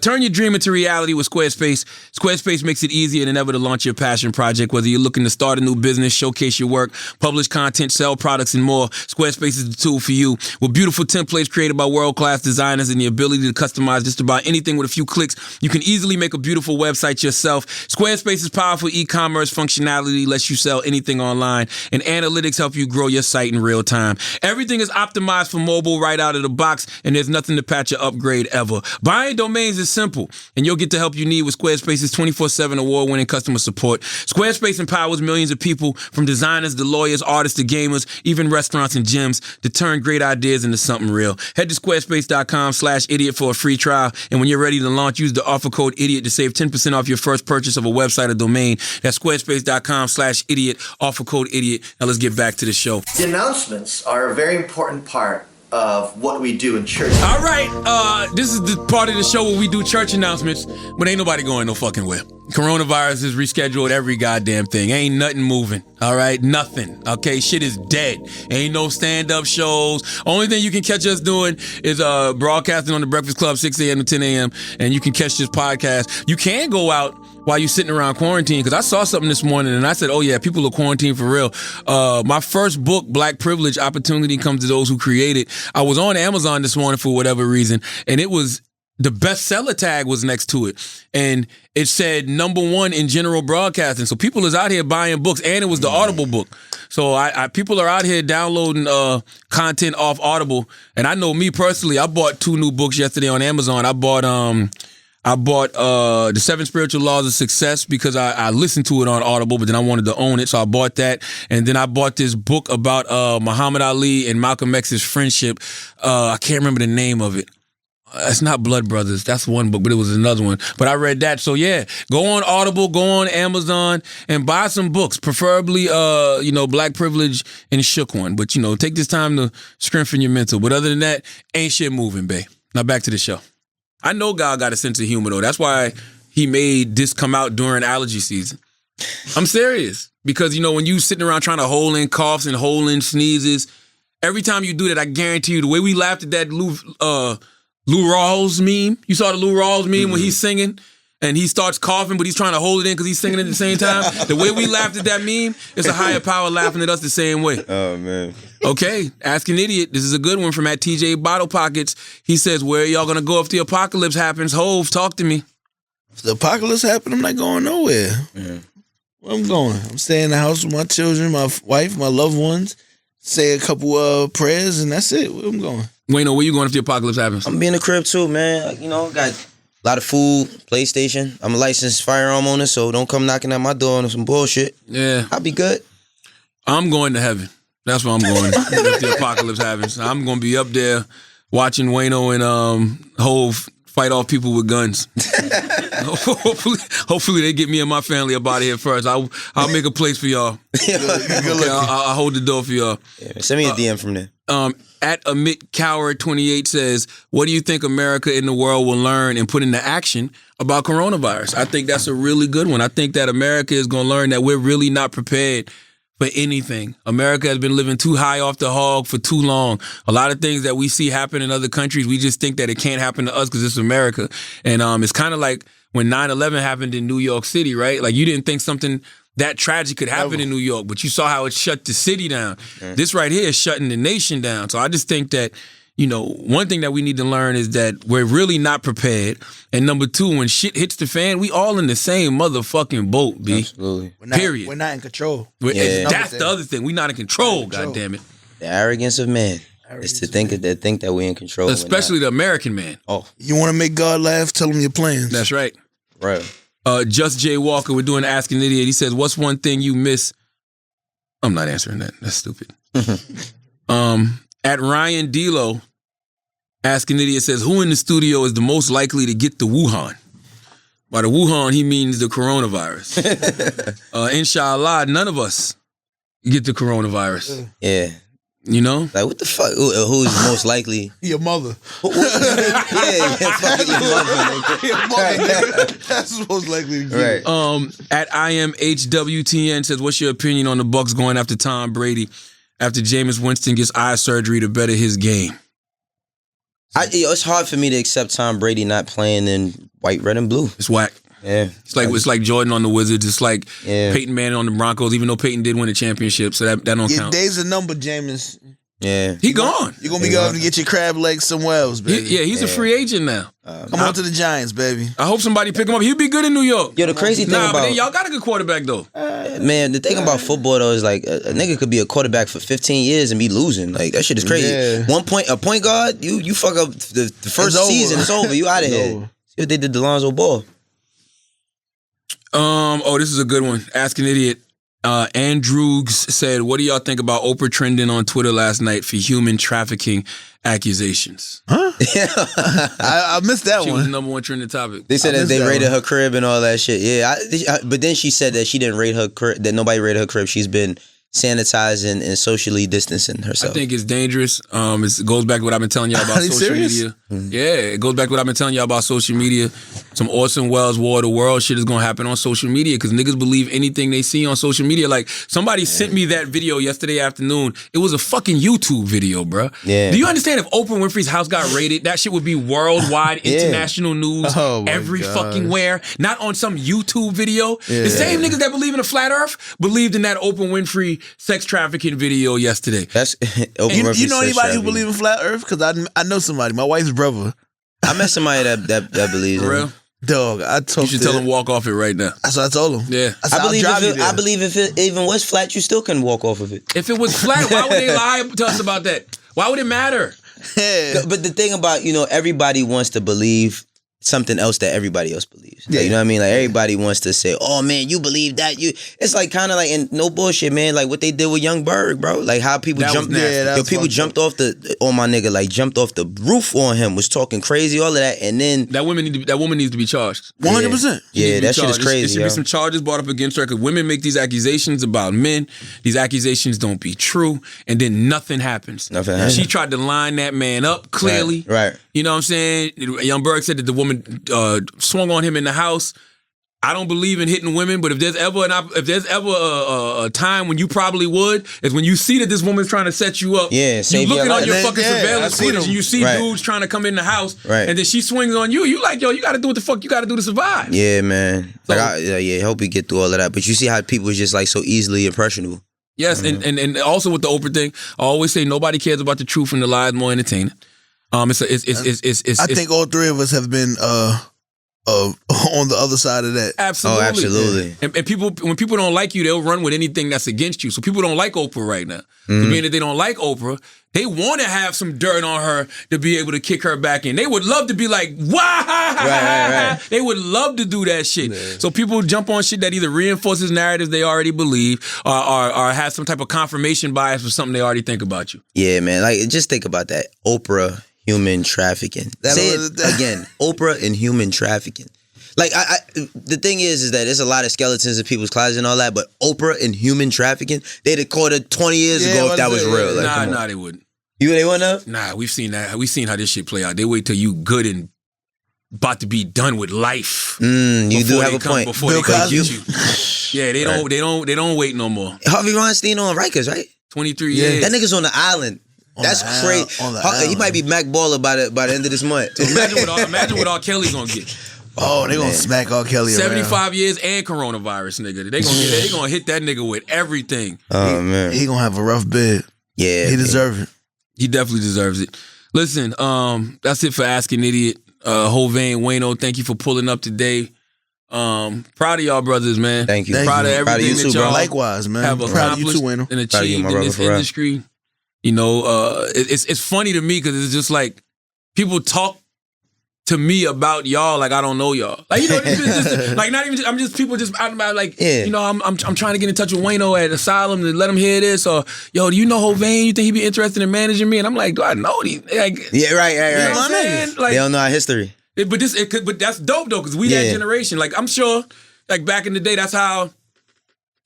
Turn your dream into reality with Squarespace. Squarespace makes it easier than ever to launch your passion project. Whether you're looking to start a new business, showcase your work, publish content, sell products, and more, Squarespace is the tool for you. With beautiful templates created by world-class designers and the ability to customize just about anything with a few clicks, you can easily make a beautiful website yourself. Squarespace's powerful e-commerce functionality lets you sell anything online, and analytics help you grow your site in real time. Everything is optimized for mobile right out of the box, and there's nothing to patch or upgrade ever. Buying domain domains is simple, and you'll get the help you need with Squarespace's 24/7 award-winning customer support. Squarespace empowers millions of people, from designers to lawyers, artists to gamers, even restaurants and gyms, to turn great ideas into something real. Head to squarespace.com/idiot for a free trial, and when you're ready to launch, use the offer code IDIOT to save 10% off your first purchase of a website or domain. That's squarespace.com/idiot, offer code IDIOT. Now let's get back to the show. The announcements are a very important part of what we do in church. All right, this is the part of the show where we do church announcements, but ain't nobody going no fucking where. Coronavirus is rescheduled every goddamn thing. Ain't nothing moving, all right? Nothing, okay? Shit is dead. Ain't no stand-up shows. Only thing you can catch us doing is broadcasting on The Breakfast Club, 6 a.m. to 10 a.m., and you can catch this podcast. You can go out while you're sitting around quarantine, because I saw something this morning, and I said, oh, yeah, people are quarantined for real. My first book, Black Privilege, Opportunity Comes to Those Who Create It, I was on Amazon this morning for whatever reason, and it was... the bestseller tag was next to it, and it said #1 in general broadcasting. So people is out here buying books, and it was the Audible book. So people are out here downloading content off Audible. And I know me personally, I bought 2 new books yesterday on Amazon. I bought The 7 Spiritual Laws of Success because I listened to it on Audible, but then I wanted to own it, so I bought that. And then I bought this book about Muhammad Ali and Malcolm X's friendship. I can't remember the name of it. It's not Blood Brothers. That's one book, but it was another one. But I read that. So, yeah, go on Audible, go on Amazon, and buy some books, preferably, Black Privilege and Shook One. But, take this time to strengthen your mental. But other than that, ain't shit moving, babe. Now back to the show. I know God got a sense of humor, though. That's why he made this come out during allergy season. I'm serious. Because, when you sitting around trying to hold in coughs and hold in sneezes, every time you do that, I guarantee you, the way we laughed at that Lou Rawls meme. You saw the Lou Rawls meme when he's singing and he starts coughing, but he's trying to hold it in because he's singing at the same time. The way we laughed at that meme, it's a higher power laughing at us the same way. Oh, man. Okay, Ask an Idiot. This is a good one from at TJ Bottle Pockets. He says, where are y'all going to go if the apocalypse happens? Hove, talk to me. If the apocalypse happens, I'm not going nowhere. Yeah. Where I'm going? I'm staying in the house with my children, my wife, my loved ones. Say a couple prayers, and that's it. Where I'm going. Wayno, where you going if the apocalypse happens? I'm be in the crib too, man. Got a lot of food, PlayStation. I'm a licensed firearm owner, so don't come knocking at my door on some bullshit. Yeah. I'll be good. I'm going to heaven. That's where I'm going if the apocalypse happens. I'm going to be up there watching Wayno and Hove fight off people with guns. Hopefully they get me and my family up out of here first. I'll make a place for y'all. Okay, I'll hold the door for y'all. Yeah, send me a DM from there. At Amit Coward 28 says, what do you think America and the world will learn and put into action about coronavirus? I think that's a really good one. I think that America is going to learn that we're really not prepared for anything. America has been living too high off the hog for too long. A lot of things that we see happen in other countries, we just think that it can't happen to us because it's America. And it's kind of like when 9/11 happened in New York City, right? Like you didn't think something that tragic could happen in New York, but you saw how it shut the city down. Yeah. This right here is shutting the nation down. So I just think that, one thing that we need to learn is that we're really not prepared. And number 2, when shit hits the fan, we all in the same motherfucking boat, B. Absolutely. Period. We're not in control. That's the other thing. We're not in control, goddammit. The arrogance of man is to think that we're in control. Especially the American man. Oh. You want to make God laugh? Tell him your plans. That's right. Right. Just Jay Walker, we're doing Ask an Idiot. He says, what's one thing you miss? I'm not answering that. That's stupid. At Ryan Delo, Ask an Idiot says, who in the studio is the most likely to get the Wuhan? By the Wuhan, he means the coronavirus. Inshallah, none of us get the coronavirus. Yeah. Like, what the fuck? Who's most likely? Your mother. Fucking your mother. Your mother. That's most likely to get. Right. At IMHWTN says, what's your opinion on the Bucks going after Tom Brady after Jameis Winston gets eye surgery to better his game? It's hard for me to accept Tom Brady not playing in white, red, and blue. It's whack. Yeah. It's like Jordan on the Wizards. It's like Peyton Manning on the Broncos, even though Peyton did win a championship, so that don't count. Your days are numbered, Jameis. Yeah. He gone. You're going to be going to get your crab legs somewhere else, baby. He's a free agent now. Come on to the Giants, baby. I hope somebody pick him up. He'll be good in New York. Yo, the crazy thing but about... then y'all got a good quarterback, though. Man, the thing about football, though, is like a nigga could be a quarterback for 15 years and be losing. Like, that shit is crazy. Yeah. A point guard, you fuck up the first season, it's over. You out of here. See what they did to Lonzo Ball. This is a good one. Ask an Idiot. Andrews said, what do y'all think about Oprah trending on Twitter last night for human trafficking accusations? Huh? I missed that She one. was the number one trending topic. They said that they raided her crib and all that shit. Yeah, but then she said that she didn't raid her crib, that nobody raided her crib. She's been sanitizing and socially distancing herself. I think it's dangerous. It goes back to what I've been telling y'all about social media. Mm-hmm. Yeah, it goes back to what I've been telling y'all about social media. Some Orson Welles War of the World shit is gonna happen on social media because niggas believe anything they see on social media. Like somebody sent me that video yesterday afternoon. It was a fucking YouTube video, bro. Yeah. Do you understand if Oprah Winfrey's house got raided, that shit would be worldwide, international news, every fucking where, not on some YouTube video. Yeah. The same niggas that believe in a flat earth believed in that Oprah Winfrey sex trafficking video yesterday. That's You know anybody who believes in flat Earth? Because I know somebody. My wife's brother. I met somebody that believes in For it. real? Dog, I told You should tell him walk off it right now. That's what I told him. Yeah. I said, I believe if it even was flat, you still couldn't walk off of it. If it was flat, why would they lie to us about that? Why would it matter? Yeah. But the thing about, everybody wants to believe something else that everybody else believes. Like, you know what I mean? Like everybody wants to say, "Oh man, you believe that?" It's like kind of like, and no bullshit, man. Like what they did with Young Berg, bro. Like how people jumped. People jumped off my nigga, like jumped off the roof on him, was talking crazy, all of that, and then that woman needs to be charged. 100%. Yeah, that shit is crazy. There should be some charges brought up against her because women make these accusations about men. These accusations don't be true, and then nothing happens. She tried to line that man up clearly. Right. You know what I'm saying? Young Berg said that the woman swung on him in the house. I don't believe in hitting women, but if there's ever a time when you probably would, is when you see that this woman's trying to set you up. Yeah, you looking on your fucking surveillance I seen footage, and you see Right. dudes trying to come in the house, Right. and then she swings on you. You like, yo, you got to do what the fuck you got to do to survive. Yeah, man. So- Like, I hope we get through all of that. But you see how people is just like so easily impressionable. Yes, and also with the Oprah thing, I always say nobody cares about the truth and the lies more entertaining. I think all three of us have been on the other side of that. Absolutely. Oh, absolutely. And people, when people don't like you, they'll run with anything that's against you. So people don't like Oprah right now. So being that they don't like Oprah, they want to have some dirt on her to be able to kick her back in. They would love to be like, wah! Right. They would love to do that shit. Yeah. So people jump on shit that either reinforces narratives they already believe or has some type of confirmation bias for something they already think about you. Yeah, man. Like, just think about that. Oprah, human trafficking. Say it again. Oprah and human trafficking. Like, the thing is that there's a lot of skeletons in people's closets and all that, but Oprah and human trafficking, they'd have caught it 20 years ago if that was real. Like, nah, they wouldn't. They wouldn't have? Nah, we've seen that. We've seen how this shit play out. They wait till you good and about to be done with life. You do have a point. Before they come get you. Yeah, they don't wait no more. Harvey Weinstein on Rikers, right? 23 years. That nigga's on the island. That's crazy. He might be Mac Baller by the end of this month. So imagine what R. Kelly's gonna get. Oh, they gonna smack R. Kelly 75 around. years and coronavirus, nigga. They gonna hit that nigga with everything. Oh, man. He gonna have a rough bid. Yeah. He deserves it. He definitely deserves it. Listen, that's it for Ask an Idiot. Hovain, Wayno, thank you for pulling up today. Proud of y'all brothers, man. Thank you. Proud of everything you too, that y'all Likewise, man. have Proud of you accomplished too, Wayno. and achieved in this industry. You know, it's funny to me because it's just like people talk to me about y'all like I don't know y'all. Like, you know, it's just, like not even. I'm just people just out about like, you know, I'm trying to get in touch with Wayno at Asylum to let him hear this, or yo, do you know Hovain? You think he'd be interested in managing me? And I'm like, do I know these? Like, yeah, right. You know what I'm saying? Like, they don't know our history. But that's dope though, because we that generation. Like, I'm sure, like back in the day, that's how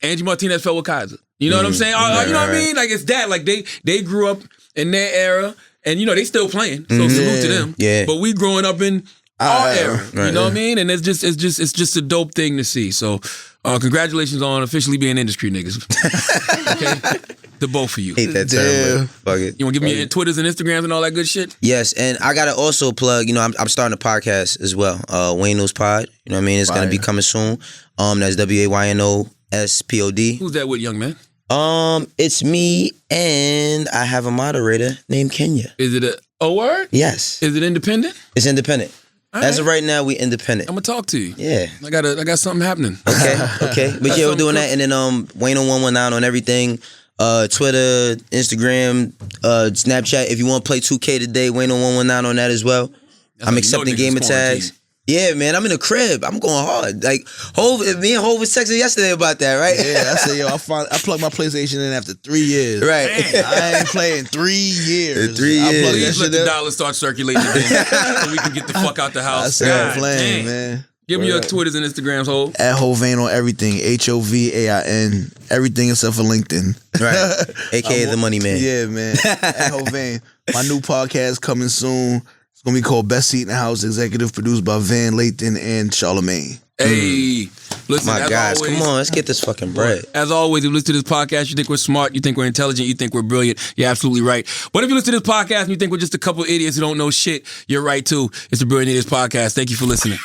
Angie Martinez felt with Kaiser. You know what I'm saying? You know what I mean? Like, it's that. Like, they grew up in their era, and you know they still playing. So salute to them. Yeah. But we growing up in our era. You know what I mean? And it's just a dope thing to see. So congratulations on officially being industry niggas. Okay, to both of you. Hate that term. Fuck it. You want to give me your Twitters and Instagrams and all that good shit? Yes, and I gotta also plug. You know, I'm starting a podcast as well. Wayno's Pod. You know what I mean? It's gonna be coming soon. That's WAYNOSPOD. Who's that with, young man? It's me and I have a moderator named Kenya. Is it a word? Yes. Is it independent? It's independent. All As of right now, we independent. I'm gonna talk to you. Yeah. I got something happening. Okay. But yeah, we're doing that, and then Wayno119 on everything. Twitter, Instagram, Snapchat. If you want to play 2K today, Wayno119 on that as well. I'm accepting gamer tags. Yeah, man, I'm in the crib. I'm going hard. Like, me and Hov was texting yesterday about that, right? Yeah, I said, yo, I plugged my PlayStation in after 3 years. Right. I ain't playing 3 years. 3 years. Please let the dollar start circulating again so we can get the fuck out the house. I said, God playing, dang. man. Give me your Twitters and Instagrams, Hov. At Hovain on everything. Hovain. Everything except for LinkedIn. Right. AKA the money man. Yeah, man. At Hovain. My new podcast coming soon. It's going to be called Best Seat in the House, executive produced by Van Lathan and Charlamange. Hey, listen, My as guys, always, come on, let's get this fucking bread. As always, if you listen to this podcast, you think we're smart, you think we're intelligent, you think we're brilliant, you're absolutely right. But if you listen to this podcast and you think we're just a couple idiots who don't know shit, you're right too. It's the Brilliant Idiots Podcast. Thank you for listening.